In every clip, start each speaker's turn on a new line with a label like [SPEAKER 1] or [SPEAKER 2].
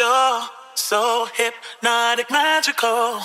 [SPEAKER 1] You're so hypnotic, magical.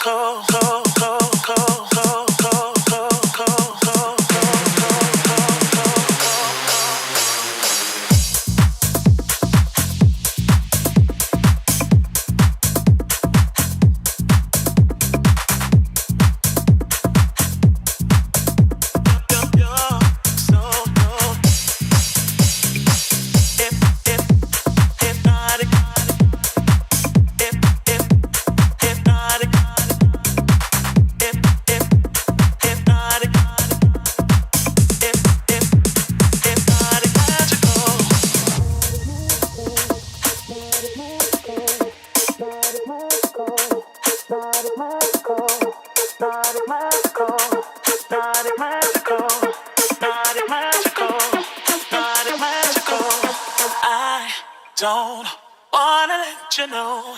[SPEAKER 1] Don't wanna let you know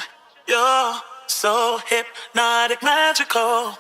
[SPEAKER 1] you're so hypnotic, magical.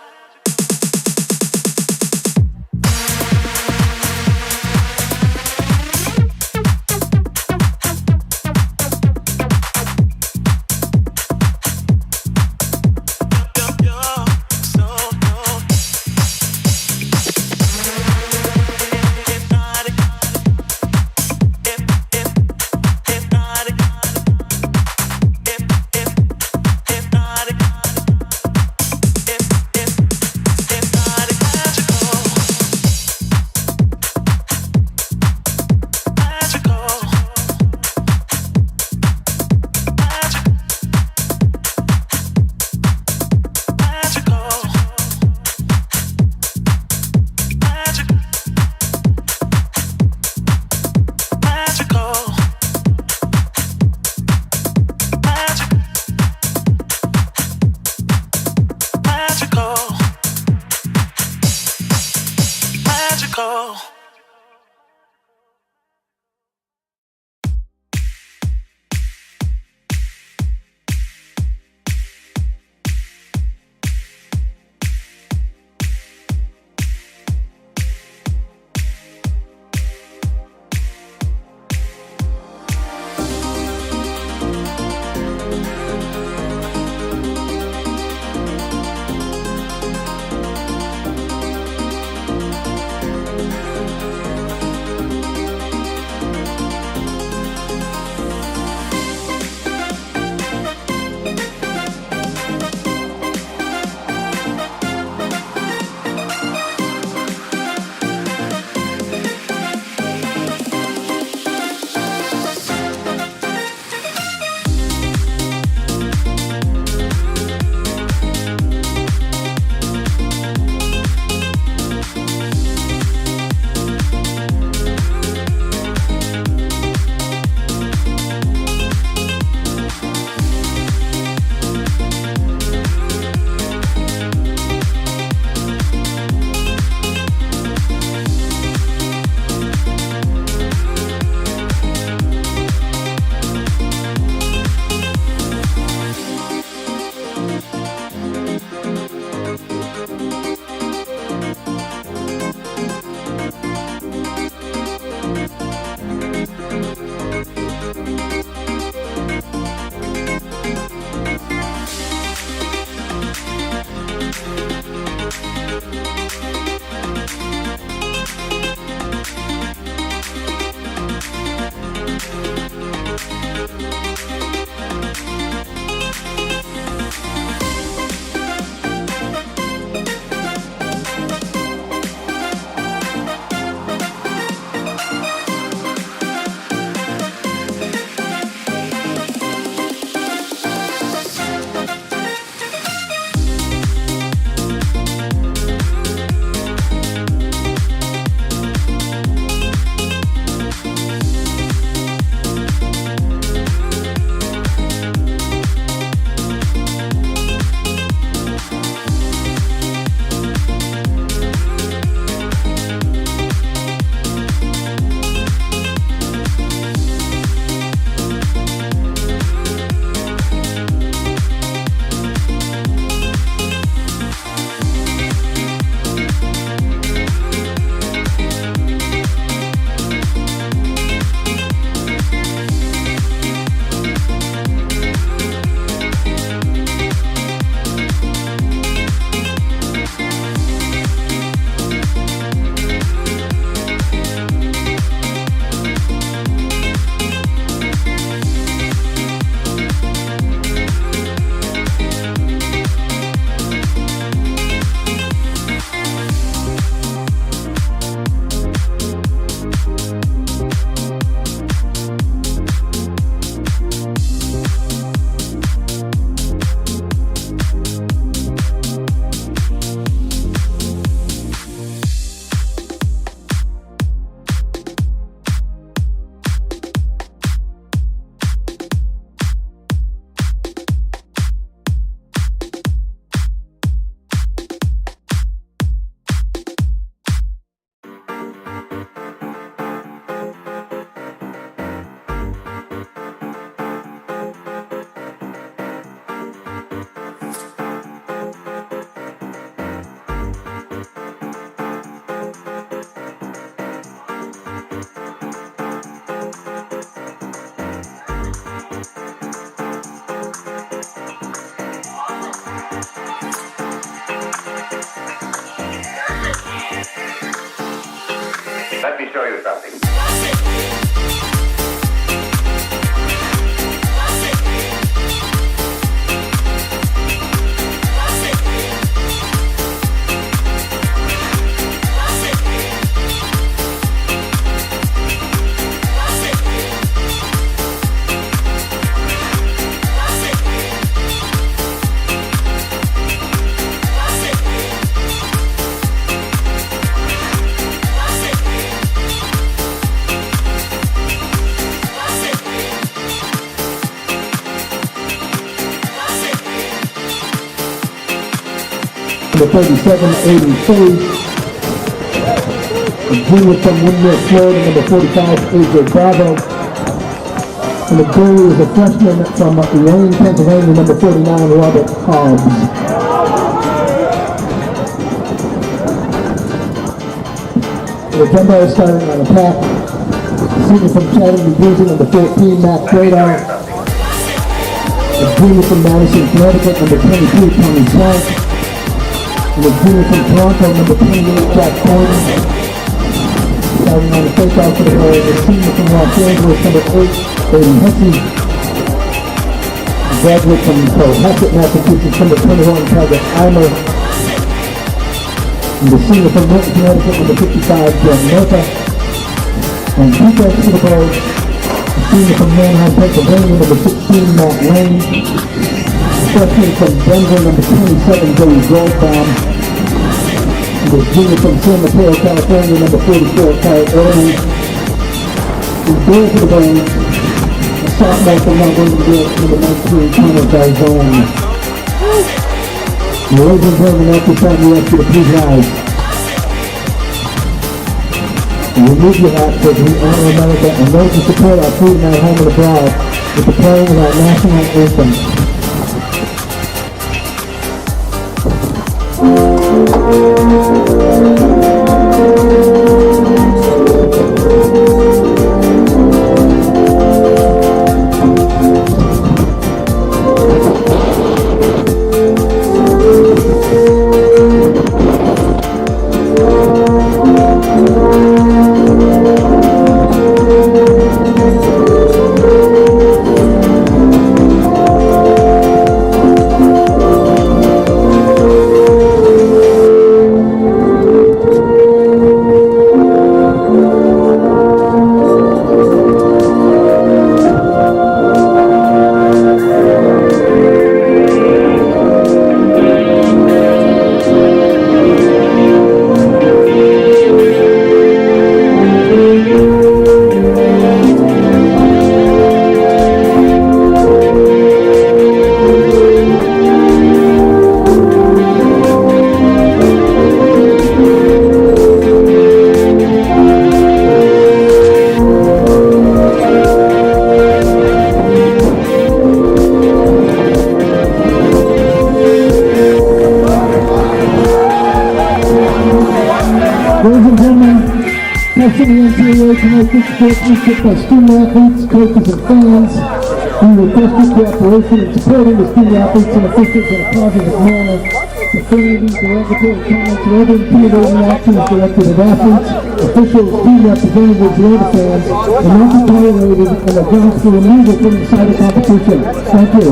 [SPEAKER 2] show you something.
[SPEAKER 3] Number 37, 83. A junior from Windmill, Florida, number 45, AJ Bravo. And the goalie is a freshman from Lane, Pennsylvania, number 49, Robert Hobbs. The jumbo is starting on attack. Senior from Chatham, New Jersey, number 14, Matt Gradon. A junior from Madison, Connecticut, number 22, Tony Swank. And the junior from Toronto, number 28, Jack Gordon. Starting on the face-off for the senior from Los Angeles, number 8, Aiden Hesse. Graduate from Cohasset, Massachusetts, number 21, Tiger Eimer. And the senior from Milton, Connecticut, number 55, John Murphy. And defense for the Bulls, the senior from Manheim, Pennsylvania, number 16, Matt Lane. Freshman from Denver, number 27, Joey Goldbaum. And the junior from San Mateo, California, number 44, Kyle Irving. The goal for the Bulls, a sophomore from Mount William, number 19, Connor Garzone. Ladies and gentlemen, at this time, we ask you to please rise. Remove your hats as we honor America and those who support our freedom at home and abroad with the playing of our national anthem. Partnership by student athletes, coaches, and fans. We request your cooperation in supporting the student athletes and officials in a positive manner. Profanity, derogatory comments, and other intimidating actions directed at athletes, officials, team representatives, and other fans are not to be tolerated and are grounds for removal from inside the competition. Thank you.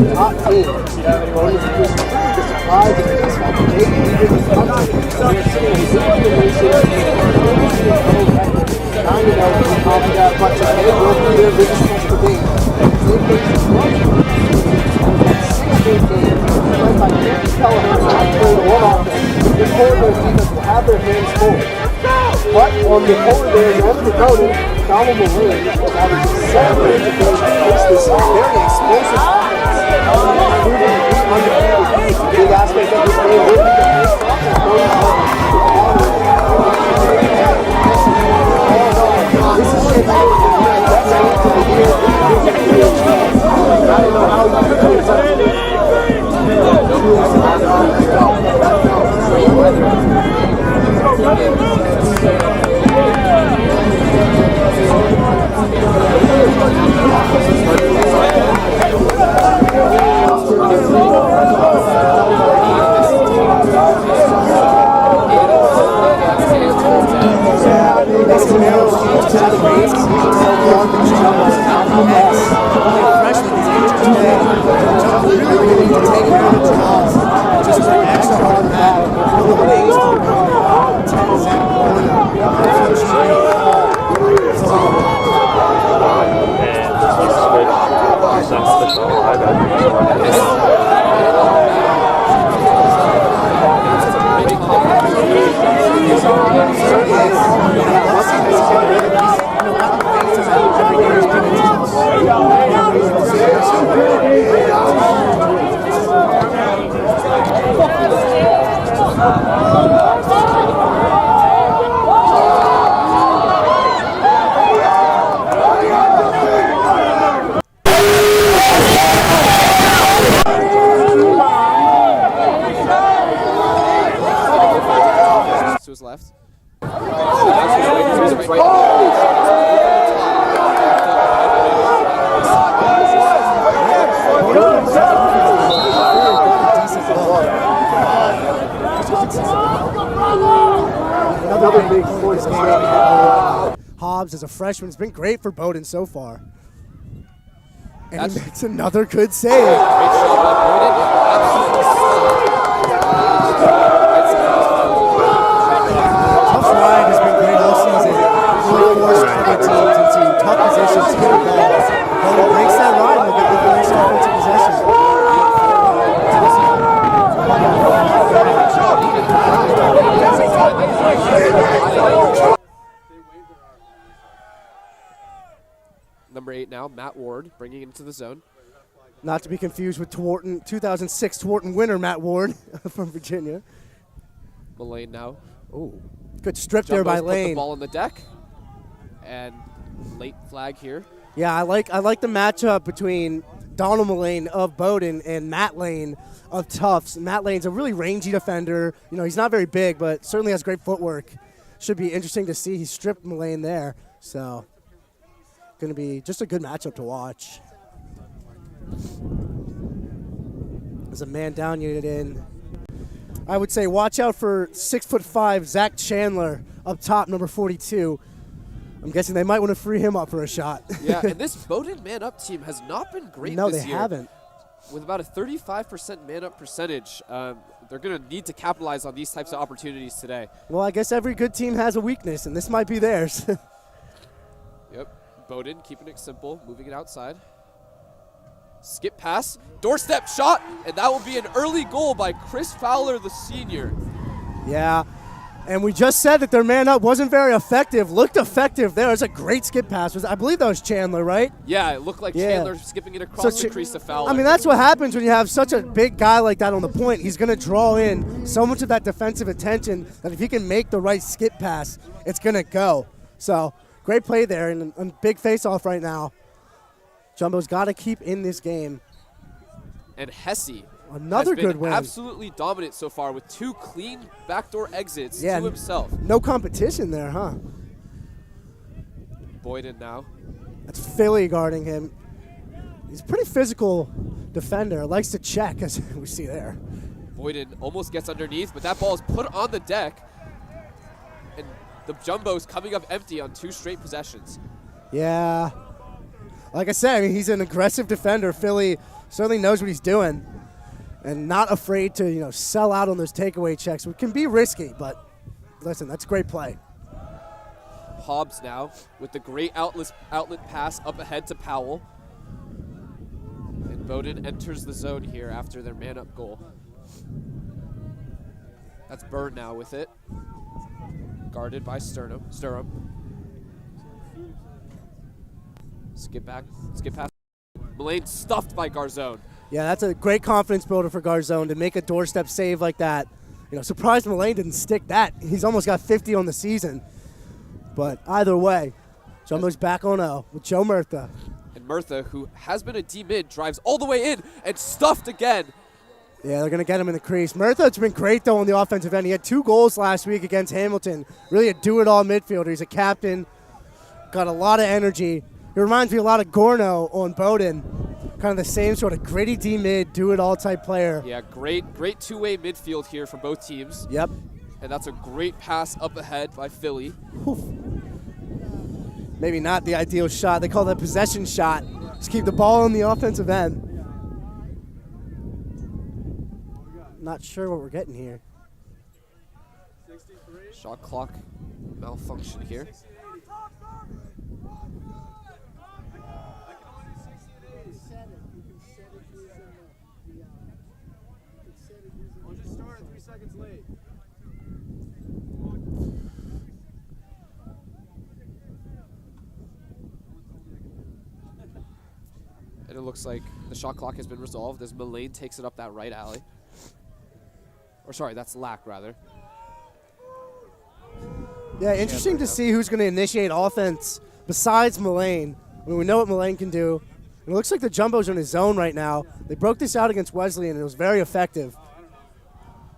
[SPEAKER 3] Now you know we probably got a bunch of head will be their biggest test to date. They've been to 6-game game, led by Andy Kelleher, who played one offense. The Polar Bears defense will have their hands full. But on the Polar Bears end of the opponent, Donald Maroon will have a 7 range of games against this very explosive offense. Proving to be undefeated. The big aspect of this game will be the face-off. This is shit. That's it to the year. I don't know how you can do something. That's
[SPEAKER 2] really beginning to take care of the draws. Just work extra hard on that. The lanes to the ground there. 10-0.
[SPEAKER 4] To his left.
[SPEAKER 2] Another big force game. Hobbs as a freshman has been great for Bowdoin so far. And he makes another good save.
[SPEAKER 4] Great shot by Bowdoin. Absolutely
[SPEAKER 2] Tufts' ride has been great all season. Really forced other teams into tough positions to get the ball. Bowdoin breaks that ride and they'll get the nice offensive possession.
[SPEAKER 4] Number 8 now, Matt Ward, bringing it into the zone.
[SPEAKER 2] Not to be confused with 2006 Twarton winner Matt Ward from Virginia.
[SPEAKER 4] Mullane now.
[SPEAKER 2] Oh, good strip there by
[SPEAKER 4] Jumbo's put
[SPEAKER 2] Lane.
[SPEAKER 4] the ball on the deck. And late flag here.
[SPEAKER 2] Yeah, I like the matchup between Donald Mullane of Bowdoin and Matt Lane of Tufts. Matt Lane's a really rangy defender. You know, he's not very big, but certainly has great footwork. Should be interesting to see. He stripped Mullane there, so going to be just a good matchup to watch. There's a man down unit in. I would say watch out for 6'5" Zach Chandler up top, number 42. I'm guessing they might want to free him up for a shot.
[SPEAKER 4] Yeah, and this Bowdoin man-up team has not been great
[SPEAKER 2] No,
[SPEAKER 4] this
[SPEAKER 2] they
[SPEAKER 4] year.
[SPEAKER 2] haven't.
[SPEAKER 4] With about a 35% man-up percentage, they're going to need to capitalize on these types of opportunities today.
[SPEAKER 2] Well, I guess every good team has a weakness, and this might be theirs.
[SPEAKER 4] Yep, Bowdoin keeping it simple, moving it outside. Skip pass, doorstep shot, and that will be an early goal by Chris Fowler, the senior.
[SPEAKER 2] Yeah, and we just said that their man-up wasn't very effective. Looked effective there. It was a great skip pass. I believe that was Chandler, right?
[SPEAKER 4] Yeah, it looked like
[SPEAKER 2] Yeah.
[SPEAKER 4] Chandler skipping it across the crease to Fowler.
[SPEAKER 2] I mean, that's what happens when you have such a big guy like that on the point. He's going to draw in so much of that defensive attention that if he can make the right skip pass, it's going to go. So, great play there, and a big face-off right now. Jumbo's got to keep in this game.
[SPEAKER 4] And Hesse
[SPEAKER 2] Another
[SPEAKER 4] has been
[SPEAKER 2] good win.
[SPEAKER 4] absolutely dominant so far with 2 clean backdoor exits to himself.
[SPEAKER 2] No competition there, huh?
[SPEAKER 4] Bowdoin now.
[SPEAKER 2] That's Philly guarding him. He's a pretty physical defender. Likes to check, as we see there.
[SPEAKER 4] Bowdoin almost gets underneath, but that ball is put on the deck. And the Jumbo's coming up empty on 2 straight possessions.
[SPEAKER 2] Yeah. Like I said, I mean, he's an aggressive defender. Philly certainly knows what he's doing and not afraid to, you know, sell out on those takeaway checks, which can be risky, but listen, that's great play.
[SPEAKER 4] Hobbs now with the great outlet pass up ahead to Powell. And Bowdoin enters the zone here after their man-up goal. That's Byrne now with it. Guarded by Sturm. Skip pass. Mullane stuffed by Garzone.
[SPEAKER 2] Yeah, that's a great confidence builder for Garzone to make a doorstep save like that. You know, surprised Mullane didn't stick that. He's almost got 50 on the season. But either way, Jumbo's back on 0 with Joe Murtha.
[SPEAKER 4] And Murtha, who has been a D-mid, drives all the way in and stuffed again.
[SPEAKER 2] Yeah, they're going to get him in the crease. Murtha's been great, though, on the offensive end. He had 2 goals last week against Hamilton. Really a do-it-all midfielder. He's a captain, got a lot of energy. He reminds me a lot of Gorno on Bowdoin. Kind of the same sort of gritty D-mid, do-it-all type player.
[SPEAKER 4] Yeah, great two-way midfield here for both teams.
[SPEAKER 2] Yep.
[SPEAKER 4] And that's a great pass up ahead by Philly.
[SPEAKER 2] Maybe not the ideal shot. They call that possession shot. Just keep the ball on the offensive end. not sure what we're getting here.
[SPEAKER 4] Shot clock malfunction here. And it looks like the shot clock has been resolved as Mullane takes it up that right alley. Or sorry, that's Lack rather.
[SPEAKER 2] Yeah, interesting to see who's going to initiate offense besides Mullane. I mean, we know what Mullane can do. And it looks like the Jumbos are in his zone right now. They broke this out against Wesleyan, and it was very effective.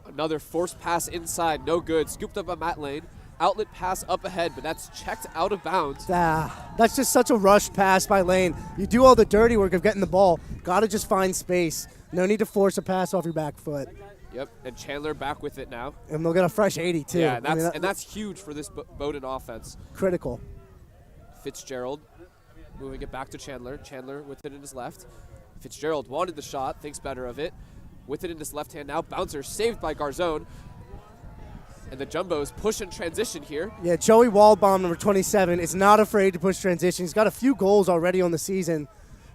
[SPEAKER 4] Another forced pass inside, no good. Scooped up by Matt Lane. Outlet pass up ahead, but that's checked out of bounds.
[SPEAKER 2] That's just such a rush pass by Lane. You do all the dirty work of getting the ball. Got to just find space. No need to force a pass off your back foot.
[SPEAKER 4] Yep, and Chandler back with it now.
[SPEAKER 2] And they'll get a fresh 80, too.
[SPEAKER 4] Yeah, and that's huge for this Bowdoin offense.
[SPEAKER 2] Critical.
[SPEAKER 4] Fitzgerald moving it back to Chandler. Chandler with it in his left. Fitzgerald wanted the shot, thinks better of it. With it in his left hand now. Bouncer saved by Garzone. And the Jumbos push and transition here.
[SPEAKER 2] Yeah, Joey Waldbaum, number 27, is not afraid to push transition. He's got a few goals already on the season.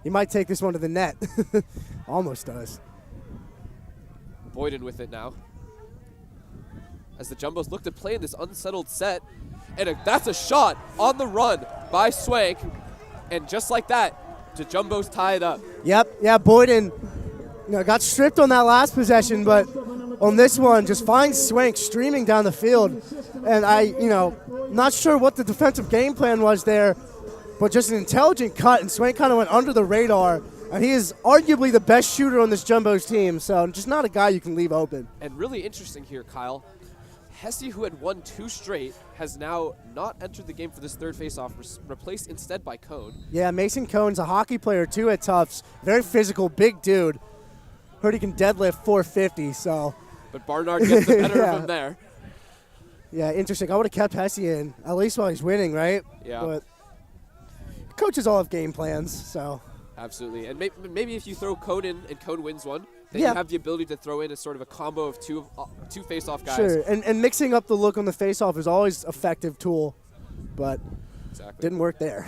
[SPEAKER 2] He might take this one to the net. Almost does.
[SPEAKER 4] Bowdoin with it now. As the Jumbos look to play in this unsettled set. And that's a shot on the run by Swank. And just like that, the Jumbos tie it up.
[SPEAKER 2] Yep, yeah, Bowdoin got stripped on that last possession, but on this one, just finds Swank streaming down the field. And not sure what the defensive game plan was there, but just an intelligent cut, and Swank kind of went under the radar. And he is arguably the best shooter on this Jumbos team, so just not a guy you can leave open.
[SPEAKER 4] And really interesting here, Kyle. Hesse, who had won 2 straight, has now not entered the game for this third faceoff, replaced instead by Cone.
[SPEAKER 2] Yeah, Mason Cone's a hockey player too at Tufts. Very physical, big dude. Heard he can deadlift 450, so.
[SPEAKER 4] But Barnard gets the better of him there.
[SPEAKER 2] Yeah, interesting. I would have kept Hesse in, at least while he's winning, right?
[SPEAKER 4] Yeah.
[SPEAKER 2] But coaches all have game plans, so.
[SPEAKER 4] Absolutely. And maybe if you throw Cone in and Cone wins one, then you have the ability to throw in a sort of a combo of two face-off guys.
[SPEAKER 2] Sure, and mixing up the look on the face-off is always an effective tool, but didn't work there.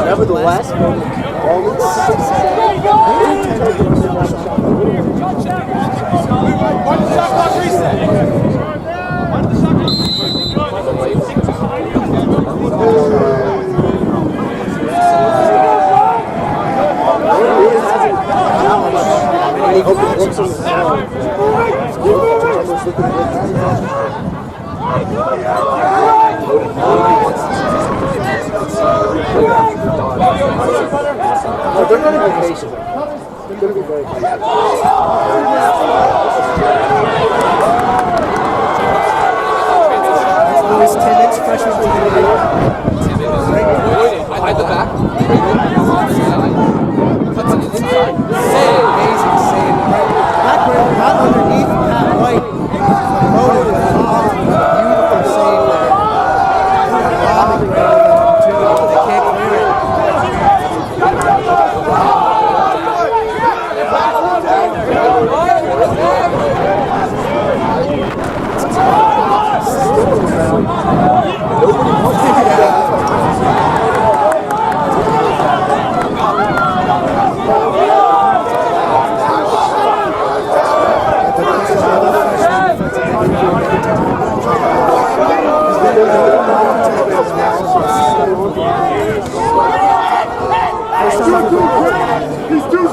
[SPEAKER 3] Nevertheless, they're going to be patient. They're going to be very patient.
[SPEAKER 2] Lewis Timmons, freshman for the
[SPEAKER 4] Timmons, behind the back. Cuts it inside.
[SPEAKER 2] save. Amazing save. Not underneath Pat White. Promoted, beautiful save there. Robbing They can't clear it.
[SPEAKER 3] He's too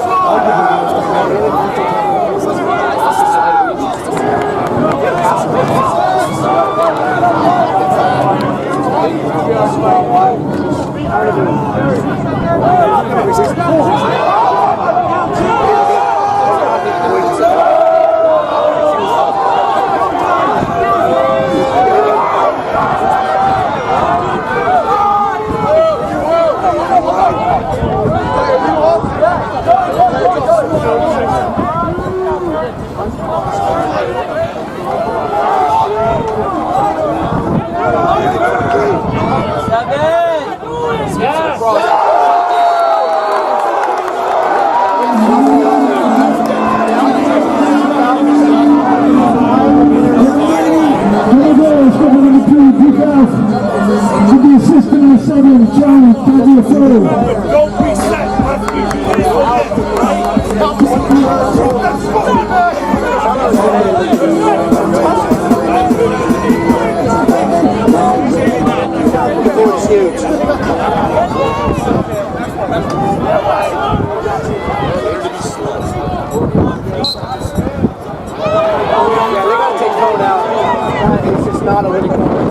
[SPEAKER 3] To the assistant on 7, Johnny Tagliaferro.
[SPEAKER 5] Don't be set.
[SPEAKER 2] Not a winning point.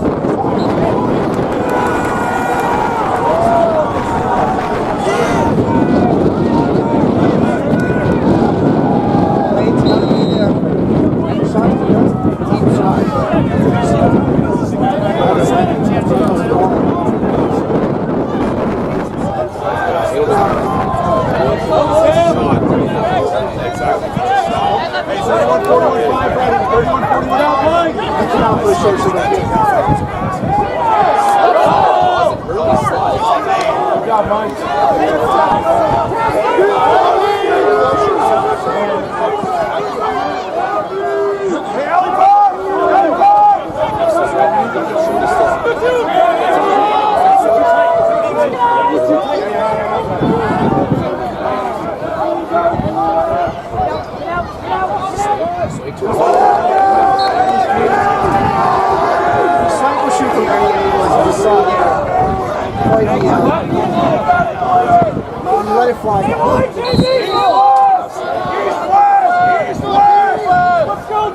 [SPEAKER 2] Let it fly.
[SPEAKER 5] Let's go,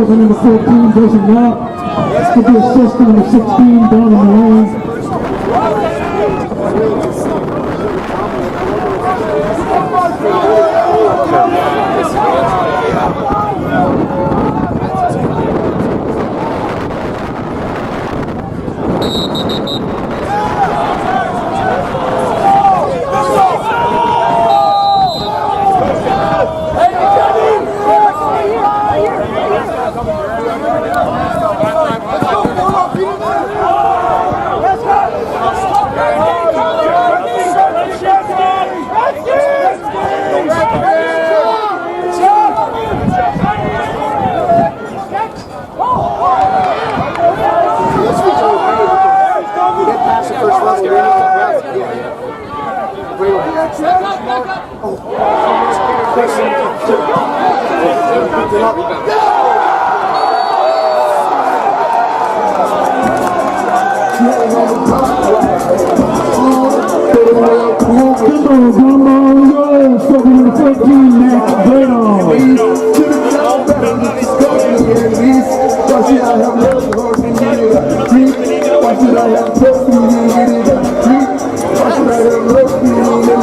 [SPEAKER 3] Number 14 doesn't not. With the assist on number 16 down in the lane.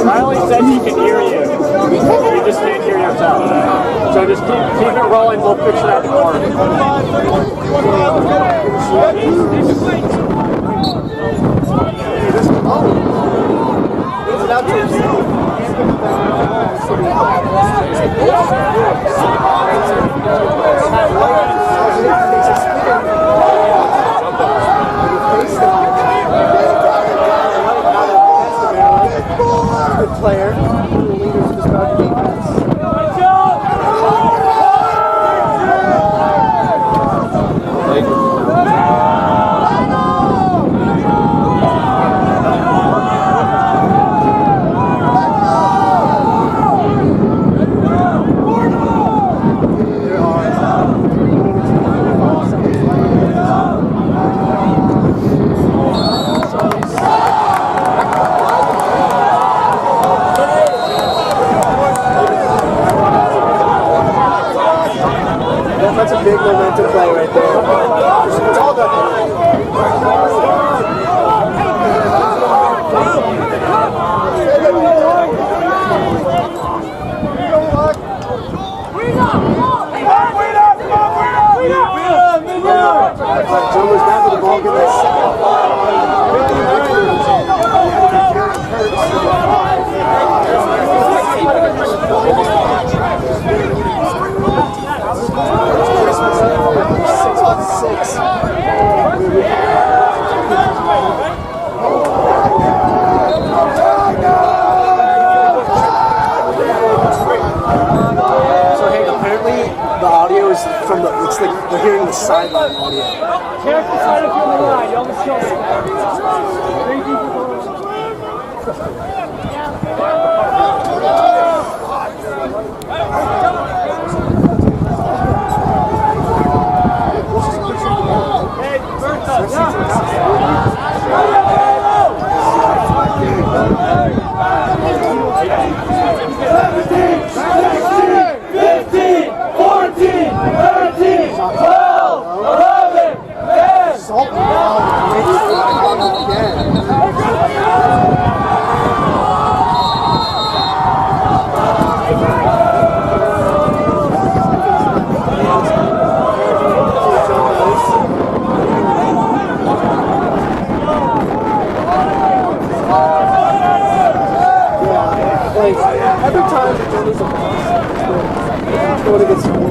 [SPEAKER 5] I only said he can hear you. You just can't hear yourself. So just keep it rolling. We'll fix that tomorrow.
[SPEAKER 2] Good player, one of the leaders of this Bowdoin defense. That's a big momentum play right there. It's all done. Jumbo's down to the ball, get that it's like we're hearing the sideline audio.
[SPEAKER 5] Careful side if you're on the line. You almost killed it.
[SPEAKER 2] Every time the Johnny's a boss, it's going against the wall.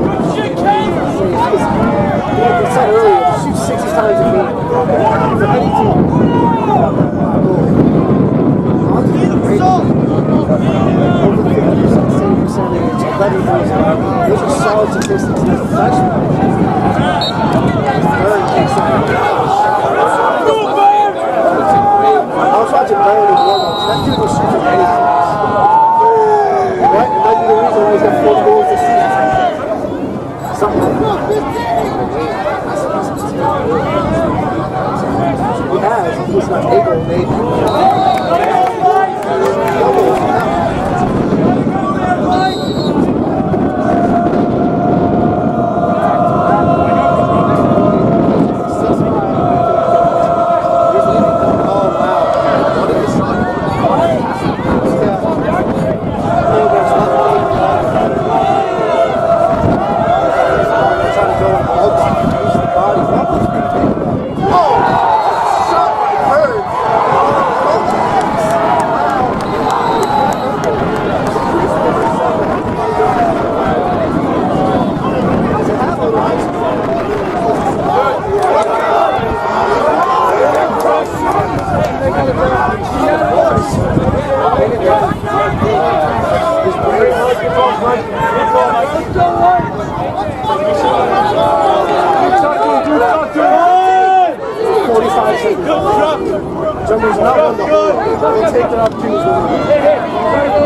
[SPEAKER 2] Like I said earlier, he shoots 60 times a game. For any team. Over 50% save percentage, 11 goals. Those are solid statistics as a freshman. Burn takes that. I was watching Burn in warm-ups. That dude was shooting anything. What? It might be the reason why he's got 4 goals this season. Something like that. He has. He's not able, maybe. Jumbo's not on the whole. They'll take their opportunities.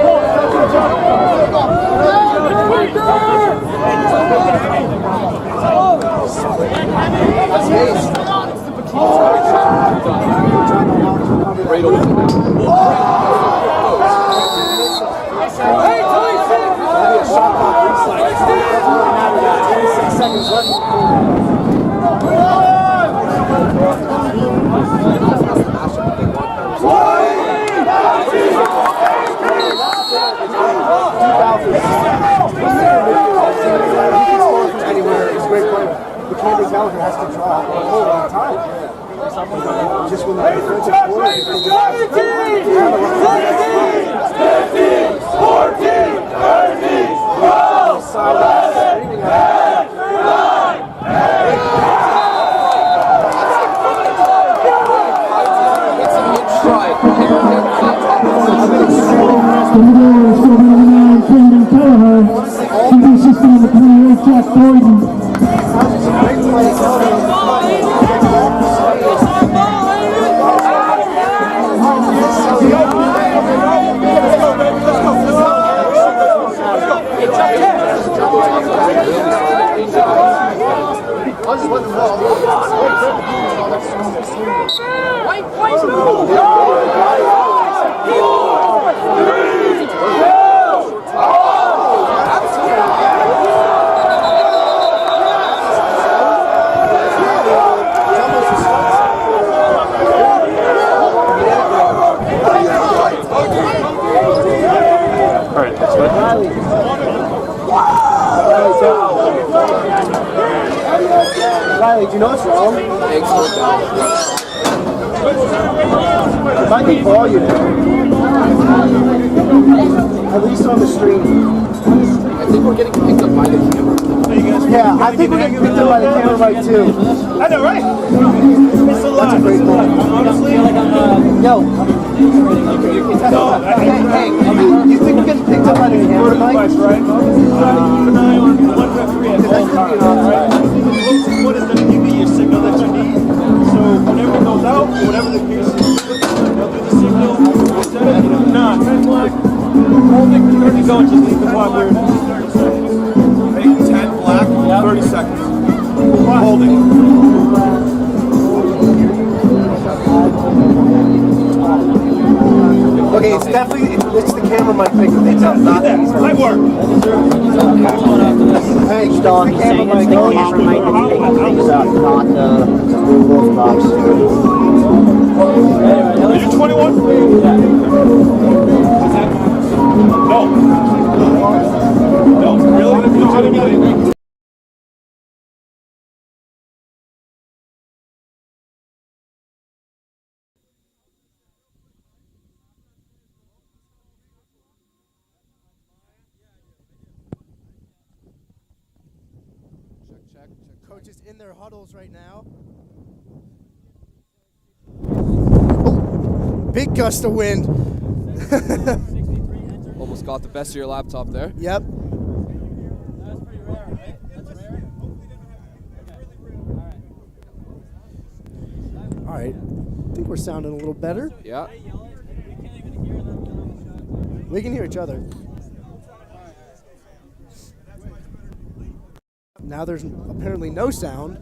[SPEAKER 2] Riley, do you know what's wrong? It might be volume. At least on the stream.
[SPEAKER 4] I think we're getting picked up by the camera.
[SPEAKER 2] Yeah, I think we're getting picked up by the camera right too.
[SPEAKER 6] I know, right? It's a lot.
[SPEAKER 2] That's a great point.
[SPEAKER 6] Honestly,
[SPEAKER 2] Yo. Hey, you think we're getting picked up by the camera, Mike?
[SPEAKER 6] right? Keep an eye on one referee at all times, right? What is going to give you your signal that you need? So whenever it goes out, or whatever the case is, they'll do the signal. Set it, if not, 10 black, holding 30 seconds, just leave the clock where it is. 30 seconds. Hey, 10 black, 30 seconds. Holding.
[SPEAKER 2] Okay, it's definitely, it's the camera mic picking things up, not
[SPEAKER 6] that. Might work.
[SPEAKER 2] Hey, Don, the camera mic.
[SPEAKER 7] The camera mic that's picking things up, not the wolf box.
[SPEAKER 6] Are you 21? No. No, really?
[SPEAKER 2] Coaches in their huddles right now. Oh, big gust of wind.
[SPEAKER 4] Almost got the best of your laptop there.
[SPEAKER 2] Yep. All right. I think we're sounding a little better.
[SPEAKER 4] Yeah.
[SPEAKER 2] We can hear each other. Now there's apparently no sound.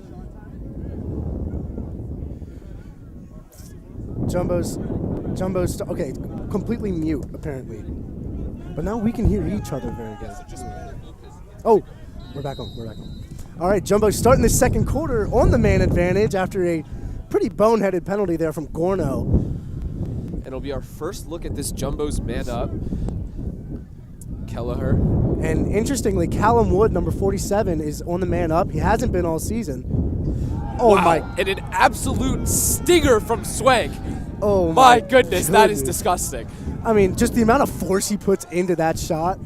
[SPEAKER 2] Jumbo's okay, completely mute apparently. But now we can hear each other very good. Oh, we're back on. All right, Jumbo's starting the second quarter on the man advantage after a pretty boneheaded penalty there from Gorno.
[SPEAKER 4] And it'll be our first look at this Jumbo's man up. Kelleher.
[SPEAKER 2] And interestingly, Callum Wood, number 47, is on the man up. He hasn't been all season. Oh,
[SPEAKER 4] wow.
[SPEAKER 2] my.
[SPEAKER 4] And an absolute stinger from Swank.
[SPEAKER 2] Oh,
[SPEAKER 4] my goodness. That is disgusting.
[SPEAKER 2] I mean, just the amount of force he puts into that shot,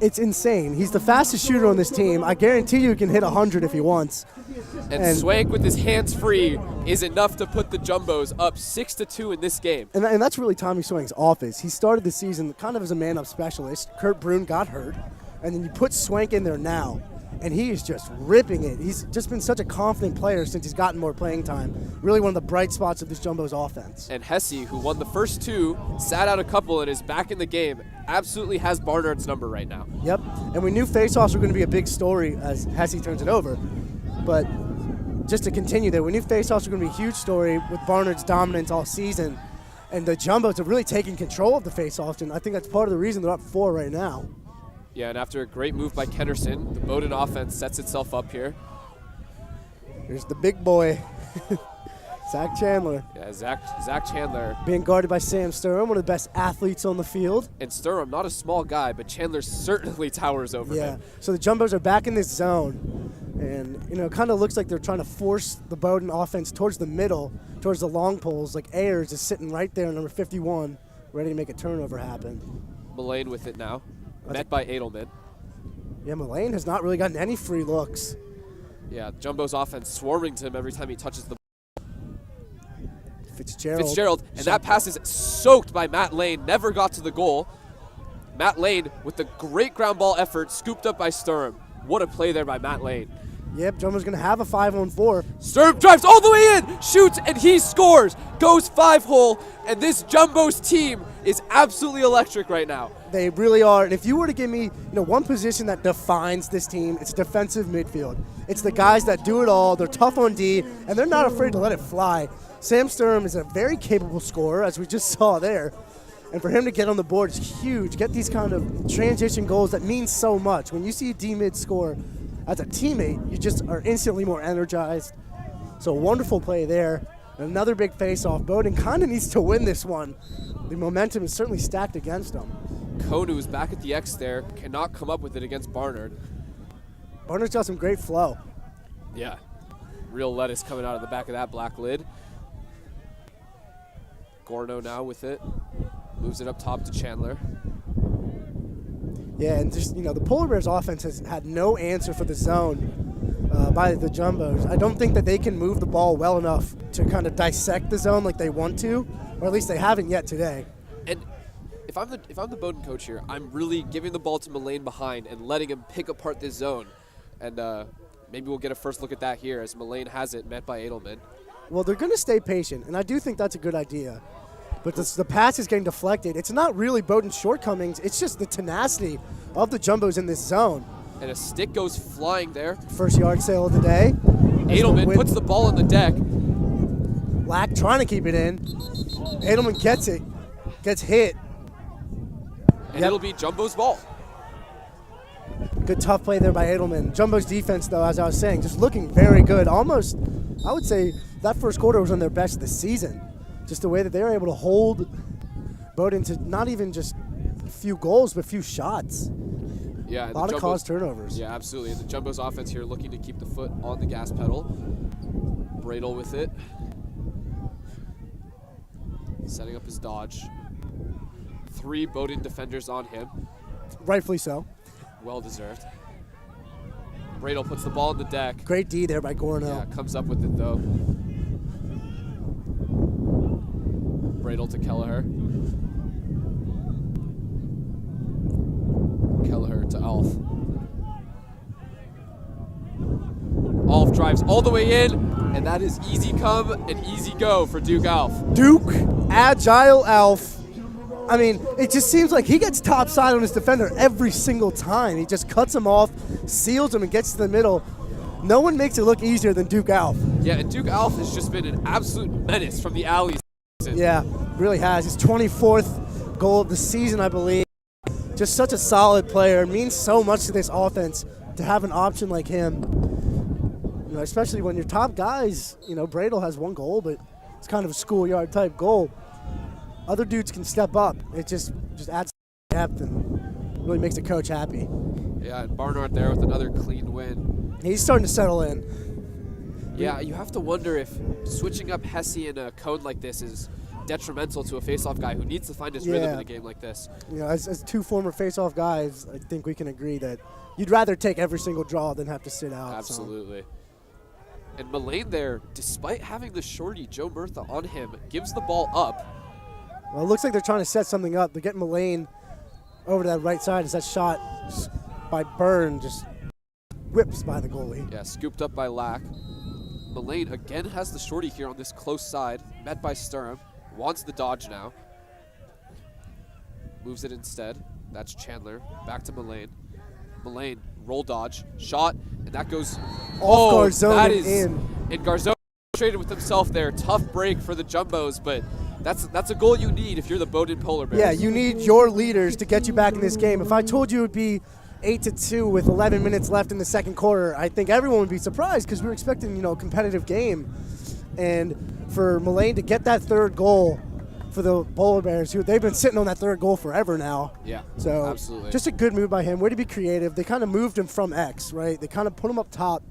[SPEAKER 2] it's insane. He's the fastest shooter on this team. I guarantee you he can hit 100 if he wants.
[SPEAKER 4] And Swank with his hands free is enough to put the Jumbos up 6-2 in this game.
[SPEAKER 2] And that's really Tommy Swank's office. He started the season kind of as a man-up specialist. Kurt Brune got hurt, and then you put Swank in there now, and he is just ripping it. He's just been such a confident player since he's gotten more playing time. Really one of the bright spots of this Jumbo's offense.
[SPEAKER 4] And Hesse, who won the first two, sat out a couple and is back in the game, absolutely has Barnard's number right now.
[SPEAKER 2] Yep, and we knew faceoffs were going to be a big story as Hesse turns it over. But just to continue there, we knew faceoffs were going to be a huge story with Barnard's dominance all season. And the Jumbos have really taken control of the faceoffs, and I think that's part of the reason they're up 4 right now.
[SPEAKER 4] Yeah, and after a great move by Kennerson, the Bowdoin offense sets itself up here.
[SPEAKER 2] Here's the big boy, Zach Chandler.
[SPEAKER 4] Yeah, Zach Chandler.
[SPEAKER 2] Being guarded by Sam Sturm, one of the best athletes on the field.
[SPEAKER 4] And Sturm, not a small guy, but Chandler certainly towers over him.
[SPEAKER 2] So the Jumbos are back in this zone. And, it kind of looks like they're trying to force the Bowdoin offense towards the middle, towards the long poles. Like Ayers is sitting right there, number 51, ready to make a turnover happen.
[SPEAKER 4] Mullane with it now, met by Edelman.
[SPEAKER 2] Yeah, Mullane has not really gotten any free looks.
[SPEAKER 4] Yeah, Jumbo's offense swarming to him every time he touches the
[SPEAKER 2] Fitzgerald.
[SPEAKER 4] And that pass is soaked by Matt Lane, never got to the goal. Matt Lane with the great ground ball effort, scooped up by Sturm. What a play there by Matt Lane.
[SPEAKER 2] Yep, Jumbo's going to have a 5-on-4.
[SPEAKER 4] Sturm drives all the way in, shoots, and he scores. Goes 5-hole, and this Jumbo's team is absolutely electric right now.
[SPEAKER 2] They really are. And if you were to give me, one position that defines this team, it's defensive midfield. It's the guys that do it all. They're tough on D, and they're not afraid to let it fly. Sam Sturm is a very capable scorer, as we just saw there. And for him to get on the board is huge. Get these kind of transition goals that mean so much. When you see a D-mid score as a teammate, you just are instantly more energized. So wonderful play there. Another big face-off. Bowdoin kind of needs to win this one. The momentum is certainly stacked against them.
[SPEAKER 4] Konu is back at the X there, cannot come up with it against Barnard.
[SPEAKER 2] Barnard's got some great flow.
[SPEAKER 4] Yeah, real lettuce coming out of the back of that black lid. Gorno now with it. Moves it up top to Chandler.
[SPEAKER 2] Yeah, and just, the Polar Bears offense has had no answer for the zone by the Jumbos. I don't think that they can move the ball well enough to kind of dissect the zone like they want to, or at least they haven't yet today.
[SPEAKER 4] And if I'm the Bowdoin coach here, I'm really giving the ball to Mullane behind and letting him pick apart this zone. And maybe we'll get a first look at that here as Mullane has it, met by Edelman.
[SPEAKER 2] Well, they're going to stay patient, and I do think that's a good idea. But the pass is getting deflected. It's not really Bowdoin's shortcomings. It's just the tenacity of the Jumbos in this zone.
[SPEAKER 4] And a stick goes flying there.
[SPEAKER 2] First yard sale of the day.
[SPEAKER 4] Edelman puts the ball on the deck.
[SPEAKER 2] Lack trying to keep it in. Edelman gets it. Gets hit.
[SPEAKER 4] And it'll be Jumbo's ball.
[SPEAKER 2] Good tough play there by Edelman. Jumbo's defense, though, as I was saying, just looking very good. Almost, I would say, that first quarter was on their best of the season. Just the way that they were able to hold Bowdoin to not even just a few goals, but a few shots.
[SPEAKER 4] Yeah,
[SPEAKER 2] a lot of caused turnovers.
[SPEAKER 4] Yeah, absolutely. And the Jumbo's offense here looking to keep the foot on the gas pedal. Bradel with it. Setting up his dodge. 3 Bowdoin defenders on him.
[SPEAKER 2] Rightfully so.
[SPEAKER 4] Well deserved. Bradel puts the ball on the deck.
[SPEAKER 2] Great D there by Gorno.
[SPEAKER 4] Yeah, comes up with it though. Bradel to Kelleher. Kelleher to Alf. Alf drives all the way in, and that is easy come and easy go for Duke Alf.
[SPEAKER 2] Duke, agile Alf. I mean, it just seems like he gets topside on his defender every single time. He just cuts him off, seals him, and gets to the middle. No one makes it look easier than Duke Alf.
[SPEAKER 4] Yeah, and Duke Alf has just been an absolute menace from the alleys.
[SPEAKER 2] Yeah, really has. His 24th goal of the season, I believe. Just such a solid player. It means so much to this offense to have an option like him. Especially when your top guys, Bradel has 1 goal, but it's kind of a schoolyard type goal. Other dudes can step up. It just adds depth and really makes the coach happy.
[SPEAKER 4] Yeah, and Barnard there with another clean win.
[SPEAKER 2] He's starting to settle in.
[SPEAKER 4] Yeah, you have to wonder if switching up Hesse in a cone like this is detrimental to a face-off guy who needs to find his rhythm in a game like this.
[SPEAKER 2] As 2 former face-off guys, I think we can agree that you'd rather take every single draw than have to sit out.
[SPEAKER 4] Absolutely. So. And Mullane there, despite having the shorty Joe Murtha on him, gives the ball up.
[SPEAKER 2] Well, it looks like they're trying to set something up. They're getting Mullane over to that right side as that shot by Byrne just whips by the goalie.
[SPEAKER 4] Yeah, scooped up by Lack. Mullane again has the shorty here on this close side, met by Sturm. Wants the dodge now. Moves it instead. That's Chandler. Back to Mullane. Mullane, roll dodge, shot, and that goes
[SPEAKER 2] Off Garzone
[SPEAKER 4] that
[SPEAKER 2] and
[SPEAKER 4] is
[SPEAKER 2] in.
[SPEAKER 4] And Garzone traded with himself there. Tough break for the Jumbos, but that's a goal you need if you're the Bowdoin Polar Bears.
[SPEAKER 2] Yeah, you need your leaders to get you back in this game. If I told you it would be 8-2 with 11 minutes left in the second quarter, I think everyone would be surprised because we were expecting, a competitive game. And for Mullane to get that third goal for the Polar Bears, they've been sitting on that third goal forever now.
[SPEAKER 4] Yeah,
[SPEAKER 2] so
[SPEAKER 4] absolutely.
[SPEAKER 2] Just a good move by him. Way to be creative. They kind of moved him from X, right? They kind of put him up top,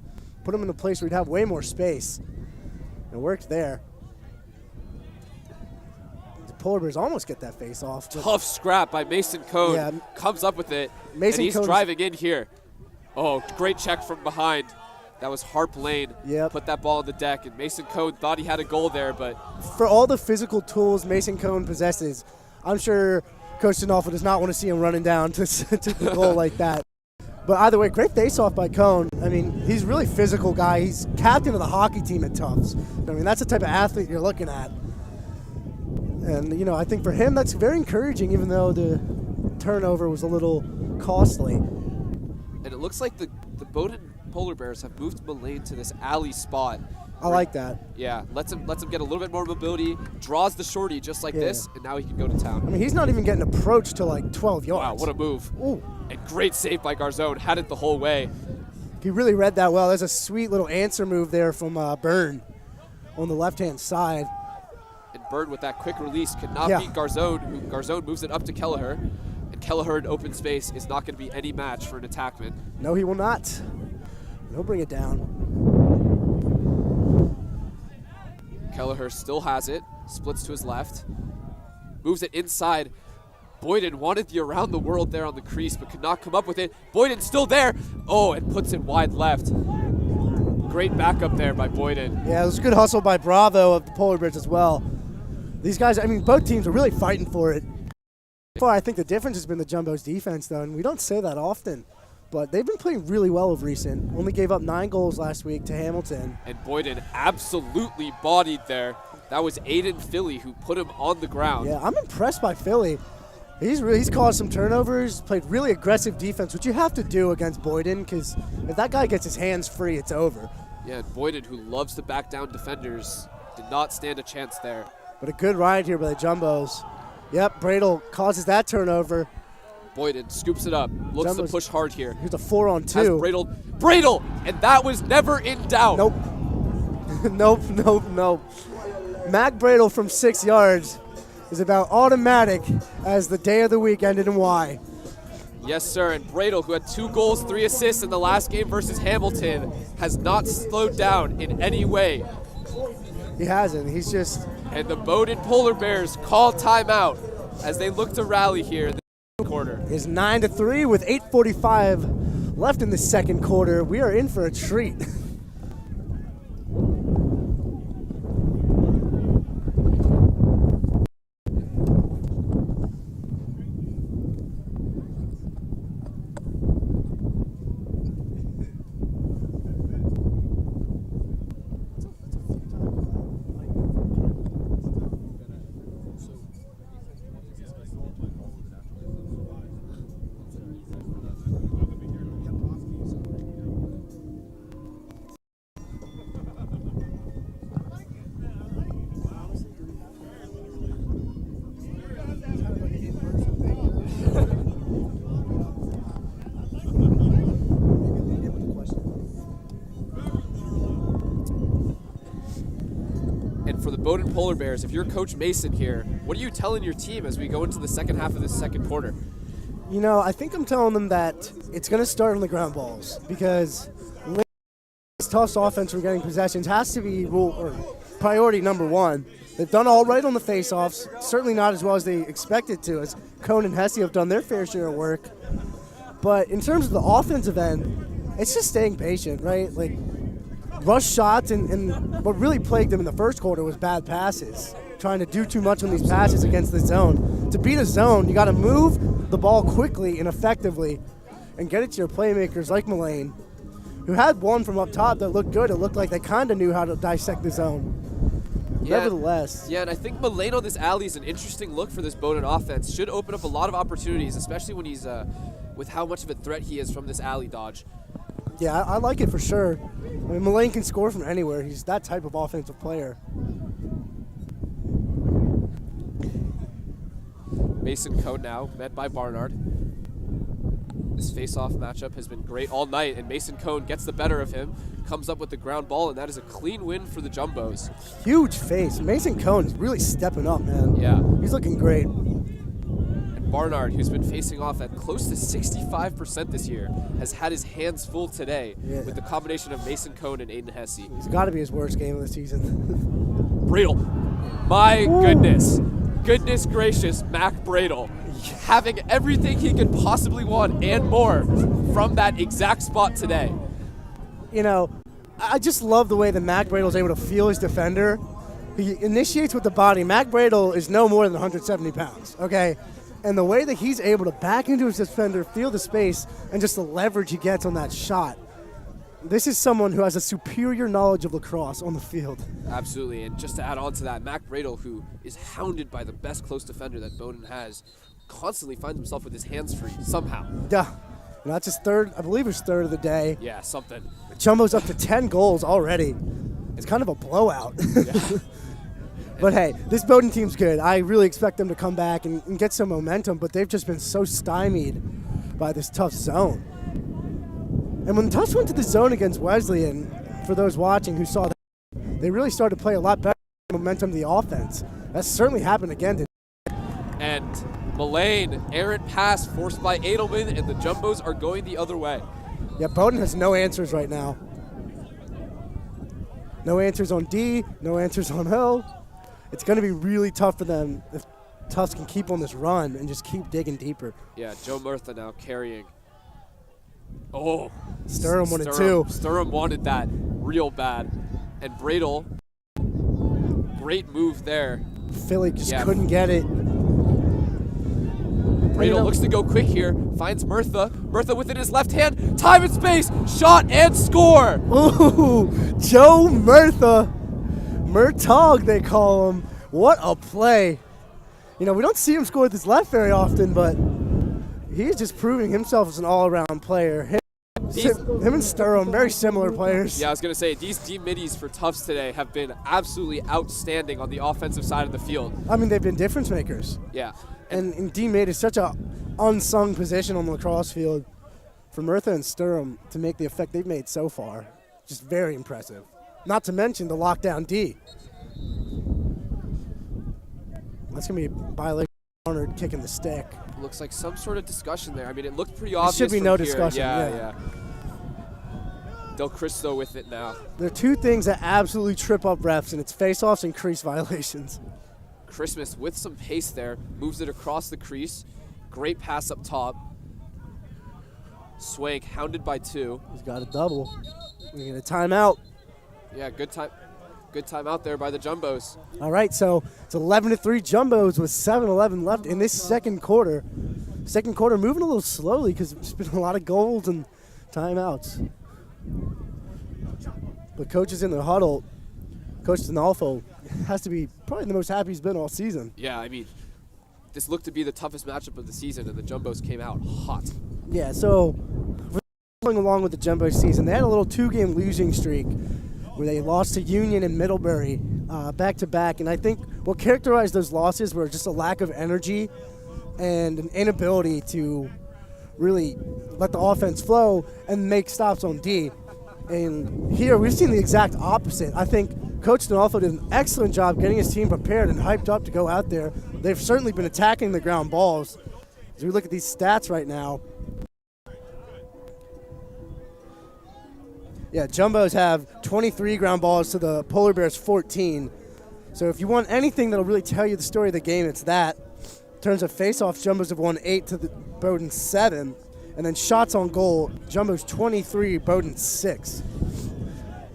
[SPEAKER 2] put him in a place where he'd have way more space. It worked there. The Polar Bears almost get that face off.
[SPEAKER 4] Tough scrap by Mason Cone.
[SPEAKER 2] Yeah.
[SPEAKER 4] Comes up with it,
[SPEAKER 2] Mason
[SPEAKER 4] and he's
[SPEAKER 2] Cone's
[SPEAKER 4] driving in here. Oh, great check from behind. That was Harp Lane.
[SPEAKER 2] Yep.
[SPEAKER 4] Put that ball on the deck, and Mason Cone thought he had a goal there, but
[SPEAKER 2] for all the physical tools Mason Cone possesses, I'm sure Coach D'Onofrio does not want to see him running down to the goal like that. But either way, great face-off by Cone. I mean, he's a really physical guy. He's captain of the hockey team at Tufts. I mean, that's the type of athlete you're looking at. And, I think for him that's very encouraging, even though the turnover was a little costly.
[SPEAKER 4] And it looks like the Bowdoin Polar Bears have moved Mullane to this alley spot.
[SPEAKER 2] I like that.
[SPEAKER 4] Yeah, lets him get a little bit more mobility, draws the shorty just like this, and now he can go to town.
[SPEAKER 2] I mean, he's not even getting approached to like 12 yards.
[SPEAKER 4] Wow, what a move.
[SPEAKER 2] Ooh.
[SPEAKER 4] And great save by Garzone, had it the whole way.
[SPEAKER 2] He really read that well. There's a sweet little answer move there from Byrne on the left-hand side.
[SPEAKER 4] And Byrne with that quick release could not beat Garzone. Garzone moves it up to Kelleher. And Kelleher in open space is not going to be any match for an attackman.
[SPEAKER 2] No, he will not. He'll bring it down.
[SPEAKER 4] Kelleher still has it, splits to his left, moves it inside. Boyden wanted the around the world there on the crease, but could not come up with it. Boyden's still there. Oh, and puts it wide left. Great backup there by Boyden.
[SPEAKER 2] Yeah, it was a good hustle by Bravo of the Polar Bears as well. These guys, I mean, both teams are really fighting for it. So far, I think the difference has been the Jumbo's defense, though, and we don't say that often. But they've been playing really well of recent. Only gave up 9 goals last week to Hamilton.
[SPEAKER 4] And Boyden absolutely bodied there. That was Aiden Philly who put him on the ground.
[SPEAKER 2] Yeah, I'm impressed by Philly. He's caused some turnovers, played really aggressive defense, which you have to do against Boyden, because if that guy gets his hands free, it's over.
[SPEAKER 4] Yeah, and Boyden, who loves to back down defenders, did not stand a chance there.
[SPEAKER 2] But a good ride here by the Jumbos. Yep, Bradle causes that turnover.
[SPEAKER 4] Boyden scoops it up, looks
[SPEAKER 2] Jumbos,
[SPEAKER 4] to push hard here.
[SPEAKER 2] Here's a 4-on-2.
[SPEAKER 4] Has Bradle, and that was never in doubt.
[SPEAKER 2] Nope. Nope. Mac Bradle from 6 yards is about automatic as the day of the week ended in Y.
[SPEAKER 4] Yes, sir, and Bradle, who had 2 goals, 3 assists in the last game versus Hamilton, has not slowed down in any way.
[SPEAKER 2] He hasn't. He's just...
[SPEAKER 4] And the Bowdoin Polar Bears call timeout as they look to rally here in the quarter.
[SPEAKER 2] It's 9-3 with 8:45 left in the second quarter. We are in for a treat.
[SPEAKER 4] And for the Bowdoin Polar Bears, if you're Coach Mason here, what are you telling your team as we go into the second half of this second quarter?
[SPEAKER 2] You know, I think I'm telling them that it's going to start on the ground balls because Tufts offense for getting possessions has to be priority number one. They've done all right on the face-offs, certainly not as well as they expected to, as Cone and Hesse have done their fair share of work. But in terms of the offensive end, it's just staying patient, right? Like, rush shots, and what really plagued them in the first quarter was bad passes, trying to do too much on these passes against the zone. To beat a zone, you got to move the ball quickly and effectively and get it to your playmakers like Mullane. who had one from up top that looked good. It looked like they kind of knew how to dissect the zone.
[SPEAKER 4] Yeah,
[SPEAKER 2] Nevertheless.
[SPEAKER 4] Yeah, and I think Mullane on this alley is an interesting look for this Bowdoin offense. Should open up a lot of opportunities, especially when he's with how much of a threat he is from this alley dodge.
[SPEAKER 2] Yeah, I like it for sure. I mean, Mullane can score from anywhere. He's that type of offensive player.
[SPEAKER 4] Mason Cone now, met by Barnard. This face-off matchup has been great all night, and Mason Cone gets the better of him, comes up with the ground ball, and that is a clean win for the Jumbos.
[SPEAKER 2] Huge face. Mason Cone's really stepping up, man.
[SPEAKER 4] Yeah.
[SPEAKER 2] He's looking great.
[SPEAKER 4] And Barnard, who's been facing off at close to 65% this year, has had his hands full today with the combination of Mason Cone and Aiden Hesse.
[SPEAKER 2] It's got to be his worst game of the season.
[SPEAKER 4] Bradle. My goodness. Goodness gracious, Mac Bradle. Having everything he could possibly want and more from that exact spot today.
[SPEAKER 2] You know, I just love the way that Mac Bradle is able to feel his defender. He initiates with the body. Mac Bradle is no more than 170 pounds, okay? And the way that he's able to back into his defender, feel the space, and just the leverage he gets on that shot. This is someone who has a superior knowledge of lacrosse on the field.
[SPEAKER 4] Absolutely, and just to add on to that, Mac Bradle, who is hounded by the best close defender that Bowdoin has, constantly finds himself with his hands free somehow.
[SPEAKER 2] Yeah, and that's his third, I believe his third of the day.
[SPEAKER 4] Yeah, something.
[SPEAKER 2] Jumbo's up to 10 goals already. It's kind of a blowout.
[SPEAKER 4] Yeah.
[SPEAKER 2] But hey, this Bowdoin team's good. I really expect them to come back and get some momentum, but they've just been so stymied by this tough zone. And when Tufts went to the zone against Wesleyan, for those watching who saw that, they really started to play a lot better momentum to the offense. That certainly happened again today.
[SPEAKER 4] And Mullane, errant pass forced by Edelman, and the Jumbos are going the other way.
[SPEAKER 2] Yeah, Bowdoin has no answers right now. No answers on D, no answers on O. It's going to be really tough for them if Tufts can keep on this run and just keep digging deeper.
[SPEAKER 4] Yeah, Joe Murtha now carrying. Oh.
[SPEAKER 2] Sturm wanted two.
[SPEAKER 4] Sturm wanted that real bad. And Bradle, great move there.
[SPEAKER 2] Philly just couldn't get it.
[SPEAKER 4] Bradle looks to go quick here, finds Murtha. Murtha within his left hand, time and space, shot and score.
[SPEAKER 2] Ooh, Joe Murtha. Murtog, they call him. What a play. You know, we don't see him score with his left very often, but he's just proving himself as an all-around player. Him and Sturm, very similar players.
[SPEAKER 4] Yeah, I was going to say, these D-middies for Tufts today have been absolutely outstanding on the offensive side of the field.
[SPEAKER 2] I mean, they've been difference makers.
[SPEAKER 4] Yeah.
[SPEAKER 2] And D-mid is such a unsung position on the lacrosse field for Murtha and Sturm to make the effect they've made so far. Just very impressive. Not to mention the lockdown D. That's going to be a violation of Barnard kicking the stick.
[SPEAKER 4] Looks like some sort of discussion there. I mean, it looked pretty obvious.
[SPEAKER 2] There should be no discussion.
[SPEAKER 4] Yeah. Del Cristo with it now.
[SPEAKER 2] There are two things that absolutely trip up refs, and it's face-offs and crease violations.
[SPEAKER 4] Christmas with some pace there, moves it across the crease. Great pass up top. Swank hounded by two.
[SPEAKER 2] He's got a double. We get a timeout.
[SPEAKER 4] Yeah, good time out there by the Jumbos.
[SPEAKER 2] All right, so it's 11-3 Jumbos with 7:11 left in this second quarter. Second quarter moving a little slowly because there's been a lot of goals and timeouts. But coach is in the huddle. Coach Dinolfo has to be probably the most happy he's been all season.
[SPEAKER 4] Yeah, I mean, this looked to be the toughest matchup of the season, and the Jumbos came out hot.
[SPEAKER 2] Yeah, so going along with the Jumbo season, they had a little two-game losing streak where they lost to Union and Middlebury back-to-back. And I think what characterized those losses were just a lack of energy and an inability to really let the offense flow and make stops on D. And here we've seen the exact opposite. I think Coach Dinolfo did an excellent job getting his team prepared and hyped up to go out there. They've certainly been attacking the ground balls. As we look at these stats right now, yeah, Jumbos have 23 ground balls to the Polar Bears 14. So if you want anything that'll really tell you the story of the game, it's that. In terms of face-offs, Jumbos have won 8 to the Bowdoin 7. And then shots on goal, Jumbos 23, Bowdoin 6.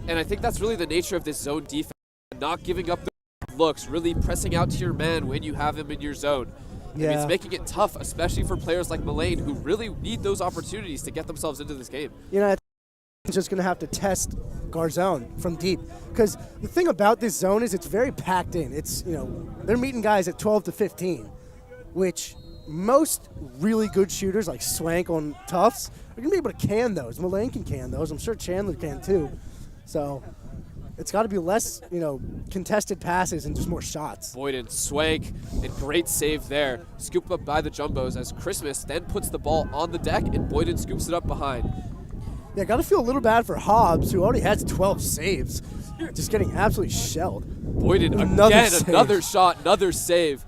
[SPEAKER 4] And I think that's really the nature of this zone defense. Not giving up the looks, really pressing out to your man when you have him in your zone.
[SPEAKER 2] Yeah.
[SPEAKER 4] And it's making it tough, especially for players like Mullane, who really need those opportunities to get themselves into this game.
[SPEAKER 2] You know, just going to have to test Garzone from deep. Because the thing about this zone is it's very packed in. It's, they're meeting guys at 12 to 15, which most really good shooters like Swank on Tufts are going to be able to can those. Mullane can can those. I'm sure Chandler can too. So it's got to be less, contested passes and just more shots.
[SPEAKER 4] Bowdoin, Swank, and great save there. Scooped up by the Jumbos as Christmas then puts the ball on the deck and Bowdoin scoops it up behind.
[SPEAKER 2] Yeah, got to feel a little bad for Hobbs, who already has 12 saves. Just getting absolutely shelled.
[SPEAKER 4] Bowdoin another shot, another save.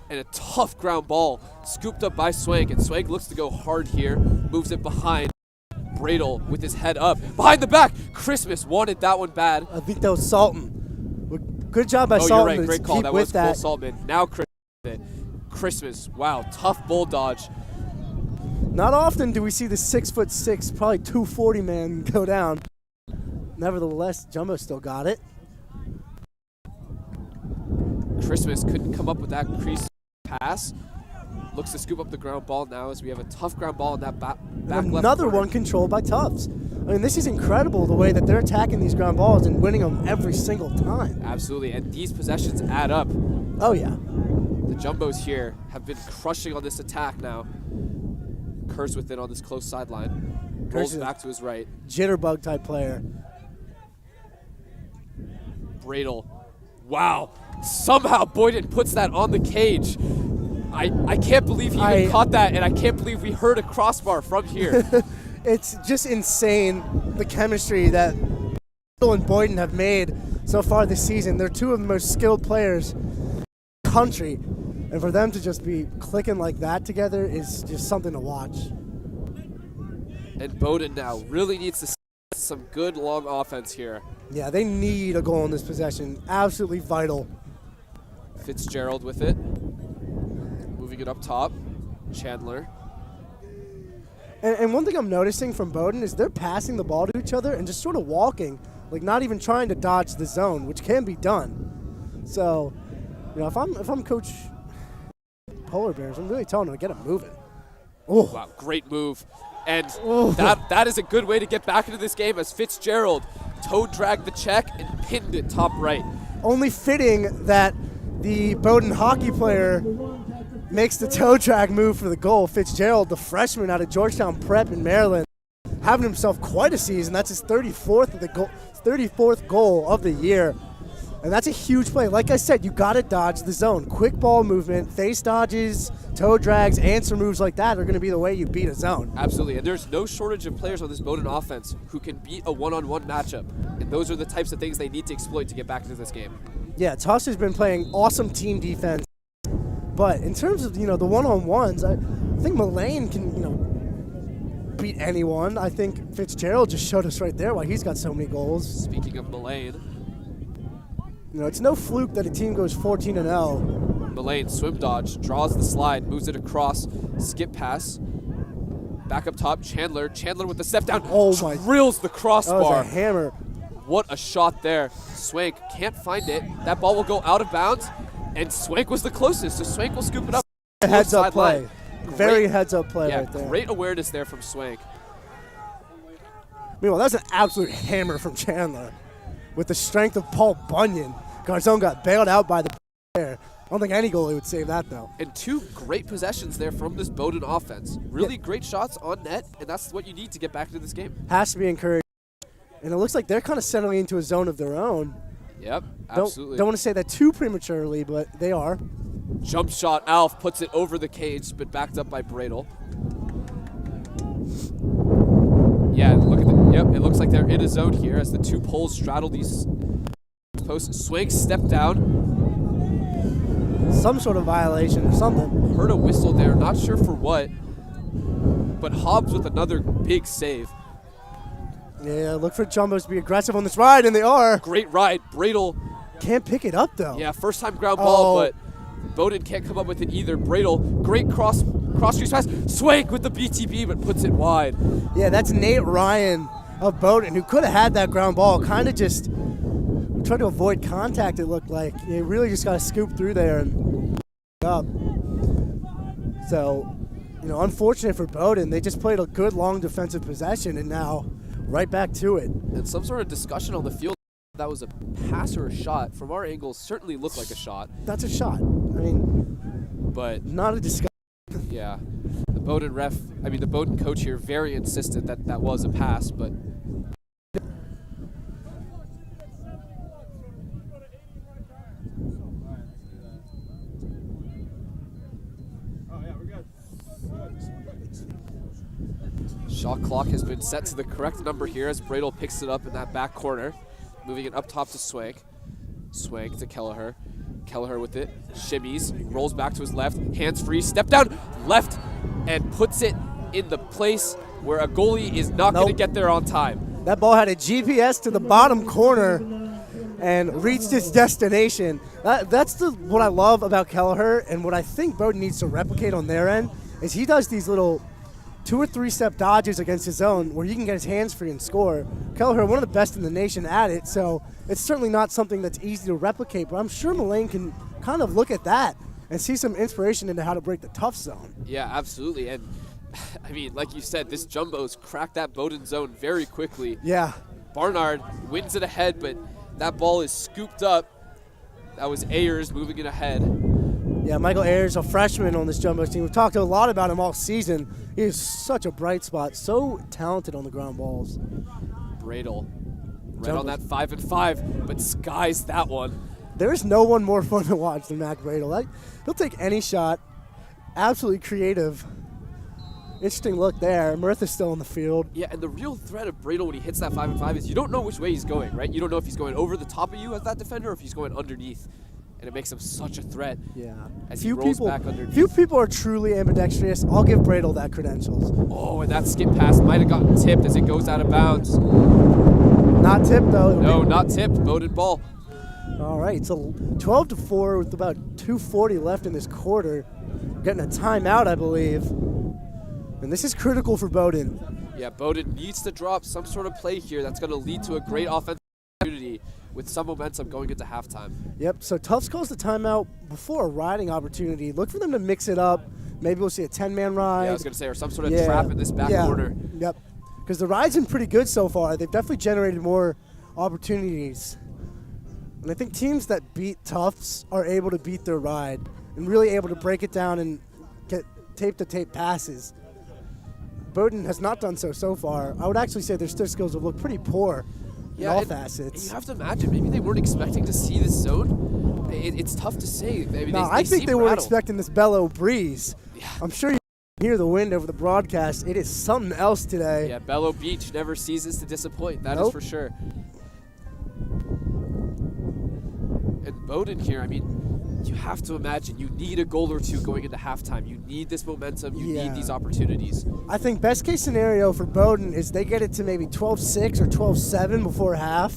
[SPEAKER 4] And a tough ground ball scooped up by Swank, and Swank looks to go hard here, moves it behind. Bradel with his head up, behind the back. Christmas wanted that one bad.
[SPEAKER 2] I think that was Salton. Good job by
[SPEAKER 4] You're
[SPEAKER 2] Salton.
[SPEAKER 4] right, great call. That was
[SPEAKER 2] that.
[SPEAKER 4] Cole Saltman. Now Christmas, wow, tough bull dodge.
[SPEAKER 2] Not often do we see the 6'6", probably 240 man go down. Nevertheless, Jumbo still got it.
[SPEAKER 4] Christmas couldn't come up with that crease pass. Looks to scoop up the ground ball now as we have a tough ground ball in that back left
[SPEAKER 2] Another
[SPEAKER 4] corner.
[SPEAKER 2] one controlled by Tufts. I mean, this is incredible the way that they're attacking these ground balls and winning them every single time.
[SPEAKER 4] Absolutely, and these possessions add up.
[SPEAKER 2] Oh, yeah.
[SPEAKER 4] The Jumbos here have been crushing on this attack now. Kerr's with it on this close sideline. Rolls back to his right.
[SPEAKER 2] Jitterbug type player.
[SPEAKER 4] Bradel. Wow. Somehow Bowdoin puts that on the cage. I can't believe he even caught that, and I can't believe we heard a crossbar from here.
[SPEAKER 2] It's just insane, the chemistry that Bradel and Bowdoin have made so far this season. They're two of the most skilled players in the country, and for them to just be clicking like that together is just something to watch.
[SPEAKER 4] And Bowdoin now really needs to see some good long offense here.
[SPEAKER 2] Yeah, they need a goal in this possession. Absolutely vital.
[SPEAKER 4] Fitzgerald with it. Moving it up top. Chandler.
[SPEAKER 2] And one thing I'm noticing from Bowdoin is they're passing the ball to each other and just sort of walking, like not even trying to dodge the zone, which can be done. So, if I'm Coach Polar Bears, I'm really telling them to get them moving. Oh.
[SPEAKER 4] Wow, great move. And that is a good way to get back into this game as Fitzgerald toe dragged the check and pinned it top right.
[SPEAKER 2] Only fitting that the Bowdoin hockey player makes the toe drag move for the goal. Fitzgerald, the freshman out of Georgetown Prep in Maryland, having himself quite a season. That's his 34th goal of the year. And that's a huge play. Like I said, you got to dodge the zone. Quick ball movement, face dodges, toe drags, answer moves like that are going to be the way you beat a zone.
[SPEAKER 4] Absolutely, and there's no shortage of players on this Bowdoin offense who can beat a one-on-one matchup. And those are the types of things they need to exploit to get back into this game.
[SPEAKER 2] Yeah, Tufts has been playing awesome team defense. But in terms of, the one-on-ones, I think Mullane can, beat anyone. I think Fitzgerald just showed us right there why he's got so many goals.
[SPEAKER 4] Speaking of Mullane.
[SPEAKER 2] It's no fluke that a team goes 14-0.
[SPEAKER 4] Mullane, swim dodge, draws the slide, moves it across, skip pass. Back up top, Chandler. Chandler with the step down. Drills the crossbar.
[SPEAKER 2] That was a hammer.
[SPEAKER 4] What a shot there. Swank can't find it. That ball will go out of bounds, and Swank was the closest, so Swank will scoop it up.
[SPEAKER 2] Heads-up play. Very heads-up play right there.
[SPEAKER 4] Great awareness there from Swank.
[SPEAKER 2] Meanwhile, that's an absolute hammer from Chandler. With the strength of Paul Bunyan, Garzone got bailed out by the player. I don't think any goalie would save that, though.
[SPEAKER 4] And two great possessions there from this Bowdoin offense. Really great shots on net, and that's what you need to get back into this game.
[SPEAKER 2] Has to be encouraged. And it looks like they're kind of settling into a zone of their own.
[SPEAKER 4] Yep, absolutely.
[SPEAKER 2] Don't want to say that too prematurely, but they are.
[SPEAKER 4] Jump shot, Alf puts it over the cage, but backed up by Bradel. Yeah, look at it looks like they're in a zone here as the two poles straddle these posts. Swank stepped down.
[SPEAKER 2] Some sort of violation or something.
[SPEAKER 4] Heard a whistle there, not sure for what. But Hobbs with another big save.
[SPEAKER 2] Yeah, look for Jumbos to be aggressive on this ride, and they are.
[SPEAKER 4] Great ride. Bradel
[SPEAKER 2] can't pick it up, though.
[SPEAKER 4] Yeah, first time ground ball, but Bowdoin can't come up with it either. Bradel, great cross street pass. Swank with the BTB, but puts it wide.
[SPEAKER 2] Yeah, that's Nate Ryan of Bowdoin, who could have had that ground ball. Kind of just tried to avoid contact, it looked like. You really just got to scoop through there and up. So unfortunate for Bowdoin. They just played a good long defensive possession, and now right back to it.
[SPEAKER 4] And some sort of discussion on the field. That was a pass or a shot. From our angle, certainly looked like a shot.
[SPEAKER 2] That's a shot.
[SPEAKER 4] But
[SPEAKER 2] not a discussion.
[SPEAKER 4] Yeah, the Bowdoin coach here very insistent that that was a pass, but. Shot clock has been set to the correct number here as Bradel picks it up in that back corner. Moving it up top to Swank. Swank to Kelleher. Kelleher with it. Shimmies. Rolls back to his left. Hands free. Step down. Left. And puts it in the place where a goalie is not going to get there on time.
[SPEAKER 2] That ball had a GPS to the bottom corner and reached its destination. That's what I love about Kelleher, and what I think Bowdoin needs to replicate on their end is he does these little 2 or 3 step dodges against his own where you can get his hands free and score. Kelleher, one of the best in the nation at it, so it's certainly not something that's easy to replicate, but I'm sure Mullane can kind of look at that and see some inspiration into how to break the Tufts zone.
[SPEAKER 4] Yeah, absolutely. And like you said, this Jumbo's cracked that Bowdoin zone very quickly.
[SPEAKER 2] Yeah.
[SPEAKER 4] Barnard wins it ahead, but that ball is scooped up. That was Ayers moving it ahead.
[SPEAKER 2] Yeah, Michael Ayers, a freshman on this Jumbo team. We've talked a lot about him all season. He is such a bright spot, so talented on the ground balls.
[SPEAKER 4] Bradel, right on that 5-and-5, but skies that one.
[SPEAKER 2] There is no one more fun to watch than Mac Bradel. He'll take any shot. Absolutely creative. Interesting look there. Murtha's still on the field.
[SPEAKER 4] Yeah, and the real threat of Bradel when he hits that 5-and-5 is you don't know which way he's going, right? You don't know if he's going over the top of you as that defender or if he's going underneath. And it makes him such a threat.
[SPEAKER 2] Yeah.
[SPEAKER 4] As he rolls back underneath.
[SPEAKER 2] Few people are truly ambidextrous. I'll give Bradel that credentials.
[SPEAKER 4] Oh, and that skip pass might have gotten tipped as it goes out of bounds.
[SPEAKER 2] Not tipped, though.
[SPEAKER 4] No, not tipped. Bowdoin ball.
[SPEAKER 2] All right, so 12-4 with about 2:40 left in this quarter. Getting a timeout, I believe. And this is critical for Bowdoin.
[SPEAKER 4] Yeah, Bowdoin needs to drop some sort of play here that's going to lead to a great offensive opportunity with some momentum going into halftime.
[SPEAKER 2] Yep, so Tufts calls the timeout before a riding opportunity. Look for them to mix it up. Maybe we'll see a 10-man ride.
[SPEAKER 4] Yeah, I was going to say, or some sort of trap in this back corner.
[SPEAKER 2] Yep, because the ride's been pretty good so far. They've definitely generated more opportunities. And I think teams that beat Tufts are able to beat their ride and really able to break it down and get tape-to-tape passes. Bowdoin has not done so far. I would actually say their stick skills have looked pretty poor.
[SPEAKER 4] Yeah,
[SPEAKER 2] all facets.
[SPEAKER 4] You have to imagine, maybe they weren't expecting to see this zone. It's tough to say.
[SPEAKER 2] I think they weren't expecting this bellow breeze. Yeah. I'm sure you can hear the wind over the broadcast. It is something else today.
[SPEAKER 4] Yeah, Bellow Beach never ceases to disappoint. That is for sure. And Bowdoin here, you have to imagine you need a goal or two going into halftime. You need this momentum. You need these opportunities.
[SPEAKER 2] I think best case scenario for Bowdoin is they get it to maybe 12-6 or 12-7 before half.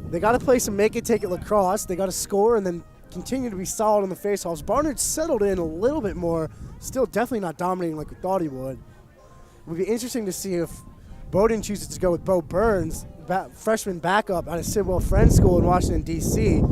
[SPEAKER 2] They got to play some make-it-take-it lacrosse. They got to score and then continue to be solid on the faceoffs. Barnard's settled in a little bit more. Still definitely not dominating like we thought he would. It would be interesting to see if Bowdoin chooses to go with Bo Burns, freshman backup out of Sidwell Friends School in Washington, D.C.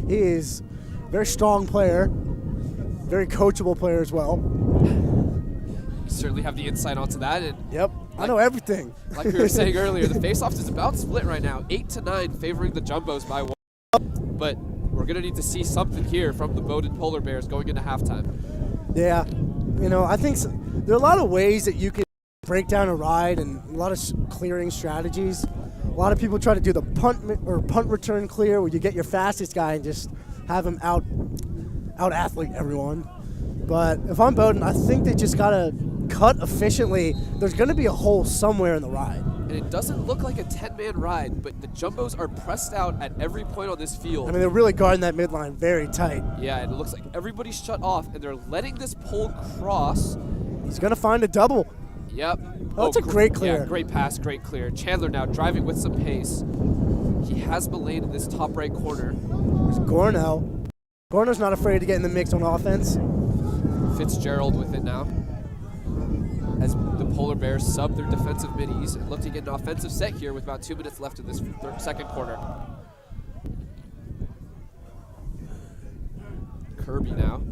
[SPEAKER 2] He is a very strong player, very coachable player as well.
[SPEAKER 4] You certainly have the insight onto that. And
[SPEAKER 2] yep, I know everything.
[SPEAKER 4] Like we were saying earlier, the faceoffs is about split right now, 8-9 favoring the Jumbos by 1. But we're going to need to see something here from the Bowdoin Polar Bears going into halftime.
[SPEAKER 2] Yeah, I think there are a lot of ways that you can break down a ride and a lot of clearing strategies. A lot of people try to do the punt return clear where you get your fastest guy and just have him out athlete everyone. But if I'm Bowdoin, I think they just got to cut efficiently. There's going to be a hole somewhere in the ride.
[SPEAKER 4] And it doesn't look like a 10-man ride, but the Jumbos are pressed out at every point on this field.
[SPEAKER 2] They're really guarding that midline very tight.
[SPEAKER 4] Yeah, and it looks like everybody's shut off, and they're letting this pole cross.
[SPEAKER 2] He's going to find a double.
[SPEAKER 4] Yep.
[SPEAKER 2] Oh, that's a great clear.
[SPEAKER 4] Yeah, great pass, great clear. Chandler now driving with some pace. He has Mullane in this top right corner.
[SPEAKER 2] There's Gorno. Gorno's not afraid to get in the mix on offense.
[SPEAKER 4] Fitzgerald with it now. As the Polar Bears sub their defensive middies and look to get an offensive set here with about 2 minutes left in this second quarter. Kirby now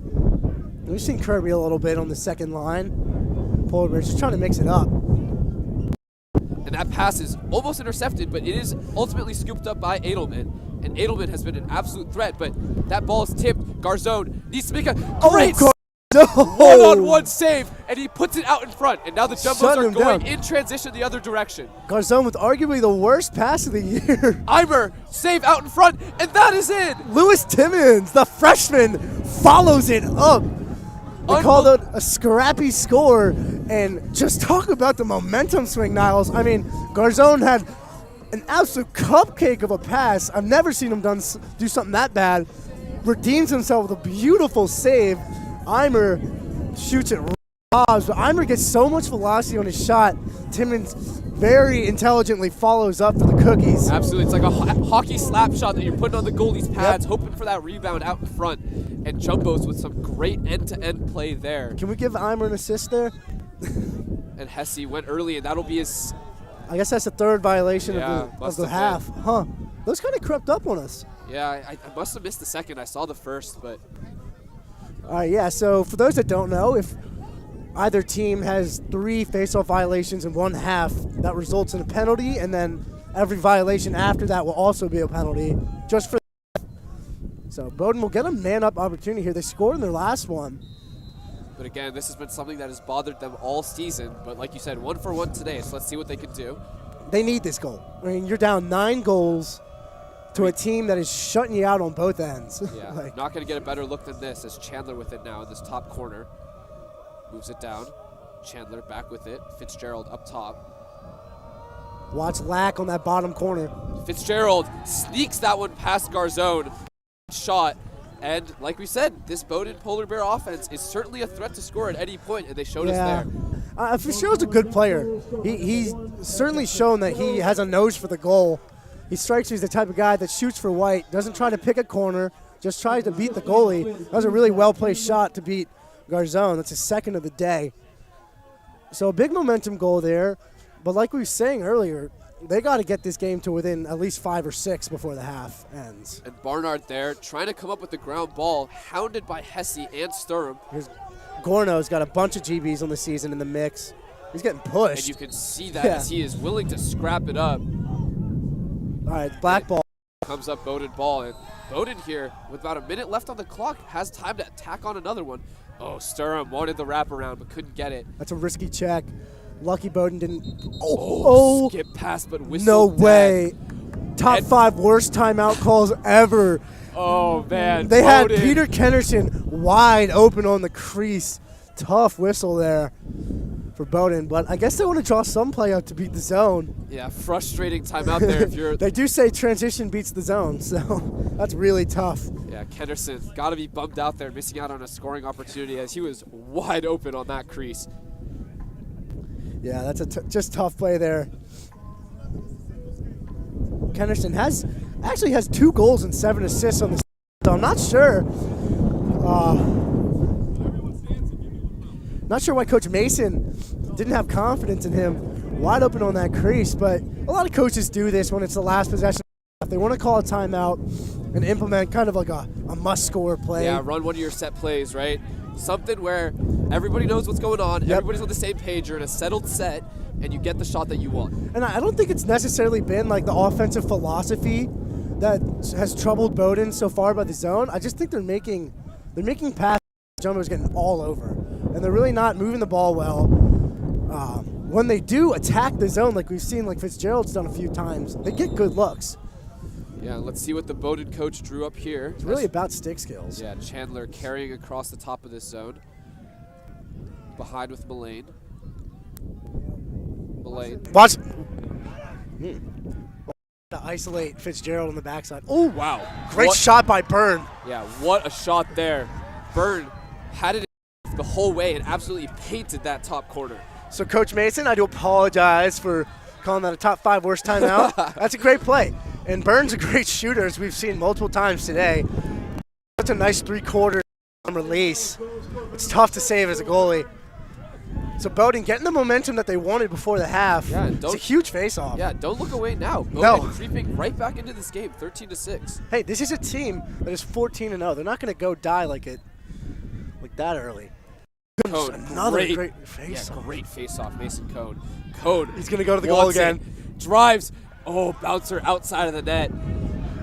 [SPEAKER 2] We've seen Kirby a little bit on the second line. Polar Bears just trying to mix it up.
[SPEAKER 4] And that pass is almost intercepted, but it is ultimately scooped up by Edelman. And Edelman has been an absolute threat, but that ball is tipped. Garzone needs to make a great one-on-one save, and he puts it out in front. And now the Jumbos are going in transition the other direction.
[SPEAKER 2] Garzone with arguably the worst pass of the year.
[SPEAKER 4] Eimer, save out in front, and that is in.
[SPEAKER 2] Lewis Timmons, the freshman, follows it up. They called it a scrappy score, and just talk about the momentum swing, Niles. I mean, Garzone had an absolute cupcake of a pass. I've never seen him do something that bad. Redeems himself with a beautiful save. Eimer shoots it robs, but Eimer gets so much velocity on his shot. Timmons very intelligently follows up for the cookies.
[SPEAKER 4] Absolutely. It's like a hockey slap shot that you're putting on the goalie's pads, hoping for that rebound out in front. And Jumbos with some great end-to-end play there.
[SPEAKER 2] Can we give Eimer an assist there?
[SPEAKER 4] And Hesse went early, and that'll be his...
[SPEAKER 2] I guess that's the third violation of the half. Huh. Those kind of crept up on us.
[SPEAKER 4] Yeah, I must have missed the second. I saw the first, but...
[SPEAKER 2] All right, yeah, so for those that don't know, if either team has 3 face-off violations in one half, that results in a penalty, and then every violation after that will also be a penalty, just for So Bowdoin will get a man-up opportunity here. They scored in their last one.
[SPEAKER 4] But again, this has been something that has bothered them all season. But like you said, 1 for 1 today, so let's see what they can do.
[SPEAKER 2] They need this goal. I mean, you're down 9 goals to a team that is shutting you out on both ends.
[SPEAKER 4] Yeah, not going to get a better look than this as Chandler with it now in this top corner. Moves it down. Chandler back with it. Fitzgerald up top.
[SPEAKER 2] Watch Lack on that bottom corner.
[SPEAKER 4] Fitzgerald sneaks that one past Garzone. Shot. And like we said, this Bowdoin Polar Bear offense is certainly a threat to score at any point, and they showed us there.
[SPEAKER 2] Fitzgerald's a good player. He's certainly shown that he has a nose for the goal. He strikes me as the type of guy that shoots for white, doesn't try to pick a corner, just tries to beat the goalie. That was a really well-placed shot to beat Garzone. That's his second of the day. So a big momentum goal there. But like we were saying earlier, they got to get this game to within at least 5 or 6 before the half ends.
[SPEAKER 4] And Barnard there trying to come up with the ground ball, hounded by Hesse and Sturm.
[SPEAKER 2] Here's Gorno's got a bunch of GBs on the season in the mix. He's getting pushed.
[SPEAKER 4] And you can see that as he is willing to scrap it up.
[SPEAKER 2] All right, black ball.
[SPEAKER 4] Comes up Bowdoin ball, and Bowdoin here, with about a minute left on the clock, has time to tack on another one. Oh, Sturm wanted the wraparound, but couldn't get it.
[SPEAKER 2] That's a risky check. Lucky Bowdoin didn't.
[SPEAKER 4] Oh, skip past, but whistled.
[SPEAKER 2] No way. Top 5 worst timeout calls ever.
[SPEAKER 4] Oh, man.
[SPEAKER 2] They had Peter Kennerson wide open on the crease. Tough whistle there for Bowdoin, but I guess they want to draw some play out to beat the zone.
[SPEAKER 4] Yeah, frustrating timeout there if you're...
[SPEAKER 2] They do say transition beats the zone, so that's really tough.
[SPEAKER 4] Yeah, Kennerson got to be bummed out there, missing out on a scoring opportunity as he was wide open on that crease.
[SPEAKER 2] Yeah, that's a just tough play there. Kennerson actually has 2 goals and 7 assists on the season, so I'm not sure. Not sure why Coach Mason didn't have confidence in him wide open on that crease, but a lot of coaches do this when it's the last possession. They want to call a timeout and implement kind of like a must-score play.
[SPEAKER 4] Yeah, run one of your set plays, right? Something where everybody knows what's going on, everybody's on the same page, you're in a settled set, and you get the shot that you want.
[SPEAKER 2] And I don't think it's necessarily been like the offensive philosophy that has troubled Bowdoin so far by the zone. I just think they're making passes. Jumbo's getting all over, and they're really not moving the ball well. When they do attack the zone, like we've seen, like Fitzgerald's done a few times, they get good looks.
[SPEAKER 4] Yeah, let's see what the Bowdoin coach drew up here.
[SPEAKER 2] It's really about stick skills.
[SPEAKER 4] Yeah, Chandler carrying across the top of this zone. Behind with Mullane.
[SPEAKER 2] Watch. To isolate Fitzgerald on the backside. Oh,
[SPEAKER 4] wow.
[SPEAKER 2] Great shot by Byrne.
[SPEAKER 4] Yeah, what a shot there. Byrne had it the whole way and absolutely painted that top corner.
[SPEAKER 2] So, Coach Mason, I do apologize for calling that a top 5 worst timeout. That's a great play. And Byrne's a great shooter, as we've seen multiple times today. That's a nice 3/4 release. It's tough to save as a goalie. So Bowdoin getting the momentum that they wanted before the half.
[SPEAKER 4] Yeah,
[SPEAKER 2] it's a huge face-off.
[SPEAKER 4] Yeah, don't look away now.
[SPEAKER 2] Bowdoin
[SPEAKER 4] creeping right back into this game, 13-6.
[SPEAKER 2] Hey, this is a team that is 14-0. They're not going to go die like like that early.
[SPEAKER 4] Code,
[SPEAKER 2] Another great face-off.
[SPEAKER 4] Great face-off, Mason Code. Code.
[SPEAKER 2] He's going to go to the goal again.
[SPEAKER 4] Drives. Oh, bouncer outside of the net.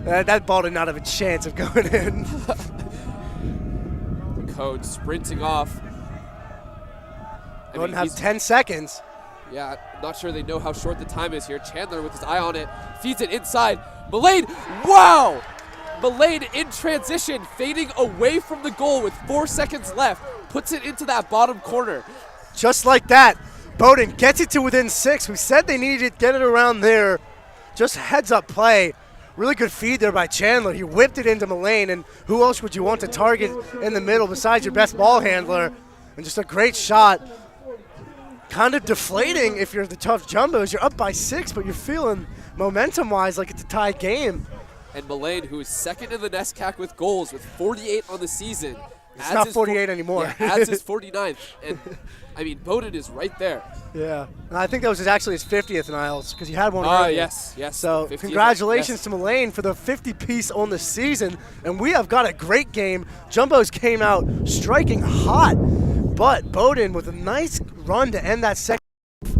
[SPEAKER 2] That ball did not have a chance of going in.
[SPEAKER 4] Code sprinting off.
[SPEAKER 2] Bowdoin have 10 seconds.
[SPEAKER 4] Yeah, not sure they know how short the time is here. Chandler with his eye on it, feeds it inside. Mullane, wow! Mullane in transition, fading away from the goal with 4 seconds left, puts it into that bottom corner.
[SPEAKER 2] Just like that, Bowdoin gets it to within 6. We said they needed to get it around there. Just heads-up play. Really good feed there by Chandler. He whipped it into Mullane, and who else would you want to target in the middle besides your best ball handler? And just a great shot. Kind of deflating if you're the Tufts Jumbos. You're up by 6, but you're feeling momentum-wise like it's a tie game.
[SPEAKER 4] And Mullane, who is second in the NESCAC with goals with 48 on the season.
[SPEAKER 2] It's not 48 anymore.
[SPEAKER 4] Yeah, adds his 49th. And, I mean, Bowdoin is right there.
[SPEAKER 2] Yeah. And I think that was actually his 50th, Niles, because he had one earlier.
[SPEAKER 4] Yes.
[SPEAKER 2] So congratulations to Mullane for the 50-piece on the season. And we have got a great game. Jumbos came out striking hot. But Bowdoin with a nice run to end that second half.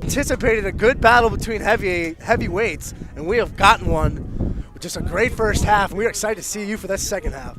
[SPEAKER 2] Anticipated a good battle between heavyweights, and we have gotten one with just a great first half. And we are excited to see you for that second half.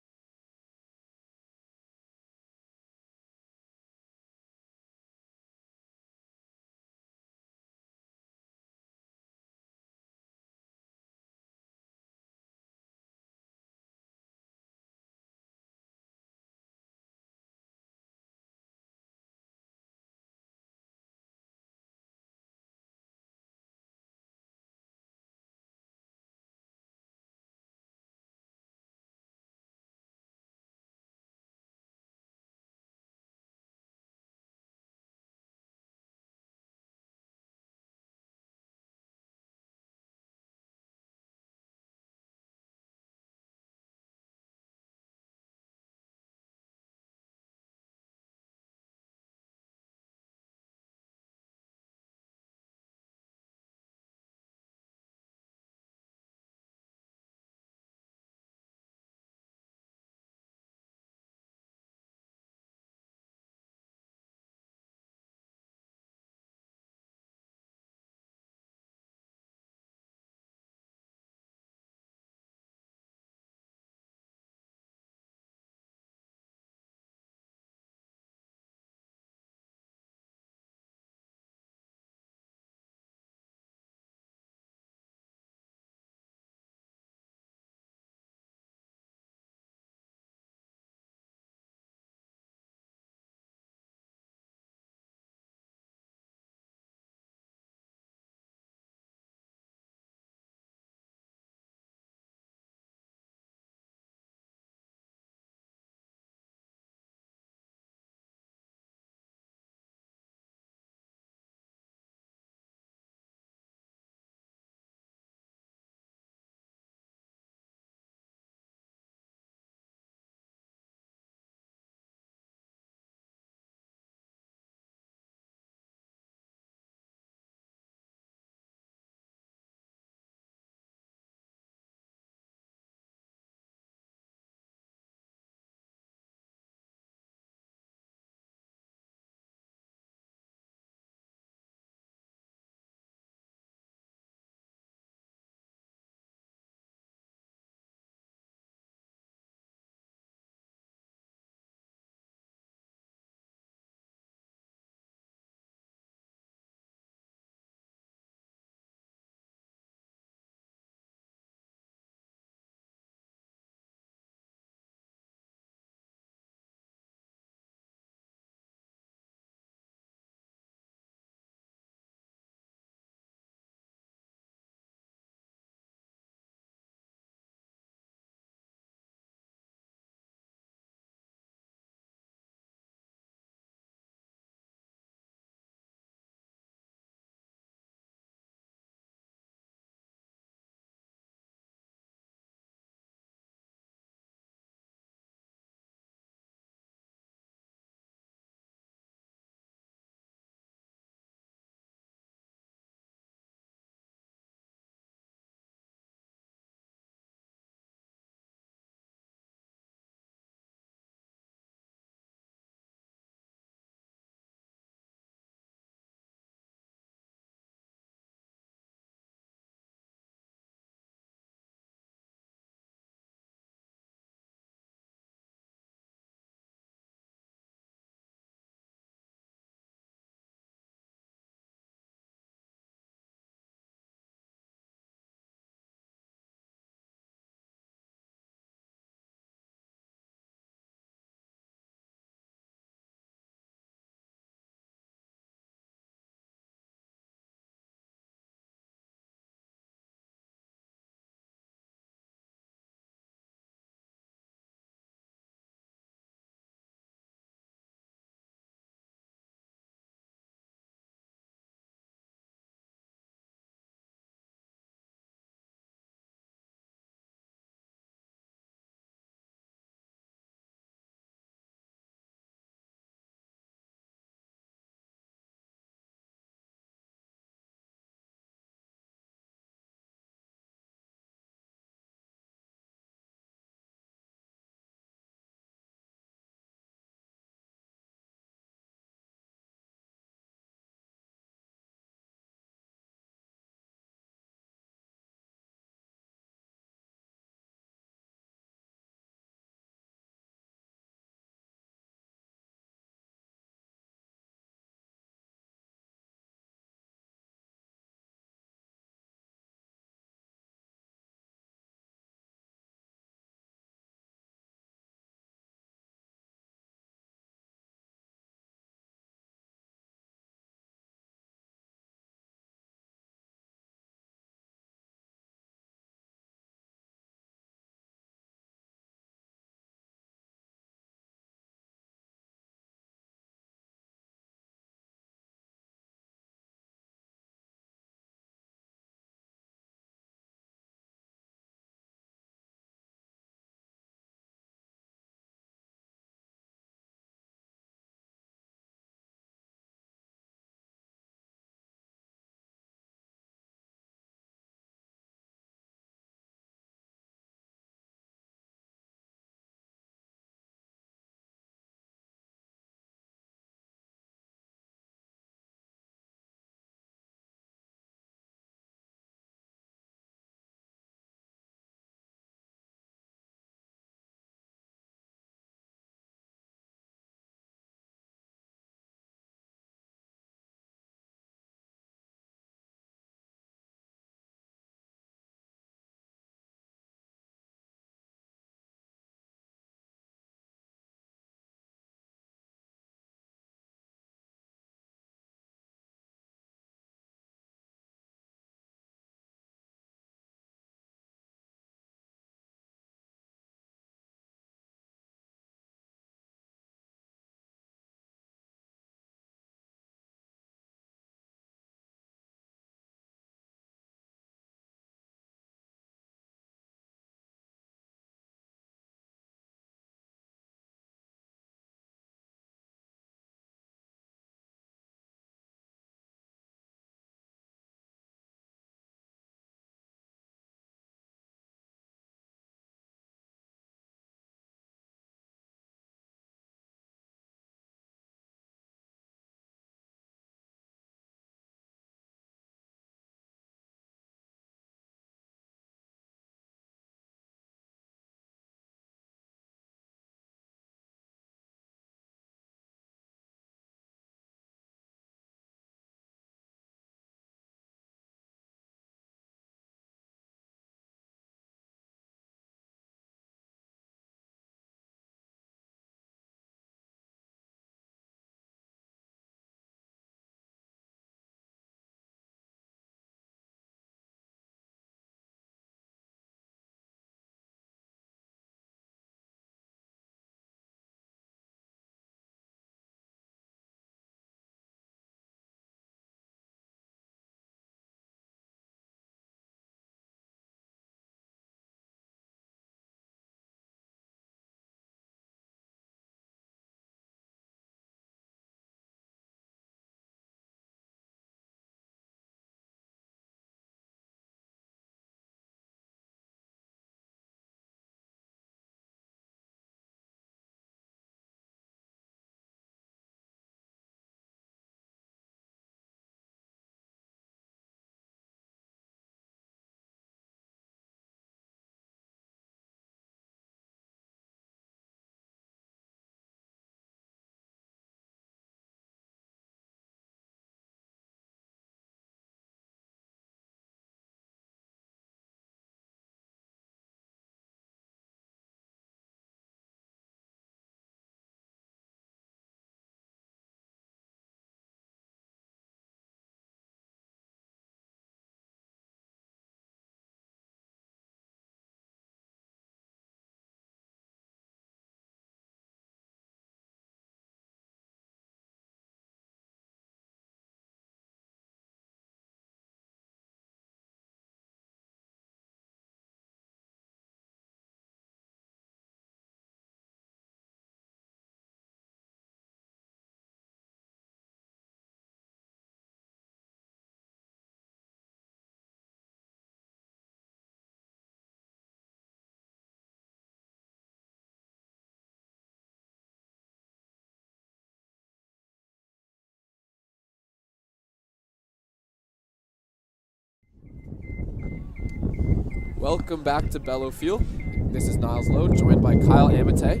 [SPEAKER 4] Welcome back to Bellow Field. This is Niles Lowe, joined by Kyle Amate.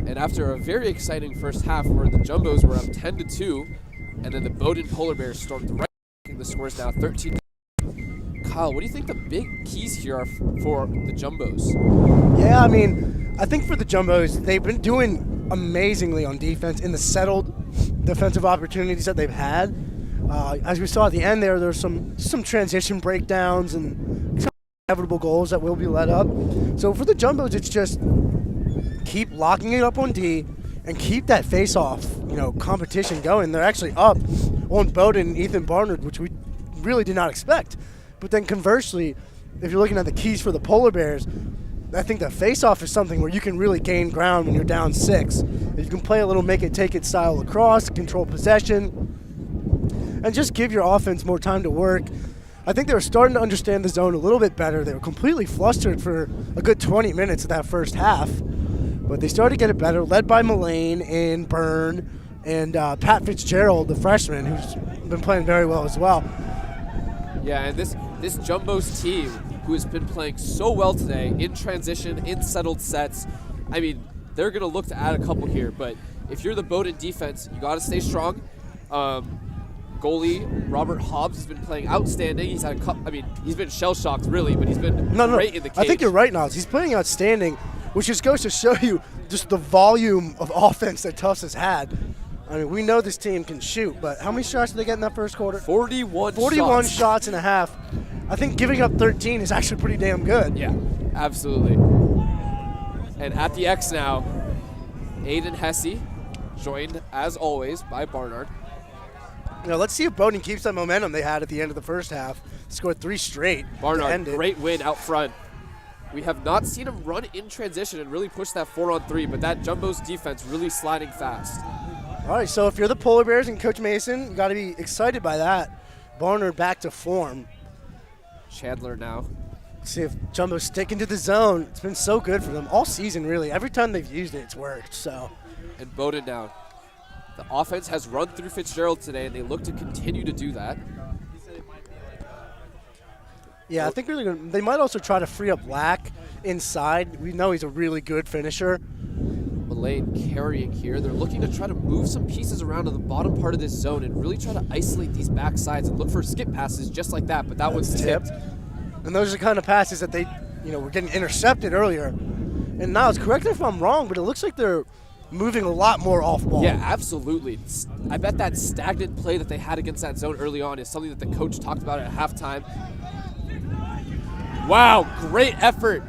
[SPEAKER 4] And after a very exciting first half where the Jumbos were up 10-2, and then the Bowdoin Polar Bears stormed right, the score is now 13. Kyle, what do you think the big keys here are for the Jumbos?
[SPEAKER 2] Yeah, I mean, I think for the Jumbos, they've been doing amazingly on defense in the settled defensive opportunities that they've had. As we saw at the end there's some transition breakdowns and some inevitable goals that will be let up. So for the Jumbos, it's just keep locking it up on D and keep that face-off, competition going. They're actually up on Bowdoin and Ethan Barnard, which we really did not expect. But then conversely, if you're looking at the keys for the Polar Bears, I think the face-off is something where you can really gain ground when you're down 6. If you can play a little make-it-take-it style lacrosse, control possession, and just give your offense more time to work. I think they were starting to understand the zone a little bit better. They were completely flustered for a good 20 minutes of that first half, but they started to get it better, led by Mullane and Byrne and Pat Fitzgerald, the freshman, who's been playing very well as well.
[SPEAKER 4] Yeah, and this Jumbos team, who has been playing so well today in transition, in settled sets, I mean, they're going to look to add a couple here, but if you're the Bowdoin defense, you got to stay strong. Goalie Robert Hobbs has been playing outstanding. He's had he's been shell-shocked really, but he's been great in the cage.
[SPEAKER 2] I think you're right, Niles. He's playing outstanding, which just goes to show you just the volume of offense that Tufts has had. I mean, we know this team can shoot, but how many shots did they get in that first quarter? 41 shots and a half. I think giving up 13 is actually pretty damn good.
[SPEAKER 4] Yeah, absolutely. And at the X now, Aiden Hesse, joined as always by Barnard.
[SPEAKER 2] Let's see if Bowdoin keeps that momentum they had at the end of the first half. Scored 3 straight.
[SPEAKER 4] Barnard, great win out front. We have not seen him run in transition and really push that 4-on-3, but that Jumbo's defense really sliding fast.
[SPEAKER 2] All right, so if you're the Polar Bears and Coach Mason, you got to be excited by that. Barnard back to form.
[SPEAKER 4] Chandler now.
[SPEAKER 2] See if Jumbo's sticking to the zone. It's been so good for them all season, really. Every time they've used it, it's worked. So.
[SPEAKER 4] And Bowdoin now. The offense has run through Fitzgerald today, and they look to continue to do that.
[SPEAKER 2] Yeah, I think they might also try to free up Lack inside. We know he's a really good finisher.
[SPEAKER 4] Mullane carrying here. They're looking to try to move some pieces around to the bottom part of this zone and really try to isolate these back sides and look for skip passes just like that, but that one's tipped.
[SPEAKER 2] And those are the kind of passes that they, were getting intercepted earlier. And now, correct me if I'm wrong, but it looks like they're moving a lot more off ball.
[SPEAKER 4] Yeah, absolutely. I bet that stagnant play that they had against that zone early on is something that the coach talked about at halftime. Wow, great effort.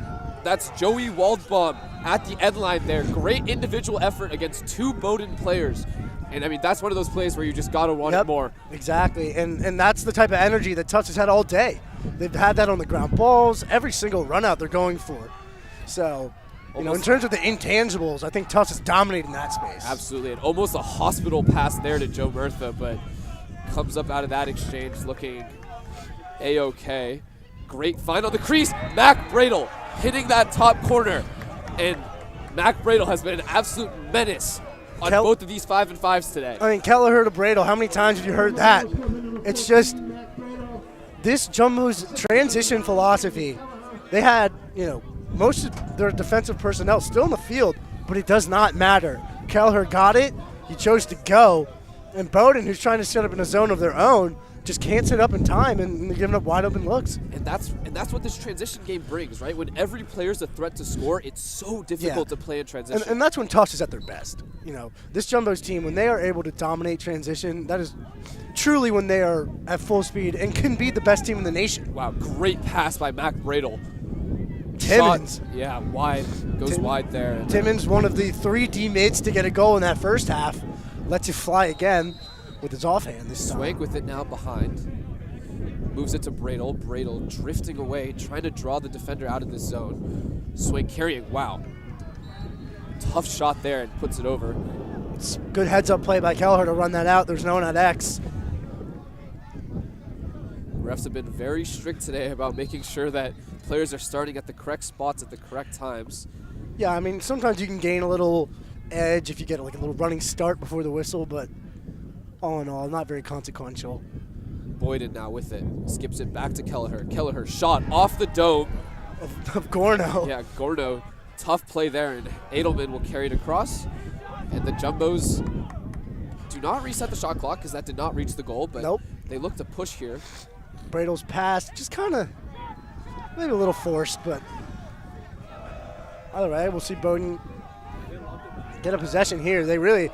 [SPEAKER 4] That's Joey Waldbaum at the end line there. Great individual effort against 2 Bowdoin players. And, that's one of those plays where you just got to want it more. Exactly.
[SPEAKER 2] And that's the type of energy that Tufts has had all day. They've had that on the ground balls. Every single run out they're going for. So, in terms of the intangibles, I think Tufts is dominating that space.
[SPEAKER 4] Absolutely. And almost a hospital pass there to Joe Murtha, but comes up out of that exchange looking A-okay. Great find on the crease. Mac Bradle hitting that top corner. And Mac Bradle has been an absolute menace on both of these 5-and-5s today.
[SPEAKER 2] Kelleher to Bradle, how many times have you heard that? It's just this Jumbo's transition philosophy. They had, most of their defensive personnel still in the field, but it does not matter. Kelleher got it. He chose to go. And Bowdoin, who's trying to set up in a zone of their own, just can't set up in time, and they're giving up wide open looks.
[SPEAKER 4] And that's what this transition game brings, right? When every player's a threat to score, it's so difficult to play in transition.
[SPEAKER 2] And that's when Tufts is at their best. This Jumbo's team, when they are able to dominate transition, that is truly when they are at full speed and can be the best team in the nation.
[SPEAKER 4] Wow, great pass by Mac Bradle.
[SPEAKER 2] Timmons.
[SPEAKER 4] Shot, wide. Goes wide there.
[SPEAKER 2] Timmons, one of the 3 D-mids to get a goal in that first half. Lets you fly again with his offhand this time.
[SPEAKER 4] Swank with it now behind. Moves it to Bradle. Bradle drifting away, trying to draw the defender out of this zone. Swank carrying. Wow. Tough shot there and puts it over.
[SPEAKER 2] It's good heads-up play by Kelleher to run that out. There's no one at X.
[SPEAKER 4] Refs have been very strict today about making sure that players are starting at the correct spots at the correct times.
[SPEAKER 2] Yeah, sometimes you can gain a little edge if you get a little running start before the whistle, but all in all, not very consequential.
[SPEAKER 4] Bowdoin now with it. Skips it back to Kelleher. Kelleher shot off the dome.
[SPEAKER 2] of Gorno.
[SPEAKER 4] Yeah, Gorno, tough play there, and Edelman will carry it across. And the Jumbos do not reset the shot clock because that did not reach the goal, but
[SPEAKER 2] Nope.
[SPEAKER 4] they look to push here.
[SPEAKER 2] Bradel's pass, just kind of maybe a little forced, but all right, we'll see Bowdoin get a possession here. They really,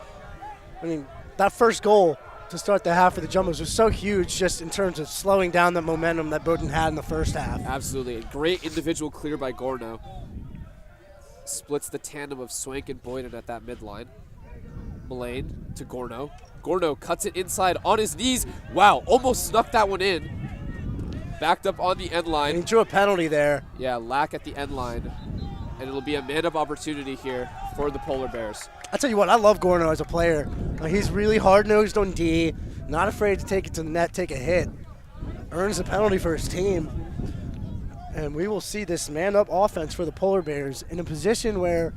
[SPEAKER 2] I mean, that first goal to start the half for the Jumbos was so huge just in terms of slowing down the momentum that Bowdoin had in the first half.
[SPEAKER 4] Absolutely. A great individual clear by Gorno. Splits the tandem of Swank and Boyden at that midline. Mullane to Gorno. Gorno cuts it inside on his knees. Wow, almost snuck that one in. Backed up on the end
[SPEAKER 2] And he
[SPEAKER 4] line.
[SPEAKER 2] drew a penalty there.
[SPEAKER 4] Yeah, Lack at the end line. And it'll be a man-up opportunity here for the Polar Bears.
[SPEAKER 2] I tell you what, I love Gorno as a player. He's really hard-nosed on D, not afraid to take it to the net, take a hit. Earns a penalty for his team. And we will see this man-up offense for the Polar Bears in a position where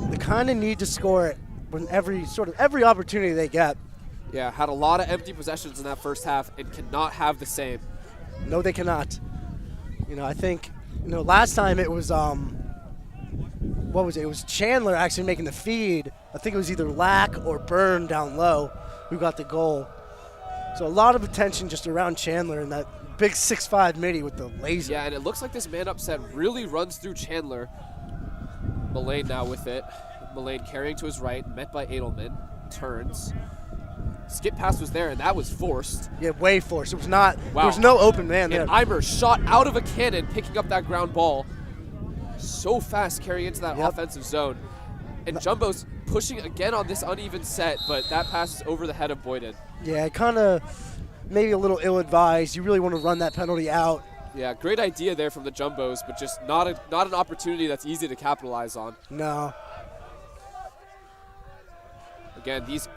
[SPEAKER 2] they kind of need to score it when every opportunity they get.
[SPEAKER 4] Yeah, had a lot of empty possessions in that first half and cannot have the same.
[SPEAKER 2] No, they cannot. I think, last time it was, what was it? It was Chandler actually making the feed. I think it was either Lack or Byrne down low who got the goal. So a lot of attention just around Chandler and that big 6'5" midi with the laser.
[SPEAKER 4] Yeah, and it looks like this man-up set really runs through Chandler. Mullane now with it. Mullane carrying to his right, met by Edelman. Turns. Skip pass was there, and that was forced.
[SPEAKER 2] Yeah, way forced. It was not.
[SPEAKER 4] Wow.
[SPEAKER 2] There was no open man there.
[SPEAKER 4] And Eimer shot out of a cannon, picking up that ground ball. So fast carrying into that offensive zone. And Jumbo's pushing again on this uneven set, but that pass is over the head of Boyden.
[SPEAKER 2] Yeah, kind of maybe a little ill-advised. You really want to run that penalty out.
[SPEAKER 4] Yeah, great idea there from the Jumbos, but just not an opportunity that's easy to capitalize on.
[SPEAKER 2] No.
[SPEAKER 4] Again, these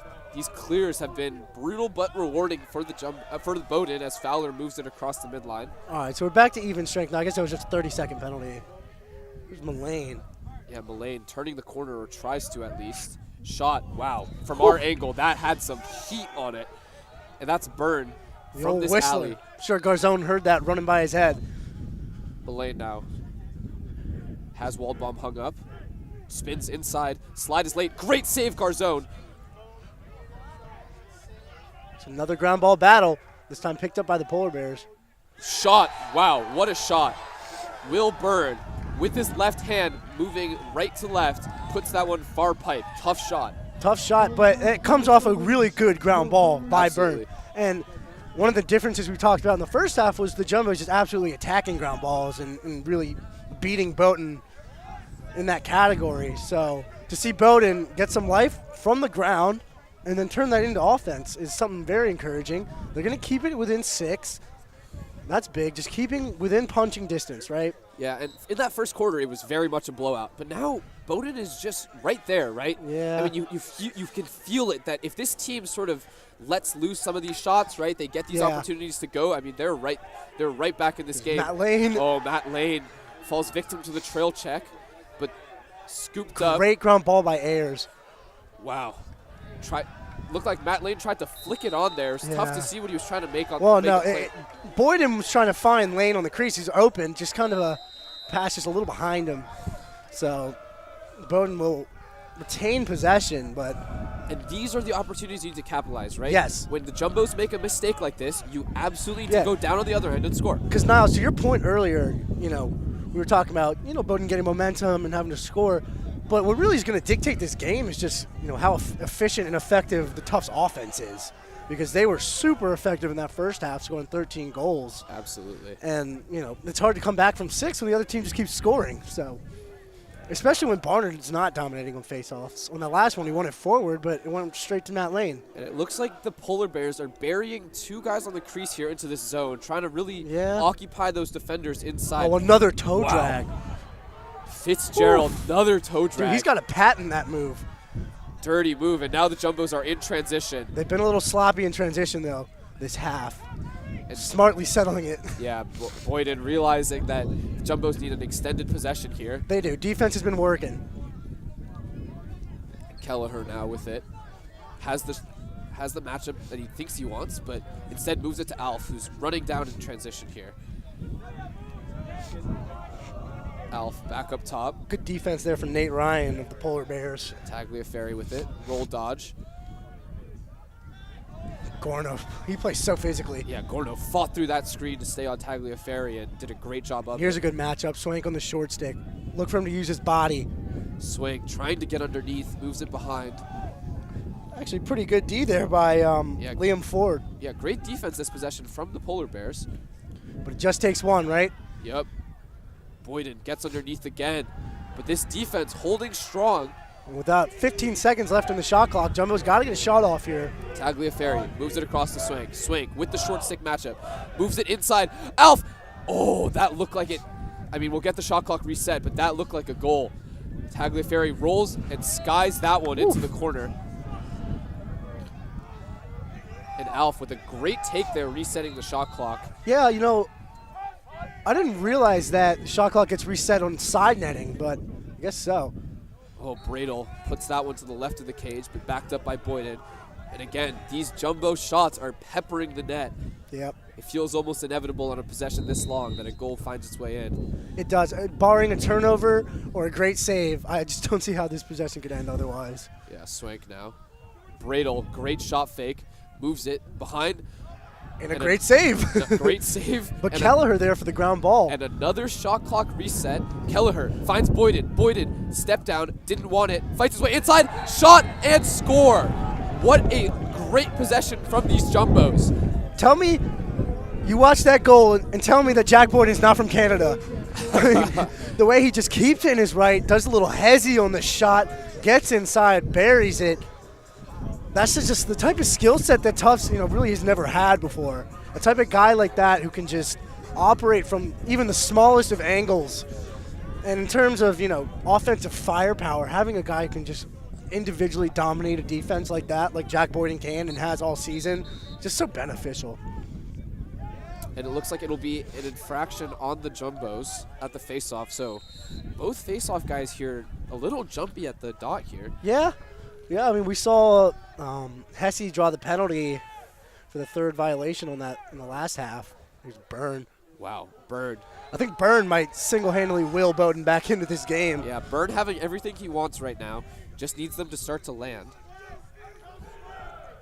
[SPEAKER 4] clears have been brutal but rewarding for the Bowdoin as Fowler moves it across the midline.
[SPEAKER 2] All right, so we're back to even strength now. I guess that was just a 30-second penalty. Here's Mullane.
[SPEAKER 4] Yeah, Mullane turning the corner, or tries to at least. Shot, wow. From our angle, that had some heat on it. And that's Byrne from this
[SPEAKER 2] whistling.
[SPEAKER 4] alley.
[SPEAKER 2] Sure, Garzone heard that running by his head.
[SPEAKER 4] Mullane now has Waldbaum hung up. Spins inside. Slide is late. Great save, Garzone.
[SPEAKER 2] It's another ground ball battle, this time picked up by the Polar Bears.
[SPEAKER 4] Shot. Wow, what a shot. Will Byrne, with his left hand, moving right to left, puts that one far pipe. Tough shot.
[SPEAKER 2] Tough shot, but it comes off a really good ground ball by
[SPEAKER 4] Absolutely.
[SPEAKER 2] Byrne. And one of the differences we talked about in the first half was the Jumbos just absolutely attacking ground balls and really beating Bowdoin in that category. So to see Bowdoin get some life from the ground and then turn that into offense is something very encouraging. They're going to keep it within 6. That's big, just keeping within punching distance, right?
[SPEAKER 4] Yeah, and in that first quarter, it was very much a blowout. But now, Bowdoin is just right there, right?
[SPEAKER 2] Yeah.
[SPEAKER 4] I mean, you can feel it, that if this team sort of lets loose some of these shots, right, they get these opportunities to go. I mean, they're right back in this game.
[SPEAKER 2] Matt Lane.
[SPEAKER 4] Oh, Matt Lane falls victim to the trail check, but scooped up.
[SPEAKER 2] Great ground ball by Ayers.
[SPEAKER 4] Wow. Looked like Matt Lane tried to flick it on there. It's tough to see what he was trying to make on.
[SPEAKER 2] Well, no, Boyden was trying to find Lane on the crease. He's open, just kind of a pass just a little behind him. So Bowdoin will retain possession, but.
[SPEAKER 4] And these are the opportunities you need to capitalize, right?
[SPEAKER 2] Yes.
[SPEAKER 4] When the Jumbos make a mistake like this, you absolutely need to go down on the other end and score.
[SPEAKER 2] Because, Niles, to your point earlier, we were talking about, Bowdoin getting momentum and having to score. But what really is going to dictate this game is just, how efficient and effective the Tufts offense is. Because they were super effective in that first half, scoring 13 goals.
[SPEAKER 4] Absolutely.
[SPEAKER 2] And, it's hard to come back from 6 when the other team just keeps scoring. So, especially when Barnard's not dominating on faceoffs. On that last one, he won it forward, but it went straight to Matt Lane.
[SPEAKER 4] And it looks like the Polar Bears are burying 2 guys on the crease here into this zone, trying to really occupy those defenders inside.
[SPEAKER 2] Oh, another toe drag.
[SPEAKER 4] Fitzgerald, another toe drag.
[SPEAKER 2] Dude, he's got to patent that move.
[SPEAKER 4] Dirty move, and now the Jumbos are in transition.
[SPEAKER 2] They've been a little sloppy in transition, though, this half. And smartly settling it.
[SPEAKER 4] Yeah, Boyden realizing that the Jumbos need an extended possession here.
[SPEAKER 2] They do. Defense has been working.
[SPEAKER 4] Kelleher now with it. Has the matchup that he thinks he wants, but instead moves it to Alf, who's running down in transition here. Alf back up top.
[SPEAKER 2] Good defense there from Nate Ryan of the Polar Bears.
[SPEAKER 4] Tagliaferri with it. Roll dodge.
[SPEAKER 2] Gorno, he plays so physically.
[SPEAKER 4] Yeah, Gorno fought through that screen to stay on Tagliaferri and did a great job of
[SPEAKER 2] Here's
[SPEAKER 4] it.
[SPEAKER 2] a good matchup. Swank on the short stick. Look for him to use his body.
[SPEAKER 4] Swing, trying to get underneath, moves it behind.
[SPEAKER 2] Actually, pretty good D there by Liam Ford.
[SPEAKER 4] Yeah, great defense this possession from the Polar Bears.
[SPEAKER 2] But it just takes one, right?
[SPEAKER 4] Yep. Boyden gets underneath again. But this defense holding strong.
[SPEAKER 2] And without 15 seconds left in the shot clock, Jumbo's got to get a shot off here.
[SPEAKER 4] Tagliaferri moves it across the swing. Swing with the short stick matchup. Moves it inside. Alf! Oh, that looked like it. I mean, we'll get the shot clock reset, but that looked like a goal. Tagliaferri rolls and skies that one into the corner. And Alf with a great take there, resetting the shot clock.
[SPEAKER 2] Yeah, you know, I didn't realize that the shot clock gets reset on side netting, but I guess so.
[SPEAKER 4] Oh, Bradel puts that one to the left of the cage, but backed up by Boyden. And again, these Jumbo shots are peppering the net.
[SPEAKER 2] Yep.
[SPEAKER 4] It feels almost inevitable on a possession this long that a goal finds its way in.
[SPEAKER 2] It does. Barring a turnover or a great save, I just don't see how this possession could end otherwise.
[SPEAKER 4] Yeah, Swank now. Bradel, great shot fake. Moves it behind.
[SPEAKER 2] And a great save.
[SPEAKER 4] A great save.
[SPEAKER 2] But
[SPEAKER 4] and
[SPEAKER 2] Kelleher there for the ground ball.
[SPEAKER 4] And another shot clock reset. Kelleher finds Boyden. Boyden, step down, didn't want it. Fights his way inside, shot, and score. What a great possession from these Jumbos.
[SPEAKER 2] Tell me, you watch that goal and tell me that Jack Boyden is not from Canada. The way he just keeps it in his right, does a little hezzy on the shot, gets inside, buries it. That's just the type of skill set that Tufts, really has never had before. A type of guy like that who can just operate from even the smallest of angles. And in terms of, offensive firepower, having a guy who can just individually dominate a defense like that, like Jack Boyden can and has all season, just so beneficial.
[SPEAKER 4] And it looks like it'll be an infraction on the Jumbos at the faceoff. So both faceoff guys here a little jumpy at the dot here.
[SPEAKER 2] Yeah, I mean, we saw Hesse draw the penalty for the third violation on that in the last half. There's Byrne.
[SPEAKER 4] Wow, Byrne.
[SPEAKER 2] I think Byrne might single-handedly will Bowdoin back into this game.
[SPEAKER 4] Yeah, Byrne having everything he wants right now. Just needs them to start to land.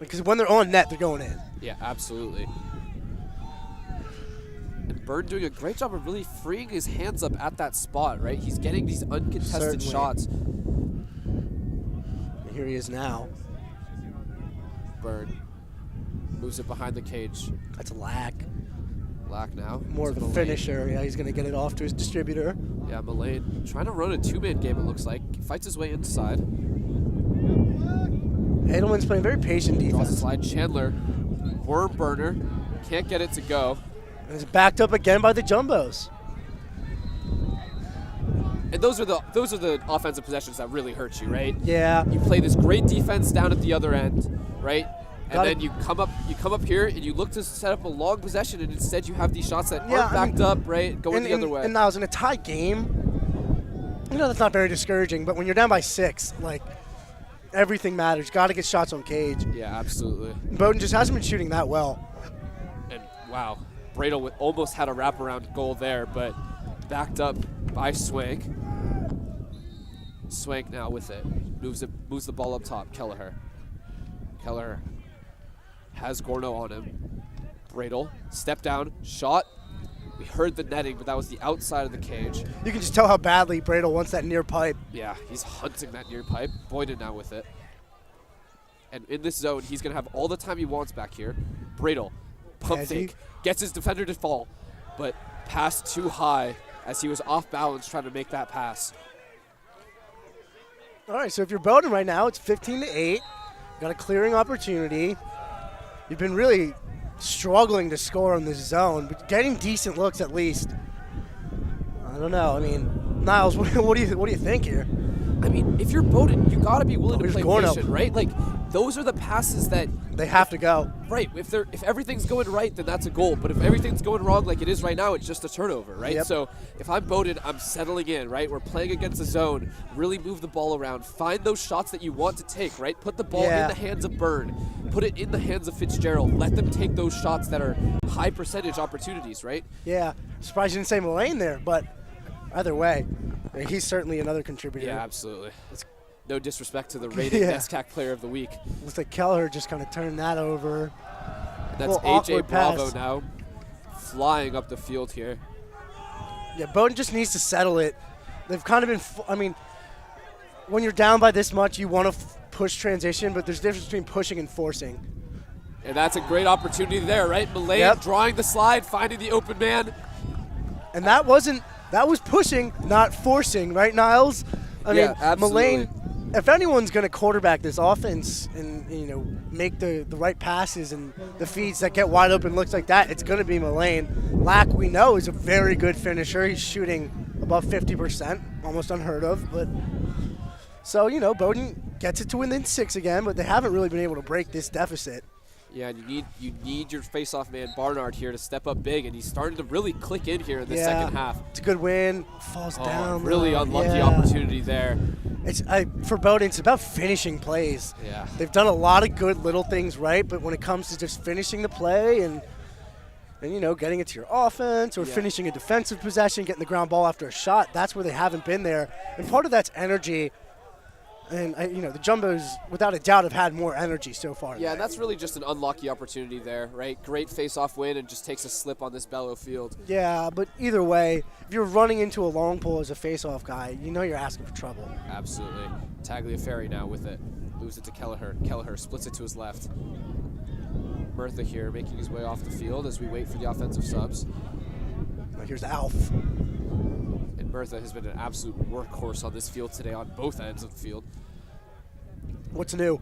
[SPEAKER 2] Because when they're on net, they're going in.
[SPEAKER 4] Yeah, absolutely. And Byrne doing a great job of really freeing his hands up at that spot, right? He's getting these uncontested
[SPEAKER 2] Certainly.
[SPEAKER 4] shots.
[SPEAKER 2] And here he is now.
[SPEAKER 4] Byrne moves it behind the cage.
[SPEAKER 2] That's a Lack.
[SPEAKER 4] Lack now.
[SPEAKER 2] More of
[SPEAKER 4] to
[SPEAKER 2] a
[SPEAKER 4] Mullane.
[SPEAKER 2] finisher. Yeah, he's going to get it off to his distributor.
[SPEAKER 4] Yeah, Mullane trying to run a two-man game, it looks like. Fights his way inside.
[SPEAKER 2] Edelman's playing very patient
[SPEAKER 4] Draws a
[SPEAKER 2] defense.
[SPEAKER 4] slide. Chandler, worm burner. Can't get it to go.
[SPEAKER 2] And it's backed up again by the Jumbos.
[SPEAKER 4] And those are the offensive possessions that really hurt you, right?
[SPEAKER 2] Yeah.
[SPEAKER 4] You play this great defense down at the other end, right? And
[SPEAKER 2] Gotta-
[SPEAKER 4] then you come up here and you look to set up a long possession, and instead you have these shots that
[SPEAKER 2] Yeah,
[SPEAKER 4] aren't
[SPEAKER 2] I
[SPEAKER 4] backed
[SPEAKER 2] mean,
[SPEAKER 4] up, right? Going the other way.
[SPEAKER 2] And now, in a tie game, that's not very discouraging. But when you're down by 6, everything matters. Got to get shots on cage.
[SPEAKER 4] Yeah, absolutely.
[SPEAKER 2] Bowdoin just hasn't been shooting that well.
[SPEAKER 4] And wow, Bradel almost had a wraparound goal there, but backed up by Swank. Swank now with it. Moves the ball up top. Kelleher has Gorno on him. Bradel, step down, shot. We heard the netting, but that was the outside of the cage.
[SPEAKER 2] You can just tell how badly Bradel wants that near pipe.
[SPEAKER 4] Yeah, he's hunting that near pipe. Boyden now with it. And in this zone, he's going to have all the time he wants back here. Bradel, pump
[SPEAKER 2] Has he?
[SPEAKER 4] fake, gets his defender to fall, but passed too high as he was off balance trying to make that pass.
[SPEAKER 2] All right, so if you're Bowdoin right now, it's 15-8. Got a clearing opportunity. You've been really struggling to score in this zone, but getting decent looks at least. I don't know. I mean, Niles, what do you think here?
[SPEAKER 4] I mean, if you're Bowdoin, you got to be willing to
[SPEAKER 2] here's
[SPEAKER 4] play
[SPEAKER 2] Gorno.
[SPEAKER 4] patient, right? Like, those are the passes that
[SPEAKER 2] They have to go.
[SPEAKER 4] right. If everything's going right, then that's a goal. But if everything's going wrong, like it is right now, it's just a turnover, right?
[SPEAKER 2] Yep.
[SPEAKER 4] So if I'm Bowdoin, I'm settling in, right? We're playing against the zone. Really move the ball around. Find those shots that you want to take, right? Put the ball
[SPEAKER 2] Yeah.
[SPEAKER 4] in the hands of Byrne. Put it in the hands of Fitzgerald. Let them take those shots that are high percentage opportunities, right?
[SPEAKER 2] Yeah, surprised you didn't say Mullane there, but Either way, he's certainly another contributor.
[SPEAKER 4] Yeah, absolutely. No disrespect to the rated NESCAC Player of the Week.
[SPEAKER 2] Looks like Kelleher just kind of turned that over.
[SPEAKER 4] That's AJ Bravo now flying up the field here.
[SPEAKER 2] Yeah, Bowdoin just needs to settle it. They've kind of been, when you're down by this much, you want to push transition, but there's a difference between pushing and forcing.
[SPEAKER 4] And that's a great opportunity there, right? Mullane drawing the slide, finding the open man.
[SPEAKER 2] And that was pushing, not forcing, right, Niles? I mean,
[SPEAKER 4] absolutely.
[SPEAKER 2] Mullane, if anyone's going to quarterback this offense and, make the right passes and the feeds that get wide open looks like that, it's going to be Mullane. Lack, we know, is a very good finisher. He's shooting above 50%, almost unheard of. But so, Bowdoin gets it to within 6 again, but they haven't really been able to break this deficit.
[SPEAKER 4] Yeah, and you need your face-off man Barnard here to step up big, and he's starting to really click in here in the second half.
[SPEAKER 2] It's a good win. Falls down.
[SPEAKER 4] Really unlucky opportunity there.
[SPEAKER 2] For Bowdoin, it's about finishing plays.
[SPEAKER 4] Yeah.
[SPEAKER 2] They've done a lot of good little things right, but when it comes to just finishing the play and getting it to your offense or finishing a defensive possession, getting the ground ball after a shot, that's where they haven't been there. And part of that's energy. And, the Jumbos, without a doubt, have had more energy so far.
[SPEAKER 4] Yeah, that's really just an unlucky opportunity there, right? Great face-off win and just takes a slip on this Bellow field.
[SPEAKER 2] Yeah, but either way, if you're running into a long pole as a face-off guy, you're asking for trouble.
[SPEAKER 4] Absolutely. Tagliaferri now with it. Moves it to Kelleher. Kelleher splits it to his left. Murtha here making his way off the field as we wait for the offensive subs.
[SPEAKER 2] Here's Alf.
[SPEAKER 4] And Murtha has been an absolute workhorse on this field today on both ends of the field.
[SPEAKER 2] What's new?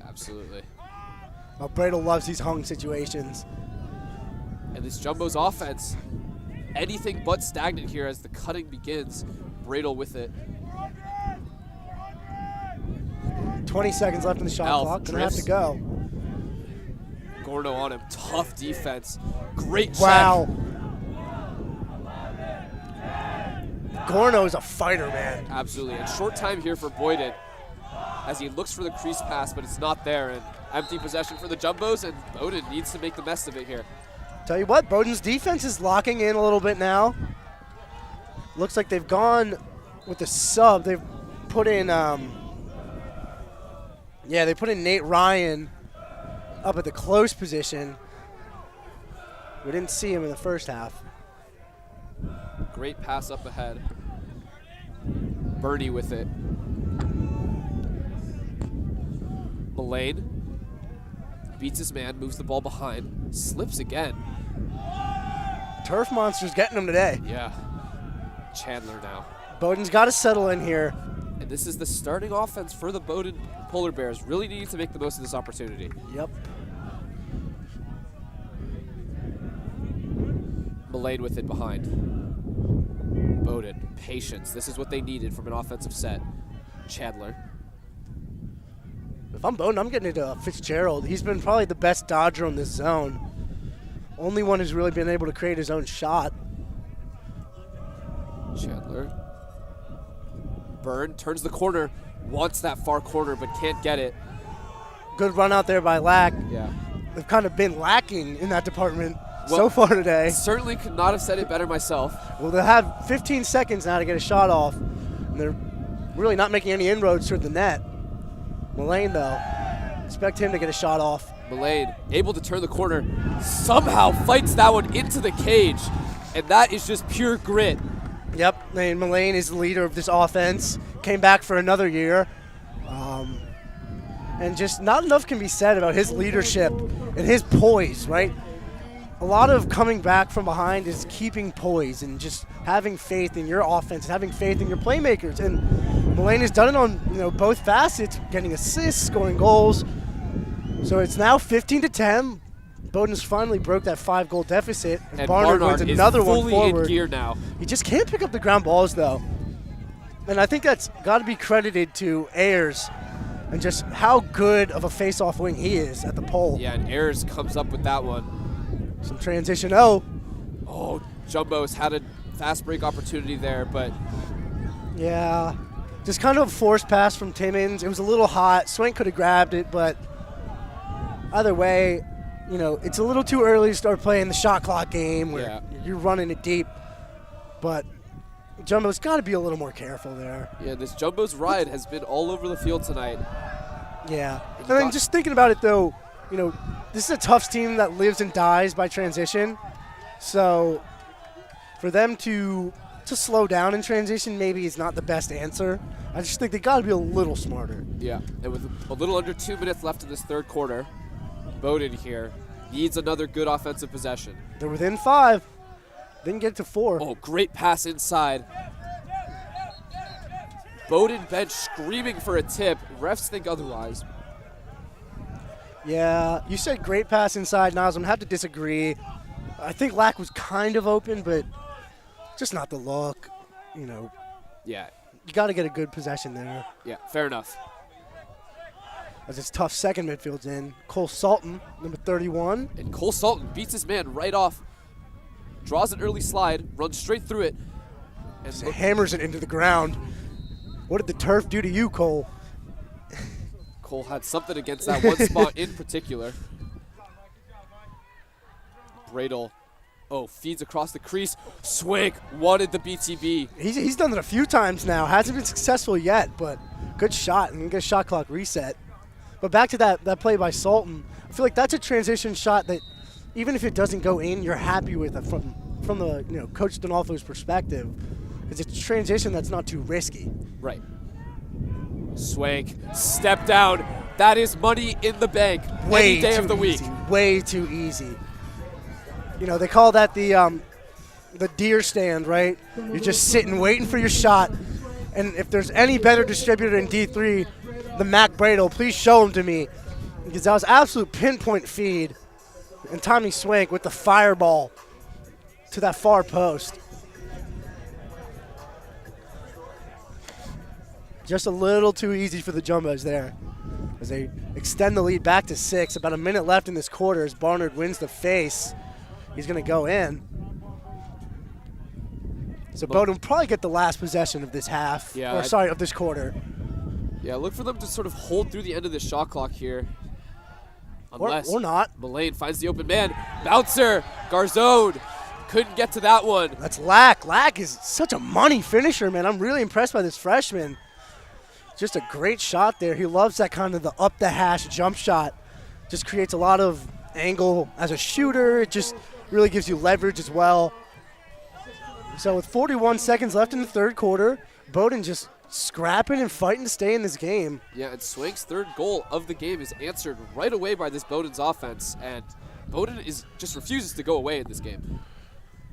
[SPEAKER 4] Absolutely.
[SPEAKER 2] Well, Bradle loves these hung situations.
[SPEAKER 4] And this Jumbo's offense, anything but stagnant here as the cutting begins. Bradle with it.
[SPEAKER 2] 20 seconds left in the shot clock. Gonna have to go.
[SPEAKER 4] Gorno on him. Tough defense. Great check.
[SPEAKER 2] Wow. Gorno is a fighter, man.
[SPEAKER 4] Absolutely. And short time here for Boyden as he looks for the crease pass, but it's not there. And empty possession for the Jumbos, and Bowdoin needs to make the best of it here.
[SPEAKER 2] Tell you what, Bowdoin's defense is locking in a little bit now. Looks like they've gone with the sub. They've put in, they put in Nate Ryan up at the close position. We didn't see him in the first half.
[SPEAKER 4] Great pass up ahead. Bernie with it. Mullane beats his man, moves the ball behind, slips again.
[SPEAKER 2] Turf Monster's getting him today.
[SPEAKER 4] Yeah. Chandler now.
[SPEAKER 2] Bowdoin's got to settle in here.
[SPEAKER 4] And this is the starting offense for the Bowdoin Polar Bears. Really needing to make the most of this opportunity.
[SPEAKER 2] Yep.
[SPEAKER 4] Mullane with it behind. Bowdoin, patience. This is what they needed from an offensive set. Chandler.
[SPEAKER 2] If I'm Bowdoin, I'm getting into Fitzgerald. He's been probably the best dodger on this zone. Only one who's really been able to create his own shot.
[SPEAKER 4] Chandler. Byrne turns the corner, wants that far corner, but can't get it.
[SPEAKER 2] Good run out there by Lack.
[SPEAKER 4] Yeah.
[SPEAKER 2] They've kind of been lacking in that department so far today.
[SPEAKER 4] Certainly could not have said it better myself.
[SPEAKER 2] Well, they have 15 seconds now to get a shot off, and they're really not making any inroads toward the net. Mullane, though, expect him to get a shot off.
[SPEAKER 4] Mullane, able to turn the corner, somehow fights that one into the cage, and that is just pure grit.
[SPEAKER 2] Yep, and Mullane is the leader of this offense. Came back for another year. And just not enough can be said about his leadership and his poise, right? A lot of coming back from behind is keeping poise and just having faith in your offense and having faith in your playmakers. And Mullane has done it on both facets, getting assists, scoring goals. So it's now 15-10. Bowdoin's finally broke that 5-goal deficit.
[SPEAKER 4] And
[SPEAKER 2] Barnard wins another
[SPEAKER 4] is fully
[SPEAKER 2] one forward.
[SPEAKER 4] in gear now.
[SPEAKER 2] He just can't pick up the ground balls, though. And I think that's got to be credited to Ayers and just how good of a face-off wing he is at the pole.
[SPEAKER 4] Yeah, and Ayers comes up with that one.
[SPEAKER 2] Some transition. Oh,
[SPEAKER 4] Jumbo's had a fast break opportunity there, but
[SPEAKER 2] yeah. Just kind of a forced pass from Timmons. It was a little hot. Swank could have grabbed it, but either way, it's a little too early to start playing the shot clock game where you're running it deep. But Jumbo's got to be a little more careful there.
[SPEAKER 4] Yeah, this Jumbo's ride has been all over the field tonight.
[SPEAKER 2] Yeah. And then just thinking about it, though, you know, this is a Tufts team that lives and dies by transition. So for them to slow down in transition maybe is not the best answer. I just think they got to be a little smarter.
[SPEAKER 4] Yeah, and with a little under 2 minutes left in this third quarter, Bowdoin here needs another good offensive possession.
[SPEAKER 2] They're within 5. Didn't get to 4.
[SPEAKER 4] Oh, great pass inside. Bowdoin bench screaming for a tip. Refs think otherwise.
[SPEAKER 2] Yeah, you said great pass inside, Niles. I'm going to have to disagree. I think Lack was kind of open, but just not the look. You know,
[SPEAKER 4] Yeah,
[SPEAKER 2] you got to get a good possession there.
[SPEAKER 4] yeah, fair enough.
[SPEAKER 2] As it's tough second midfield's in. Cole Sultan, number 31.
[SPEAKER 4] And Cole Sultan beats his man right off. Draws an early slide, runs straight through it. And
[SPEAKER 2] Just hammers it into the ground. What did the turf do to you, Cole?
[SPEAKER 4] Cole had something against that one spot in particular. Bradle, feeds across the crease. Swig wanted the BTB.
[SPEAKER 2] He's done it a few times now. Hasn't been successful yet, but good shot and get a shot clock reset. But back to that play by Sultan. I feel like that's a transition shot that even if it doesn't go in, you're happy with it from the Coach Donalfo's perspective, because it's a transition that's not too risky.
[SPEAKER 4] Right. Swank, step down. That is money in the bank any day of the week.
[SPEAKER 2] Way too easy. You know, they call that the deer stand, right? You're just sitting waiting for your shot. And if there's any better distributor in D3 than Mac Bradle, please show him to me, because that was absolute pinpoint feed. And Tommy Swank with the fireball to that far post. Just a little too easy for the Jumbos there, as they extend the lead back to 6. About a minute left in this quarter as Barnard wins the face. He's going to go in. So Bowdoin will probably get the last possession of this half, of this quarter.
[SPEAKER 4] Yeah, look for them to sort of hold through the end of this shot clock here. Unless
[SPEAKER 2] or not.
[SPEAKER 4] Mullane finds the open man. Bouncer, Garzone couldn't get to that one.
[SPEAKER 2] That's Lack. Lack is such a money finisher, man. I'm really impressed by this freshman. Just a great shot there. He loves that kind of the up the hash jump shot. Just creates a lot of angle as a shooter. It just really gives you leverage as well. So with 41 seconds left in the third quarter, Bowdoin just scrapping and fighting to stay in this game.
[SPEAKER 4] Yeah, and Swank's third goal of the game is answered right away by this Bowdoin's offense, and Bowdoin just refuses to go away in this game.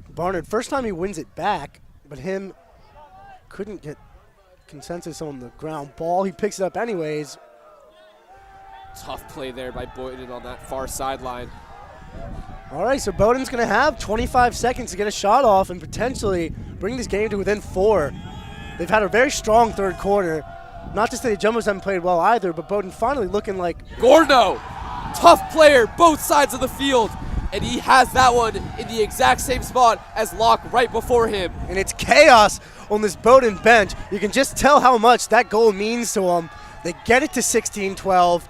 [SPEAKER 2] Barnard, first time he wins it back, but him couldn't get consensus on the ground ball. He picks it up anyways.
[SPEAKER 4] Tough play there by Bowdoin on that far sideline.
[SPEAKER 2] All right, so Bowdoin's going to have 25 seconds to get a shot off and potentially bring this game to within 4. They've had a very strong third quarter. Not to say the Jumbos haven't played well either, but Bowdoin finally looking like...
[SPEAKER 4] Gorno, tough player, both sides of the field, and he has that one in the exact same spot as Locke right before him.
[SPEAKER 2] And it's chaos on this Bowdoin bench. You can just tell how much that goal means to them. They get it to 16-12.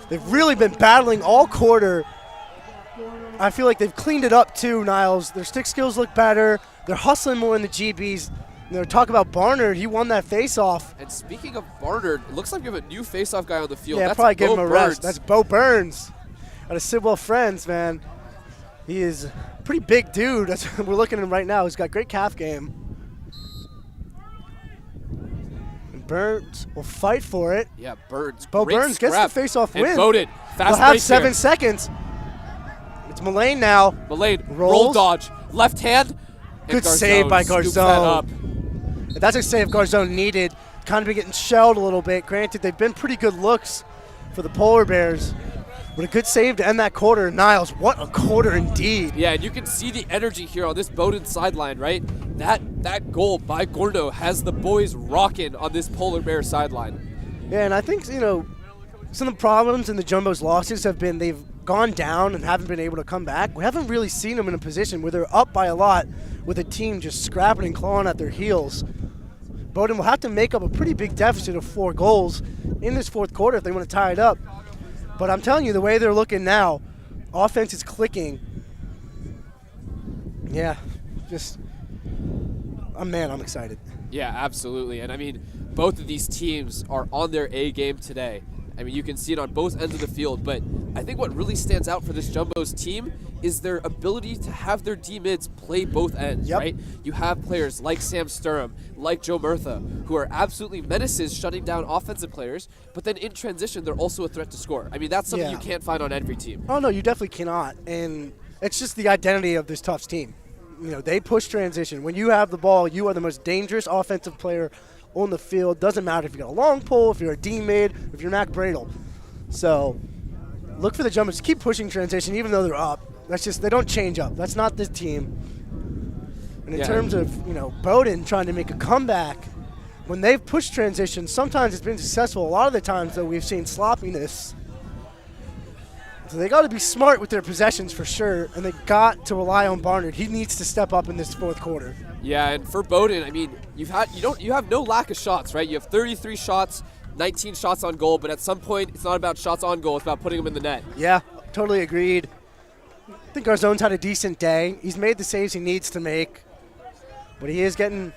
[SPEAKER 2] They've really been battling all quarter. I feel like they've cleaned it up too, Niles. Their stick skills look better. They're hustling more in the GBs. You know, talk about Barnard. He won that face-off.
[SPEAKER 4] And speaking of Barnard, it looks like we have a new face-off guy on the field.
[SPEAKER 2] Yeah,
[SPEAKER 4] that's
[SPEAKER 2] probably give him a
[SPEAKER 4] Burns.
[SPEAKER 2] rest. That's Bo Burns out of Sidwell Friends, man. He is a pretty big dude. We're looking at him right now. He's got great calf game. And Burns will fight for it.
[SPEAKER 4] Yeah, Burns.
[SPEAKER 2] Bo
[SPEAKER 4] Great
[SPEAKER 2] Burns gets
[SPEAKER 4] scrap.
[SPEAKER 2] the face-off
[SPEAKER 4] And
[SPEAKER 2] win.
[SPEAKER 4] Bowdoin, fast
[SPEAKER 2] They'll have
[SPEAKER 4] break
[SPEAKER 2] 7
[SPEAKER 4] here.
[SPEAKER 2] seconds. It's Mullane now.
[SPEAKER 4] Mullane, roll
[SPEAKER 2] Rolls.
[SPEAKER 4] dodge, left hand. and
[SPEAKER 2] Good save by
[SPEAKER 4] scoops that
[SPEAKER 2] Garzone.
[SPEAKER 4] up.
[SPEAKER 2] And that's a save Garzone needed. Kind of been getting shelled a little bit. Granted, they've been pretty good looks for the Polar Bears. But a good save to end that quarter. Niles, what a quarter indeed.
[SPEAKER 4] Yeah, and you can see the energy here on this Bowdoin sideline, right? That goal by Gordo has the boys rocking on this Polar Bear sideline.
[SPEAKER 2] Yeah, and I think, you know, some of the problems in the Jumbo's losses have been they've gone down and haven't been able to come back. We haven't really seen them in a position where they're up by a lot with a team just scrapping and clawing at their heels. Bowdoin will have to make up a pretty big deficit of 4 goals in this fourth quarter if they want to tie it up. But I'm telling you, the way they're looking now, offense is clicking. Yeah, just Man, I'm excited.
[SPEAKER 4] Yeah, absolutely. And I mean, both of these teams are on their A game today. I mean, you can see it on both ends of the field, but I think what really stands out for this Jumbo's team is their ability to have their D-mids play both ends, right? You have players like Sam Sturham, like Joe Murtha, who are absolutely menaces shutting down offensive players, but then in transition, they're also a threat to score. I mean, that's something you can't find on every team.
[SPEAKER 2] Oh, no, you definitely cannot. And it's just the identity of this Tufts team. You know, they push transition. When you have the ball, you are the most dangerous offensive player on the field. Doesn't matter if you got a long pull, if you're a D-mid, if you're Mac Bradle. So look for the Jumbos to keep pushing transition even though they're up. That's just, they don't change up. That's not this team. And in terms of, you know, Bowdoin trying to make a comeback, when they've pushed transition, sometimes it's been successful. A lot of the times, though, we've seen sloppiness. So they got to be smart with their possessions for sure, and they got to rely on Barnard. He needs to step up in this fourth quarter.
[SPEAKER 4] Yeah, and for Bowdoin, I mean, you have no lack of shots, right? You have 33 shots, 19 shots on goal, but at some point, it's not about shots on goal; it's about putting them in the net.
[SPEAKER 2] Yeah, totally agreed. I think Garzone's had a decent day. He's made the saves he needs to make, but he is getting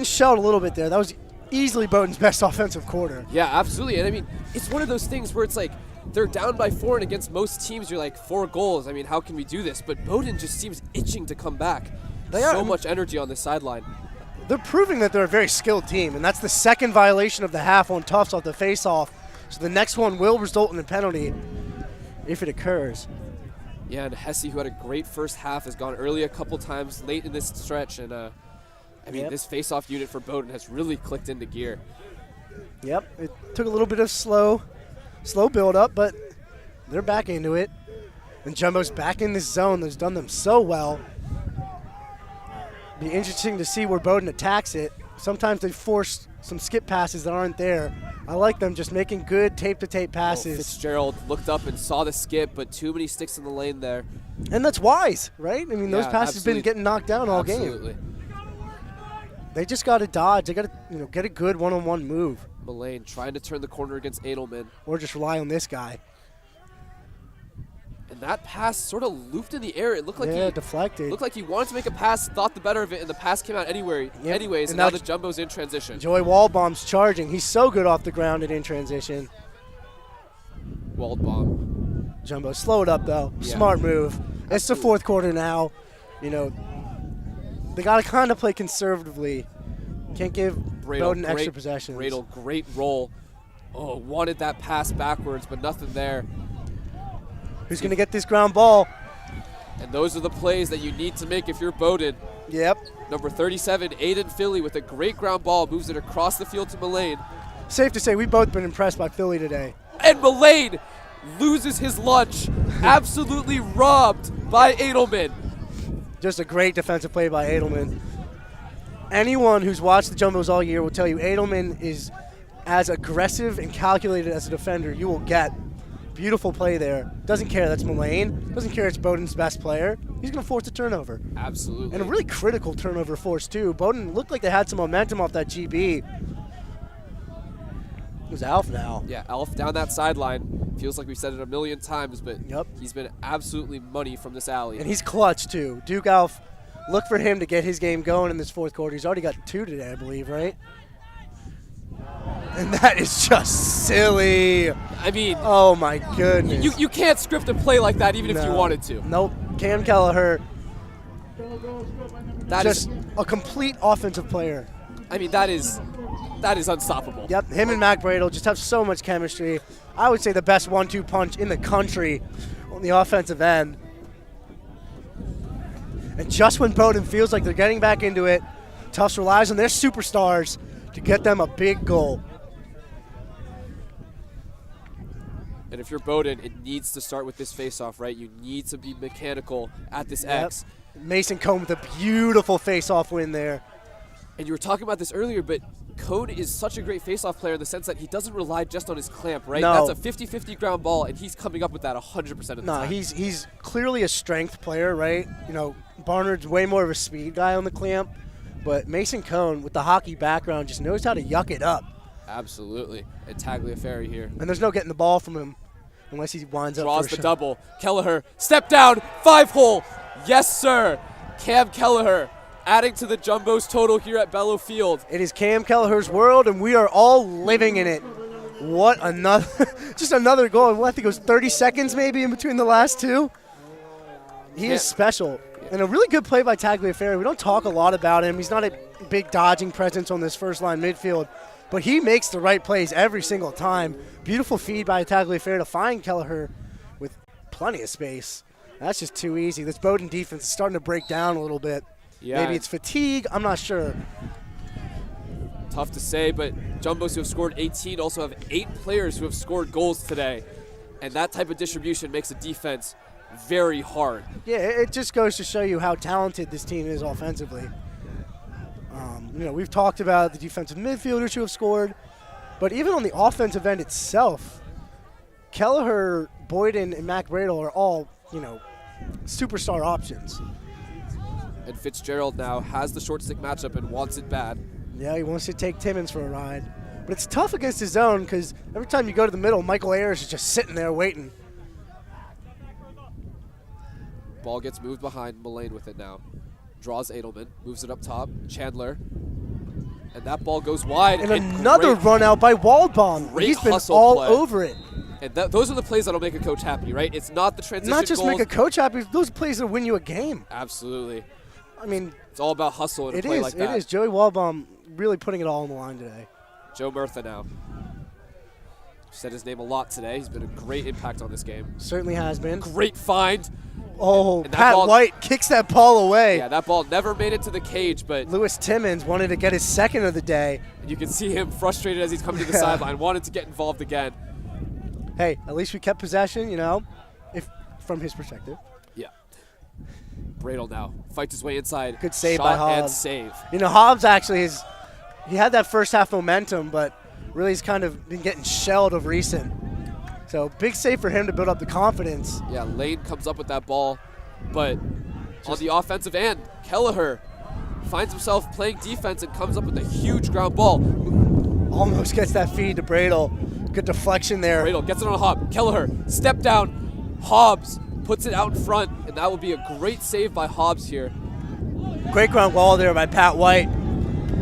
[SPEAKER 2] shelled a little bit there. That was easily Bowdoin's best offensive quarter.
[SPEAKER 4] Yeah, absolutely. And I mean, it's one of those things where it's like, they're down by 4, and against most teams, you're like, 4 goals. I mean, how can we do this? But Bowdoin just seems itching to come back. They so much energy on the sideline.
[SPEAKER 2] They're proving that they're a very skilled team, and that's the second violation of the half on Tufts off the face-off. So the next one will result in a penalty if it occurs.
[SPEAKER 4] Yeah, and Hesse, who had a great first half, has gone early a couple times late in this stretch. And, I mean, this face-off unit for Bowdoin has really clicked into gear.
[SPEAKER 2] Yep, it took a little bit of slow build-up, but they're back into it. And Jumbo's back in this zone that's done them so well. Be interesting to see where Bowdoin attacks it. Sometimes they force some skip passes that aren't there. I like them just making good tape-to-tape passes.
[SPEAKER 4] Fitzgerald looked up and saw the skip, but too many sticks in the lane there.
[SPEAKER 2] And that's wise, right? I mean, those passes have been getting knocked down all game. They just got to dodge. They got to get a good one-on-one move.
[SPEAKER 4] Mullane trying to turn the corner against Edelman.
[SPEAKER 2] Or just rely on this guy.
[SPEAKER 4] And that pass sort of looped in the air. It looked like he
[SPEAKER 2] deflected.
[SPEAKER 4] Looked like he wanted to make a pass, thought the better of it, and the pass came out anyways, and now the Jumbo's in transition.
[SPEAKER 2] Joey Waldbaum's charging. He's so good off the ground and in transition.
[SPEAKER 4] Waldbaum.
[SPEAKER 2] Jumbo slowed up, though. Yeah. Smart move. Absolutely. It's the fourth quarter now. You know, they got to kind of play conservatively. Can't give Bowdoin extra possessions.
[SPEAKER 4] Bradle, great roll. Oh, wanted that pass backwards, but nothing there.
[SPEAKER 2] Who's going to get this ground ball?
[SPEAKER 4] And those are the plays that you need to make if you're Bowdoin.
[SPEAKER 2] Yep.
[SPEAKER 4] Number 37, Aiden Philly with a great ground ball, moves it across the field to Mullane.
[SPEAKER 2] Safe to say we've both been impressed by Philly today.
[SPEAKER 4] And Mullane loses his lunch, absolutely robbed by Edelman.
[SPEAKER 2] Just a great defensive play by Edelman. Anyone who's watched the Jumbos all year will tell you Edelman is as aggressive and calculated as a defender you will get. Beautiful play there. Doesn't care that's Mullane. Doesn't care it's Bowdoin's best player. He's going to force a turnover.
[SPEAKER 4] Absolutely.
[SPEAKER 2] And a really critical turnover force, too. Bowdoin looked like they had some momentum off that GB. It was Alf now.
[SPEAKER 4] Yeah, Alf down that sideline. Feels like we've said it a million times, but he's been absolutely money from this alley.
[SPEAKER 2] And he's clutch, too. Duke Alf, look for him to get his game going in this fourth quarter. He's already got 2 today, I believe, right? And that is just silly.
[SPEAKER 4] I mean,
[SPEAKER 2] oh my goodness.
[SPEAKER 4] You can't script a play like that even if you wanted to.
[SPEAKER 2] Nope. Cam Kelleher.
[SPEAKER 4] That
[SPEAKER 2] just a complete offensive player.
[SPEAKER 4] I mean, that is unstoppable.
[SPEAKER 2] Yep. Him and Mac Bradle just have so much chemistry. I would say the best 1-2 punch in the country on the offensive end. And just when Bowdoin feels like they're getting back into it, Tufts relies on their superstars to get them a big goal.
[SPEAKER 4] And if you're Bowdoin, it needs to start with this face-off, right? You need to be mechanical at this X.
[SPEAKER 2] Mason Cone with a beautiful face-off win there.
[SPEAKER 4] And you were talking about this earlier, but Cone is such a great face-off player in the sense that he doesn't rely just on his clamp, right?
[SPEAKER 2] No.
[SPEAKER 4] That's a 50-50 ground ball, and he's coming up with that 100% of the time.
[SPEAKER 2] No, he's clearly a strength player, right? You know, Barnard's way more of a speed guy on the clamp, but Mason Cone, with the hockey background, just knows how to yuck it up.
[SPEAKER 4] Absolutely. And Tagliaferri here.
[SPEAKER 2] And there's no getting the ball from him unless he winds up for
[SPEAKER 4] draws the double. Kelleher, step down, 5-hole. Yes, sir. Cam Kelleher, adding to the Jumbo's total here at Bellow Field.
[SPEAKER 2] It is Cam Kelleher's world, and we are all living in it. What another, just another goal. I think it was 30 seconds maybe in between the last two. He is special. And a really good play by Tagliaferri. We don't talk a lot about him. He's not a big dodging presence on this first line midfield, but he makes the right plays every single time. Beautiful feed by Tagliaferri to find Kelleher with plenty of space. That's just too easy. This Bowdoin defense is starting to break down a little bit.
[SPEAKER 4] Yeah.
[SPEAKER 2] Maybe it's fatigue. I'm not sure.
[SPEAKER 4] Tough to say, but Jumbos who have scored 18 also have 8 players who have scored goals today. And that type of distribution makes a defense very hard.
[SPEAKER 2] Yeah, it just goes to show you how talented this team is offensively. We've talked about the defensive midfielders who have scored, but even on the offensive end itself, Kelleher, Boyden, and Mac Bradle are all, superstar options.
[SPEAKER 4] And Fitzgerald now has the short stick matchup and wants it bad.
[SPEAKER 2] Yeah, he wants to take Timmons for a ride. But it's tough against his zone because every time you go to the middle, Michael Ayers is just sitting there waiting.
[SPEAKER 4] Ball gets moved behind, Mullane with it now. Draws Edelman, moves it up top, Chandler. And that ball goes wide.
[SPEAKER 2] And another run out by Waldbaum. He's been all over it.
[SPEAKER 4] And those are the plays that'll make a coach happy, right? It's not the transition
[SPEAKER 2] Not just
[SPEAKER 4] goals.
[SPEAKER 2] make a coach happy, those plays that win you a game.
[SPEAKER 4] Absolutely.
[SPEAKER 2] I mean,
[SPEAKER 4] it's all about hustle in a play like that.
[SPEAKER 2] It is. Joey Waldbaum really putting it all on the line today.
[SPEAKER 4] Joe Murtha now. Said his name a lot today. He's been a great impact on this game.
[SPEAKER 2] Certainly has been.
[SPEAKER 4] Great find.
[SPEAKER 2] Oh, Pat White kicks that ball away.
[SPEAKER 4] Yeah, that ball never made it to the cage, but
[SPEAKER 2] Lewis Timmons wanted to get his second of the day.
[SPEAKER 4] You can see him frustrated as he's coming to the sideline, wanted to get involved again.
[SPEAKER 2] Hey, at least we kept possession, if from his perspective.
[SPEAKER 4] Yeah. Bradle now fights his way inside.
[SPEAKER 2] Good save
[SPEAKER 4] Shot
[SPEAKER 2] by Hobbs.
[SPEAKER 4] and save.
[SPEAKER 2] Hobbs actually he had that first half momentum, but really he's kind of been getting shelled of recent. So big save for him to build up the confidence.
[SPEAKER 4] Yeah, Lane comes up with that ball, but on the offensive end, Kelleher finds himself playing defense and comes up with a huge ground ball.
[SPEAKER 2] Almost gets that feed to Bradle. Good deflection there.
[SPEAKER 4] Bradle gets it on Hobbs. Kelleher, step down. Hobbs puts it out in front, and that will be a great save by Hobbs here.
[SPEAKER 2] Great ground ball there by Pat White.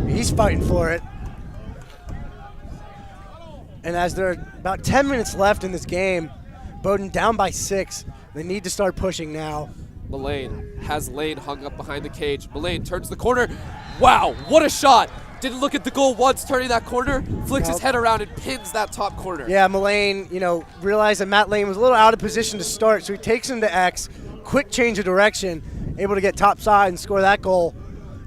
[SPEAKER 2] He's fighting for it. And as there are about 10 minutes left in this game, Bowdoin down by 6. They need to start pushing now.
[SPEAKER 4] Mullane has Lane hung up behind the cage. Mullane turns the corner. Wow, what a shot. Didn't look at the goal once, turning that corner, flicks his head around and pins that top corner.
[SPEAKER 2] Yeah, Mullane, realized that Matt Lane was a little out of position to start, so he takes him to X, quick change of direction, able to get top side and score that goal.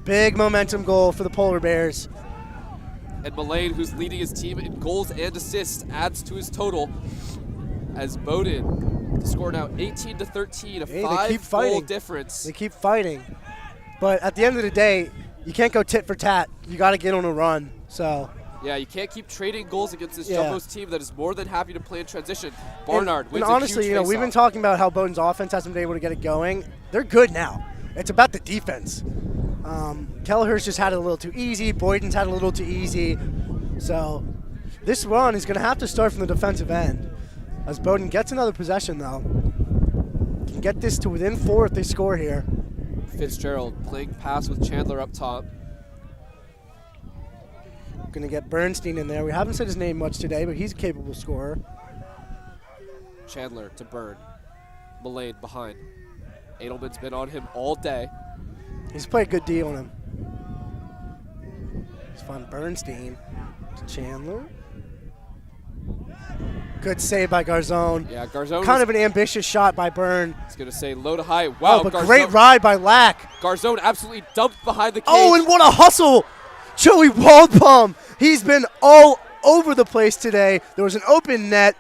[SPEAKER 2] Big momentum goal for the Polar Bears.
[SPEAKER 4] And Mullane, who's leading his team in goals and assists, adds to his total as Bowdoin score now 18-13, a 5-goal difference.
[SPEAKER 2] They keep fighting. But at the end of the day, you can't go tit for tat. You got to get on a run. So
[SPEAKER 4] yeah, you can't keep trading goals against this Jumbo's team that is more than happy to play in transition. Barnard wins
[SPEAKER 2] and honestly,
[SPEAKER 4] a huge
[SPEAKER 2] we've been talking about how Bowdoin's offense hasn't been able to get it going. They're good now. It's about the defense. Kelleher's just had it a little too easy. Boyden's had it a little too easy. So this run is going to have to start from the defensive end. As Bowdoin gets another possession, though, can get this to within 4 if they score here.
[SPEAKER 4] Fitzgerald playing pass with Chandler up top.
[SPEAKER 2] Going to get Bernstein in there. We haven't said his name much today, but he's a capable scorer.
[SPEAKER 4] Chandler to Byrne. Mullane behind. Edelman's been on him all day.
[SPEAKER 2] He's played a good D on him. He's found Bernstein to Chandler. Good save by Garzone.
[SPEAKER 4] Yeah, Garzone.
[SPEAKER 2] Kind of an ambitious shot by Byrne.
[SPEAKER 4] He's going to say low to high. Wow,
[SPEAKER 2] but great ride by Lack.
[SPEAKER 4] Garzone absolutely dumped behind the cage.
[SPEAKER 2] Oh, and what a hustle. Joey Waldbaum. He's been all over the place today. There was an open net.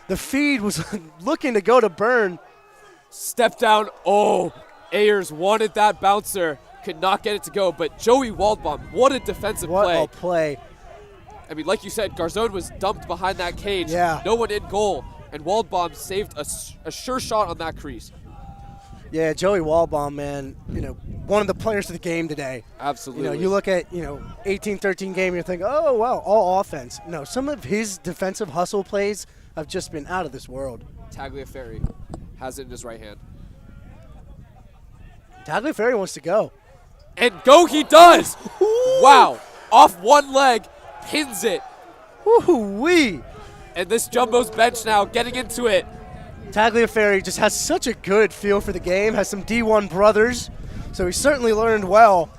[SPEAKER 2] The feed was looking to go to Byrne.
[SPEAKER 4] Step down. Oh, Ayers wanted that bouncer. Could not get it to go. But Joey Waldbaum, what a defensive play.
[SPEAKER 2] What a play.
[SPEAKER 4] I mean, like you said, Garzone was dumped behind that cage.
[SPEAKER 2] Yeah.
[SPEAKER 4] No one in goal. And Waldbaum saved a sure shot on that crease.
[SPEAKER 2] Yeah, Joey Waldbaum, man, one of the players of the game today.
[SPEAKER 4] Absolutely.
[SPEAKER 2] You look at, 18-13 game, you think, oh, wow, all offense. No, some of his defensive hustle plays have just been out of this world.
[SPEAKER 4] Tagliaferri has it in his right hand.
[SPEAKER 2] Tagliaferri wants to go.
[SPEAKER 4] And go he does! Wow. Off one leg, pins it.
[SPEAKER 2] Woo-wee.
[SPEAKER 4] And this Jumbo's bench now getting into it.
[SPEAKER 2] Tagliaferri just has such a good feel for the game, has some D1 brothers, so he certainly learned well.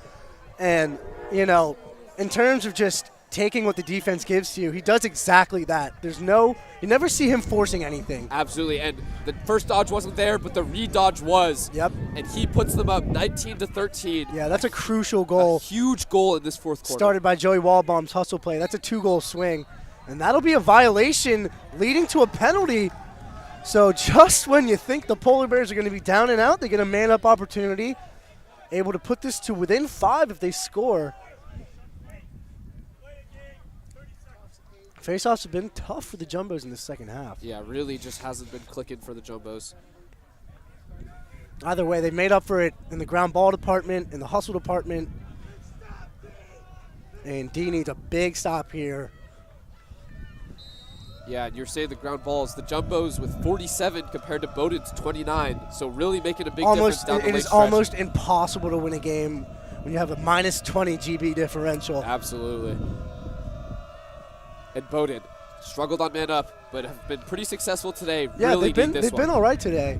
[SPEAKER 2] And, you know, in terms of just taking what the defense gives to you, he does exactly that. You never see him forcing anything.
[SPEAKER 4] Absolutely, and the first dodge wasn't there, but the re-dodge was.
[SPEAKER 2] Yep.
[SPEAKER 4] And he puts them up 19-13.
[SPEAKER 2] Yeah, that's a crucial goal.
[SPEAKER 4] A huge goal in this fourth quarter.
[SPEAKER 2] Started by Joey Walbaum's hustle play. That's a 2-goal swing. And that'll be a violation leading to a penalty. So just when you think the Polar Bears are going to be down and out, they get a man-up opportunity, able to put this to within 5 if they score. Faceoffs have been tough for the Jumbos in the second half.
[SPEAKER 4] Yeah, really just hasn't been clicking for the Jumbos.
[SPEAKER 2] Either way, they made up for it in the ground ball department, in the hustle department. And D needs a big stop here.
[SPEAKER 4] Yeah, and you're saying the ground balls, the Jumbos with 47 compared to Bowdoin's 29. So really making a big difference down the late
[SPEAKER 2] It is
[SPEAKER 4] stretch.
[SPEAKER 2] almost impossible to win a game when you have a minus 20 GB differential.
[SPEAKER 4] Absolutely. And Bowdoin struggled on man up, but have been pretty successful today.
[SPEAKER 2] Yeah,
[SPEAKER 4] really
[SPEAKER 2] they've been all right today.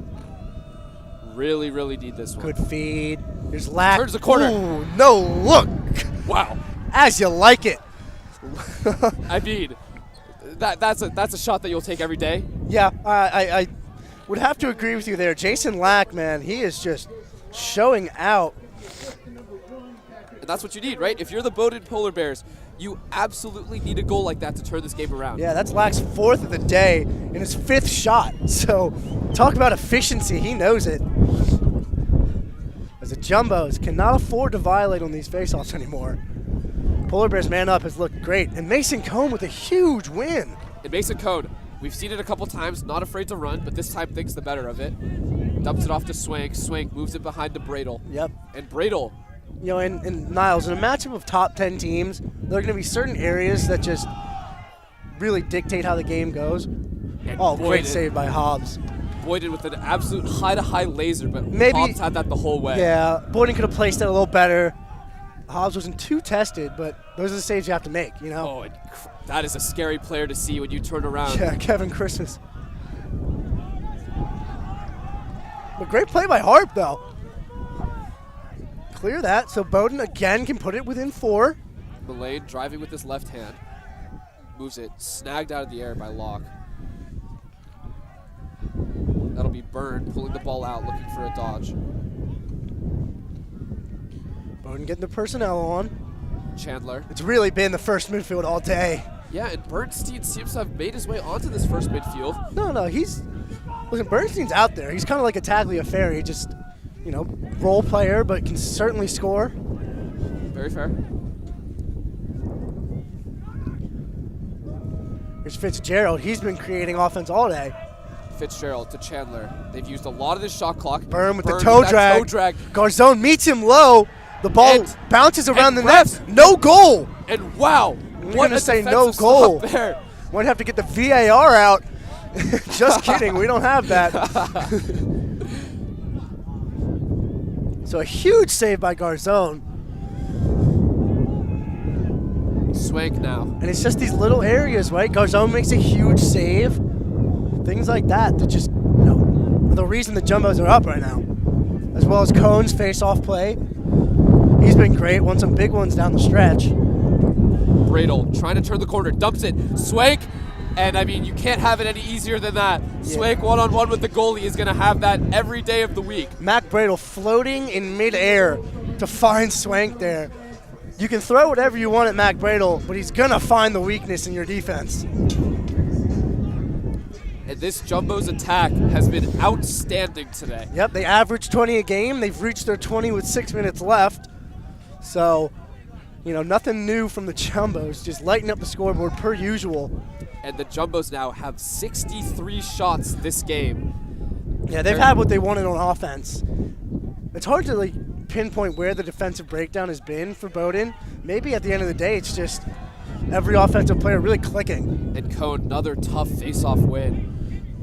[SPEAKER 4] Really, really need this one.
[SPEAKER 2] Good feed. There's Lack.
[SPEAKER 4] Turns the corner.
[SPEAKER 2] Ooh, no look.
[SPEAKER 4] Wow.
[SPEAKER 2] As you like it.
[SPEAKER 4] I mean, that's a shot that you'll take every day.
[SPEAKER 2] Yeah, I would have to agree with you there. Jason Lack, man, he is just showing out.
[SPEAKER 4] And that's what you need, right? If you're the Bowdoin Polar Bears, you absolutely need a goal like that to turn this game around.
[SPEAKER 2] Yeah, that's Lack's 4th of the day and his 5th shot. So talk about efficiency. He knows it. As the Jumbos cannot afford to violate on these faceoffs anymore. Polar Bears man up has looked great. And Mason Cone with a huge win.
[SPEAKER 4] And Mason Cone, we've seen it a couple times, not afraid to run, but this time thinks the better of it. Dumps it off to Swank. Swank moves it behind to Bradle.
[SPEAKER 2] Yep.
[SPEAKER 4] And Bradle.
[SPEAKER 2] You know, and Niles, in a matchup of top 10 teams, there are going to be certain areas that just really dictate how the game goes.
[SPEAKER 4] And
[SPEAKER 2] Oh,
[SPEAKER 4] Boyden,
[SPEAKER 2] great save by Hobbs.
[SPEAKER 4] Boyden with an absolute high-to-high laser, but
[SPEAKER 2] Maybe-
[SPEAKER 4] Hobbs had that the whole way.
[SPEAKER 2] Yeah, Boyden could have placed it a little better. Hobbs wasn't too tested, but those are the saves you have to make, you know?
[SPEAKER 4] Oh, that is a scary player to see when you turn around.
[SPEAKER 2] Yeah, Kevin Christmas. But great play by Harp, though. Clear that, so Bowdoin again can put it within 4.
[SPEAKER 4] Mullane driving with his left hand. Moves it, snagged out of the air by Locke. That'll be Byrne pulling the ball out, looking for a dodge.
[SPEAKER 2] Bowdoin getting the personnel on.
[SPEAKER 4] Chandler.
[SPEAKER 2] It's really been the first midfield all day.
[SPEAKER 4] Yeah, and Bernstein seems to have made his way onto this first midfield.
[SPEAKER 2] No, listen, Bernstein's out there. He's kind of like a Tagliaferri, just, you know, role player, but can certainly score.
[SPEAKER 4] Very fair.
[SPEAKER 2] Here's Fitzgerald. He's been creating offense all day.
[SPEAKER 4] Fitzgerald to Chandler. They've used a lot of this shot clock.
[SPEAKER 2] Byrne with the
[SPEAKER 4] with
[SPEAKER 2] toe
[SPEAKER 4] that
[SPEAKER 2] drag. Garzone meets him low. The ball
[SPEAKER 4] And-
[SPEAKER 2] bounces around the
[SPEAKER 4] and
[SPEAKER 2] net.
[SPEAKER 4] refs.
[SPEAKER 2] No goal.
[SPEAKER 4] And wow,
[SPEAKER 2] You're
[SPEAKER 4] what
[SPEAKER 2] going
[SPEAKER 4] a
[SPEAKER 2] to say
[SPEAKER 4] defensive
[SPEAKER 2] no goal.
[SPEAKER 4] stop there.
[SPEAKER 2] Might have to get the VAR out. Just kidding. We don't have that. So a huge save by Garzone.
[SPEAKER 4] Swank now.
[SPEAKER 2] And it's just these little areas, right? Garzone makes a huge save. Things like that that just, you know, are the reason the Jumbos are up right now. As well as Cone's face-off play. He's been great, won some big ones down the stretch.
[SPEAKER 4] Bradle trying to turn the corner, dumps it. Swank, and I mean, you can't have it any easier than that.
[SPEAKER 2] Yeah.
[SPEAKER 4] Swank one-on-one with the goalie is going to have that every day of the week.
[SPEAKER 2] Mac Bradle floating in midair to find Swank there. You can throw whatever you want at Mac Bradle, but he's going to find the weakness in your defense.
[SPEAKER 4] And this Jumbo's attack has been outstanding today.
[SPEAKER 2] Yep, they average 20 a game. They've reached their 20 with 6 minutes left. So, you know, nothing new from the Jumbos. Just lighten up the scoreboard per usual.
[SPEAKER 4] And the Jumbos now have 63 shots this game.
[SPEAKER 2] Yeah, they've had what they wanted on offense. It's hard to like pinpoint where the defensive breakdown has been for Bowdoin. Maybe at the end of the day, it's just every offensive player really clicking.
[SPEAKER 4] And Cone, another tough face-off win.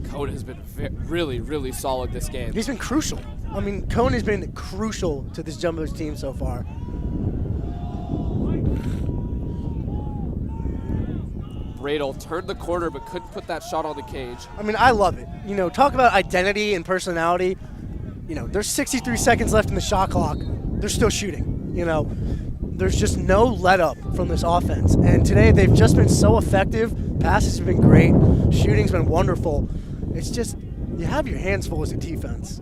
[SPEAKER 4] Cone has been really, really solid this game.
[SPEAKER 2] He's been crucial. I mean, Cone has been crucial to this Jumbos team so far.
[SPEAKER 4] Bradle turned the corner but couldn't put that shot on the cage.
[SPEAKER 2] I mean, I love it. You know, talk about identity and personality. You know, there's 63 seconds left in the shot clock. They're still shooting. You know, there's just no let up from this offense. And today they've just been so effective. Passes have been great. Shooting's been wonderful. It's just, you have your hands full as a defense.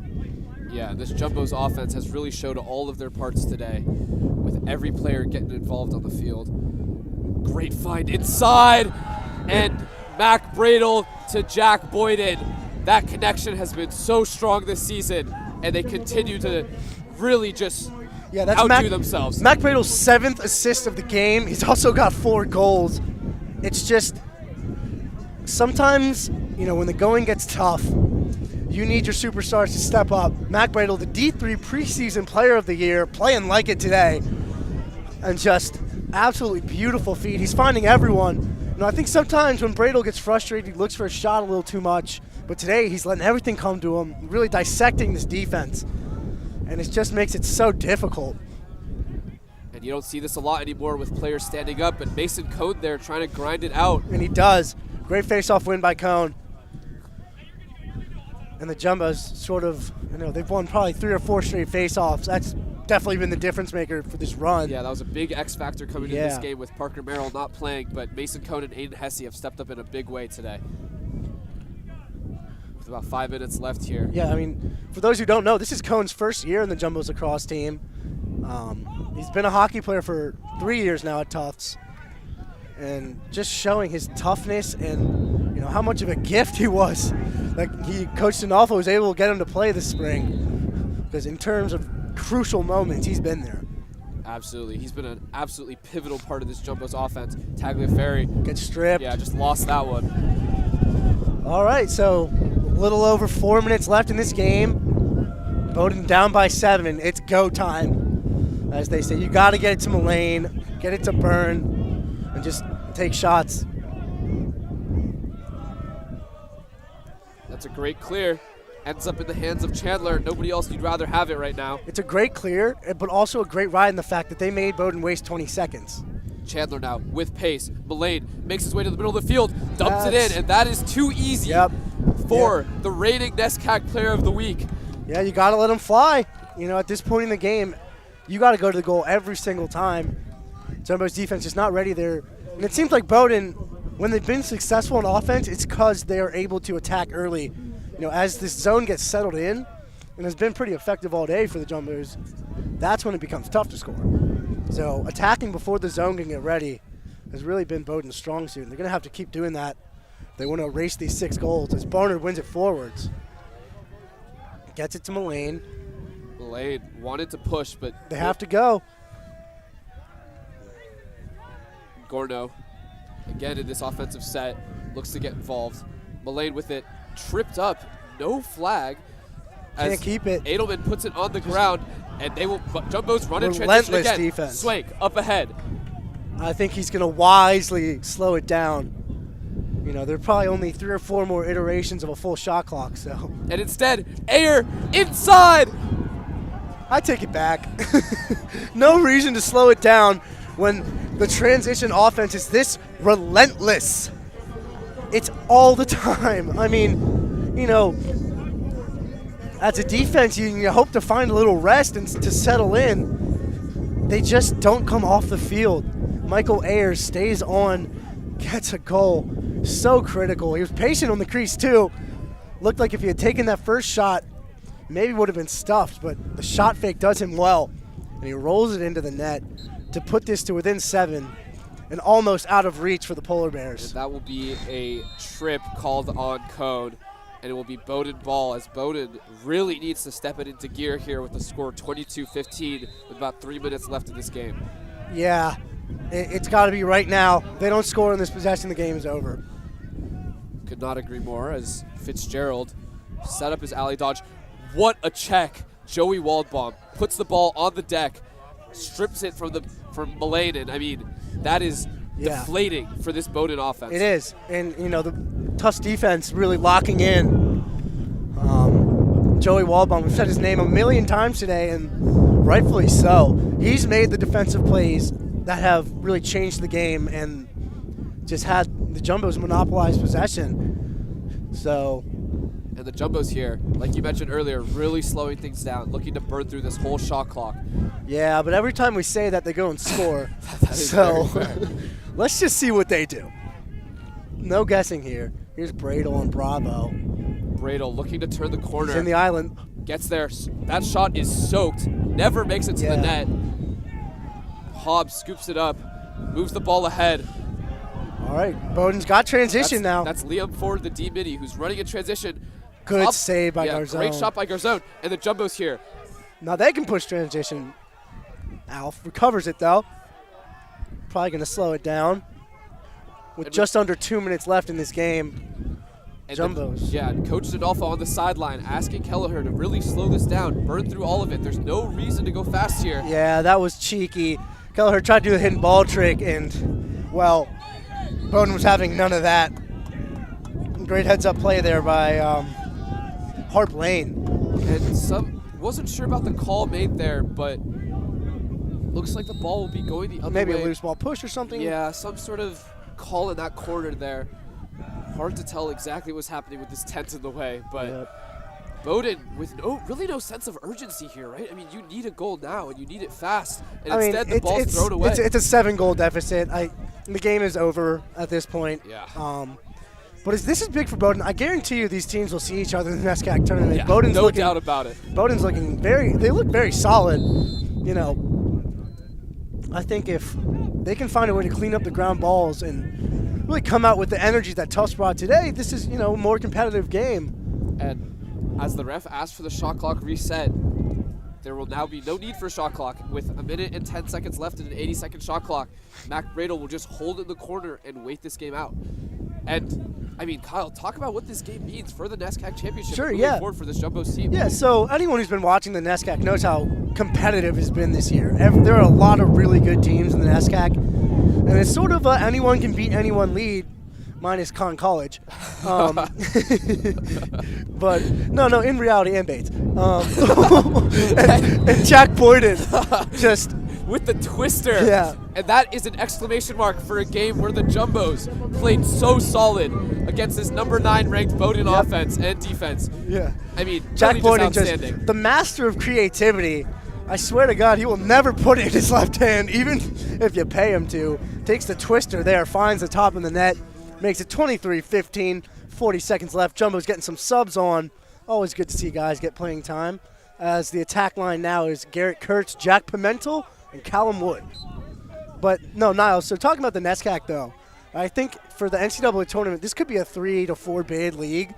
[SPEAKER 4] Yeah, this Jumbo's offense has really showed all of their parts today, with every player getting involved on the field. Great find inside, and Mac Bradle to Jack Bowdoin. That connection has been so strong this season, and they continue to really just outdo themselves.
[SPEAKER 2] Mac Bradle's 7th assist of the game. He's also got 4 goals. It's just, sometimes, you know, when the going gets tough, you need your superstars to step up. Mac Bradle, the D3 preseason player of the year, playing like it today. And just absolutely beautiful feed. He's finding everyone. You know, I think sometimes when Bradle gets frustrated, he looks for a shot a little too much. But today, he's letting everything come to him, really dissecting this defense. And it just makes it so difficult.
[SPEAKER 4] And you don't see this a lot anymore with players standing up, and Mason Cone there trying to grind it out.
[SPEAKER 2] And he does. Great face-off win by Cone. And the Jumbos sort of, you know, they've won probably 3 or 4 straight face-offs. That's definitely been the difference maker for this run.
[SPEAKER 4] Yeah, that was a big X factor coming into this game with Parker Merrill not playing, but Mason Cone and Aiden Hesse have stepped up in a big way today. With about 5 minutes left here.
[SPEAKER 2] Yeah, I mean, for those who don't know, this is Cone's first year in the Jumbos Lacrosse team. He's been a hockey player for 3 years now at Tufts. And just showing his toughness and, you know, how much of a gift he was. Like, Coach Sinalfo was able to get him to play this spring. Because in terms of crucial moments, he's been there.
[SPEAKER 4] Absolutely. He's been an absolutely pivotal part of this Jumbos offense. Tagliaferri
[SPEAKER 2] gets stripped.
[SPEAKER 4] Yeah, just lost that one.
[SPEAKER 2] All right, so a little over 4 minutes left in this game. Bowdoin down by 7. It's go time. As they say, you got to get it to Mullane, get it to Byrne, and just take shots.
[SPEAKER 4] That's a great clear. Ends up in the hands of Chandler. Nobody else you'd rather have it right now.
[SPEAKER 2] It's a great clear, but also a great ride in the fact that they made Bowdoin waste 20 seconds.
[SPEAKER 4] Chandler now with pace. Mullane makes his way to the middle of the field, dumps it in, and that is too easy for the reigning NESCAC player of the week.
[SPEAKER 2] Yeah, you got to let him fly. You know, at this point in the game, you got to go to the goal every single time. Jumbo's defense is not ready there. And it seems like Bowdoin, when they've been successful in offense, it's because they are able to attack early. You know, as this zone gets settled in, and has been pretty effective all day for the Jumbos, that's when it becomes tough to score. So attacking before the zone can get ready has really been Bowdoin's strong suit. They're going to have to keep doing that if they want to erase these 6 goals as Barnard wins it forwards. Gets it to Mullane.
[SPEAKER 4] Mullane wanted to push, but
[SPEAKER 2] they have to go.
[SPEAKER 4] Gorno, again in this offensive set, looks to get involved. Mullane with it, tripped up, no flag.
[SPEAKER 2] Can't keep it.
[SPEAKER 4] Edelman puts it on the ground, and they will. Jumbo's run in transition
[SPEAKER 2] Relentless
[SPEAKER 4] again.
[SPEAKER 2] defense.
[SPEAKER 4] Swank up ahead.
[SPEAKER 2] I think he's going to wisely slow it down. You know, there are probably only 3 or 4 more iterations of a full shot clock. So.
[SPEAKER 4] And instead, Ayer inside.
[SPEAKER 2] I take it back. No reason to slow it down when the transition offense is this relentless. It's all the time. I mean, you know, as a defense, you hope to find a little rest and to settle in. They just don't come off the field. Michael Ayers stays on, gets a goal. So critical. He was patient on the crease, too. Looked like if he had taken that first shot, maybe would have been stuffed, but the shot fake does him well. And he rolls it into the net to put this to within 7 and almost out of reach for the Polar Bears.
[SPEAKER 4] And that will be a trip called on Cone, and it will be Bowdoin ball, as Bowdoin really needs to step it into gear here with the score 22-15 with about 3 minutes left in this game.
[SPEAKER 2] Yeah, it's got to be right now. If they don't score in this possession, the game is over.
[SPEAKER 4] Could not agree more, as Fitzgerald set up his alley dodge. What a check. Joey Waldbaum puts the ball on the deck, strips it from Mullane, and I mean, that is deflating for this Bowdoin offense.
[SPEAKER 2] It is, and you know, the Tufts defense really locking in. Joey Waldbaum, we've said his name a million times today, and rightfully so. He's made the defensive plays that have really changed the game and just had the Jumbos monopolized possession. So.
[SPEAKER 4] And the Jumbos here, like you mentioned earlier, really slowing things down, looking to burn through this whole shot clock.
[SPEAKER 2] Yeah, but every time we say that, they go and score.
[SPEAKER 4] That is
[SPEAKER 2] so
[SPEAKER 4] very fair.
[SPEAKER 2] let's just see what they do. No guessing here. Here's Bradle and Bravo.
[SPEAKER 4] Bradle looking to turn the corner.
[SPEAKER 2] He's in the island.
[SPEAKER 4] Gets there. That shot is soaked. Never makes it to the net. Hobbs scoops it up, moves the ball ahead.
[SPEAKER 2] All right, Bowdoin's got transition now.
[SPEAKER 4] That's Liam Ford, the D-midi, who's running in transition.
[SPEAKER 2] Good save by Garzone.
[SPEAKER 4] Great shot by Garzone. And the Jumbos here.
[SPEAKER 2] Now they can push transition. Alf recovers it, though. Probably going to slow it down. With just under 2 minutes left in this game.
[SPEAKER 4] And
[SPEAKER 2] Jumbos.
[SPEAKER 4] Coach Adolfo on the sideline asking Kelleher to really slow this down, burn through all of it. There's no reason to go fast here.
[SPEAKER 2] Yeah, that was cheeky. Kelleher tried to do a hidden ball trick, and, well, Bowdoin was having none of that. Great heads-up play there by Harp Lane.
[SPEAKER 4] And wasn't sure about the call made there, but looks like the ball will be going the other way.
[SPEAKER 2] Maybe a loose ball push or something?
[SPEAKER 4] Yeah, some sort of call in that corner there. Hard to tell exactly what's happening with this tent in the way, but Bowdoin with really no sense of urgency here, right? I mean, you need a goal now, and you need it fast, and instead the ball's thrown away.
[SPEAKER 2] It's a 7-goal deficit. The game is over at this point.
[SPEAKER 4] Yeah.
[SPEAKER 2] But this is big for Bowdoin. I guarantee you these teams will see each other in the NESCAC tournament.
[SPEAKER 4] Yeah,
[SPEAKER 2] Bowdoin's
[SPEAKER 4] no doubt about it.
[SPEAKER 2] Bowdoin's looking they look very solid. You know, I think if they can find a way to clean up the ground balls and really come out with the energy that Tufts brought today, this is, a more competitive game.
[SPEAKER 4] And as the ref asked for the shot clock reset, there will now be no need for a shot clock. With 1 minute and 10 seconds left in an 80-second shot clock, Mac Bradle will just hold in the corner and wait this game out. And, I mean, Kyle, talk about what this game means for the NESCAC championship.
[SPEAKER 2] Sure,
[SPEAKER 4] moving forward for this Jumbos team.
[SPEAKER 2] Yeah, so anyone who's been watching the NESCAC knows how competitive it's been this year. There are a lot of really good teams in the NESCAC, and it's sort of anyone can beat anyone lead, minus Conn College. But no, in reality, and Bates. And Jack Boyden just
[SPEAKER 4] with the twister.
[SPEAKER 2] Yeah.
[SPEAKER 4] And that is an exclamation mark for a game where the Jumbos played so solid against this number 9 ranked Bowdoin offense and defense.
[SPEAKER 2] Yeah.
[SPEAKER 4] I mean,
[SPEAKER 2] Jack
[SPEAKER 4] really
[SPEAKER 2] Boyden,
[SPEAKER 4] just outstanding.
[SPEAKER 2] just the master of creativity. I swear to God, he will never put it in his left hand, even if you pay him to. Takes the twister there, finds the top of the net, makes it 23-15, 40 seconds left. Jumbo's getting some subs on. Always good to see guys get playing time. As the attack line now is Garrett Kurtz, Jack Pimentel, and Callum Wood. But no, Niles, so talking about the NESCAC, though, I think for the NCAA tournament, this could be a 3 to 4 bid league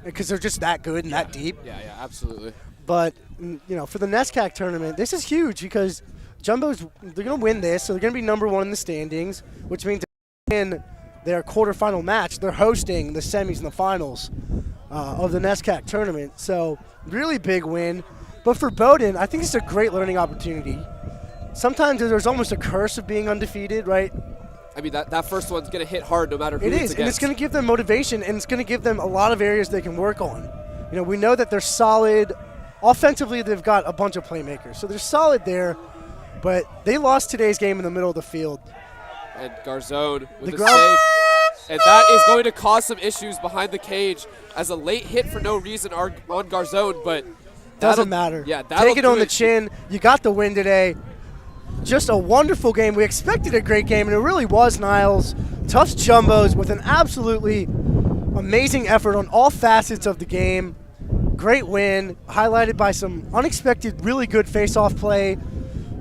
[SPEAKER 2] because they're just that good and that deep.
[SPEAKER 4] Yeah, absolutely.
[SPEAKER 2] But, for the NESCAC tournament, this is huge because Jumbo's, they're going to win this, so they're going to be number 1 in the standings, which means in their quarterfinal match, they're hosting the semis and the finals of the NESCAC tournament. So, really big win. But for Bowdoin, I think it's a great learning opportunity. Sometimes there's almost a curse of being undefeated, right?
[SPEAKER 4] I mean, that first one's going to hit hard no matter who
[SPEAKER 2] it
[SPEAKER 4] it's
[SPEAKER 2] is,
[SPEAKER 4] against.
[SPEAKER 2] And it's going to give them motivation, and it's going to give them a lot of areas they can work on. We know that they're solid. Offensively, they've got a bunch of playmakers. So they're solid there, but they lost today's game in the middle of the field.
[SPEAKER 4] And Garzone with the save. And that is going to cause some issues behind the cage as a late hit for no reason on Garzone, but
[SPEAKER 2] doesn't matter.
[SPEAKER 4] Yeah,
[SPEAKER 2] take it on the chin. You got the win today. Just a wonderful game. We expected a great game, and it really was, Niles. Tufts Jumbos with an absolutely amazing effort on all facets of the game. Great win, highlighted by some unexpected, really good face-off play.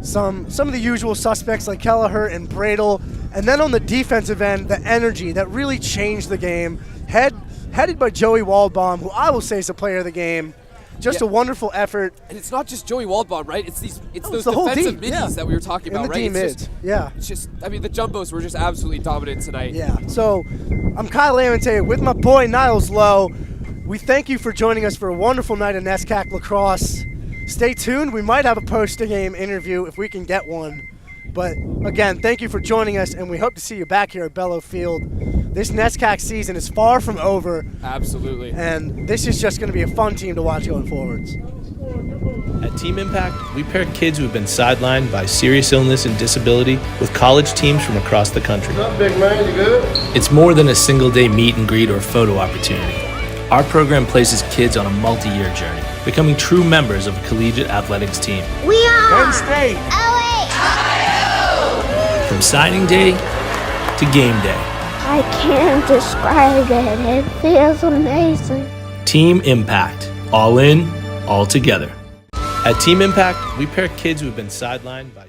[SPEAKER 2] Some of the usual suspects like Kelleher and Bradle. And then on the defensive end, the energy that really changed the game. Headed by Joey Waldbaum, who I will say is a player of the game. Just a wonderful effort.
[SPEAKER 4] And it's not just Joey Waldbaum, right? It's those
[SPEAKER 2] the whole
[SPEAKER 4] defensive
[SPEAKER 2] team,
[SPEAKER 4] middies that we were talking about,
[SPEAKER 2] and the
[SPEAKER 4] right?
[SPEAKER 2] team mids.
[SPEAKER 4] It's just, I mean, the Jumbos were just absolutely dominant tonight.
[SPEAKER 2] Yeah. So I'm Kyle Lamante with my boy Niles Lowe. We thank you for joining us for a wonderful night of NESCAC lacrosse. Stay tuned. We might have a post-game interview if we can get one. But again, thank you for joining us, and we hope to see you back here at Bellow Field this NESCAC season is far from over,
[SPEAKER 4] Absolutely.
[SPEAKER 2] and this is just going to be a fun team to watch going forwards.
[SPEAKER 8] At Team Impact, we pair kids who have been sidelined by serious illness and disability with college teams from across the country.
[SPEAKER 9] What's up, big man? You good?
[SPEAKER 8] It's more than a single-day meet and greet or photo opportunity. Our program places kids on a multi-year journey, becoming true members of a collegiate athletics team.
[SPEAKER 9] We are Penn State.
[SPEAKER 8] From signing day to game day.
[SPEAKER 10] I can't describe it. It feels amazing.
[SPEAKER 8] Team Impact. All in, all together. At Team Impact, we pair kids who have been sidelined by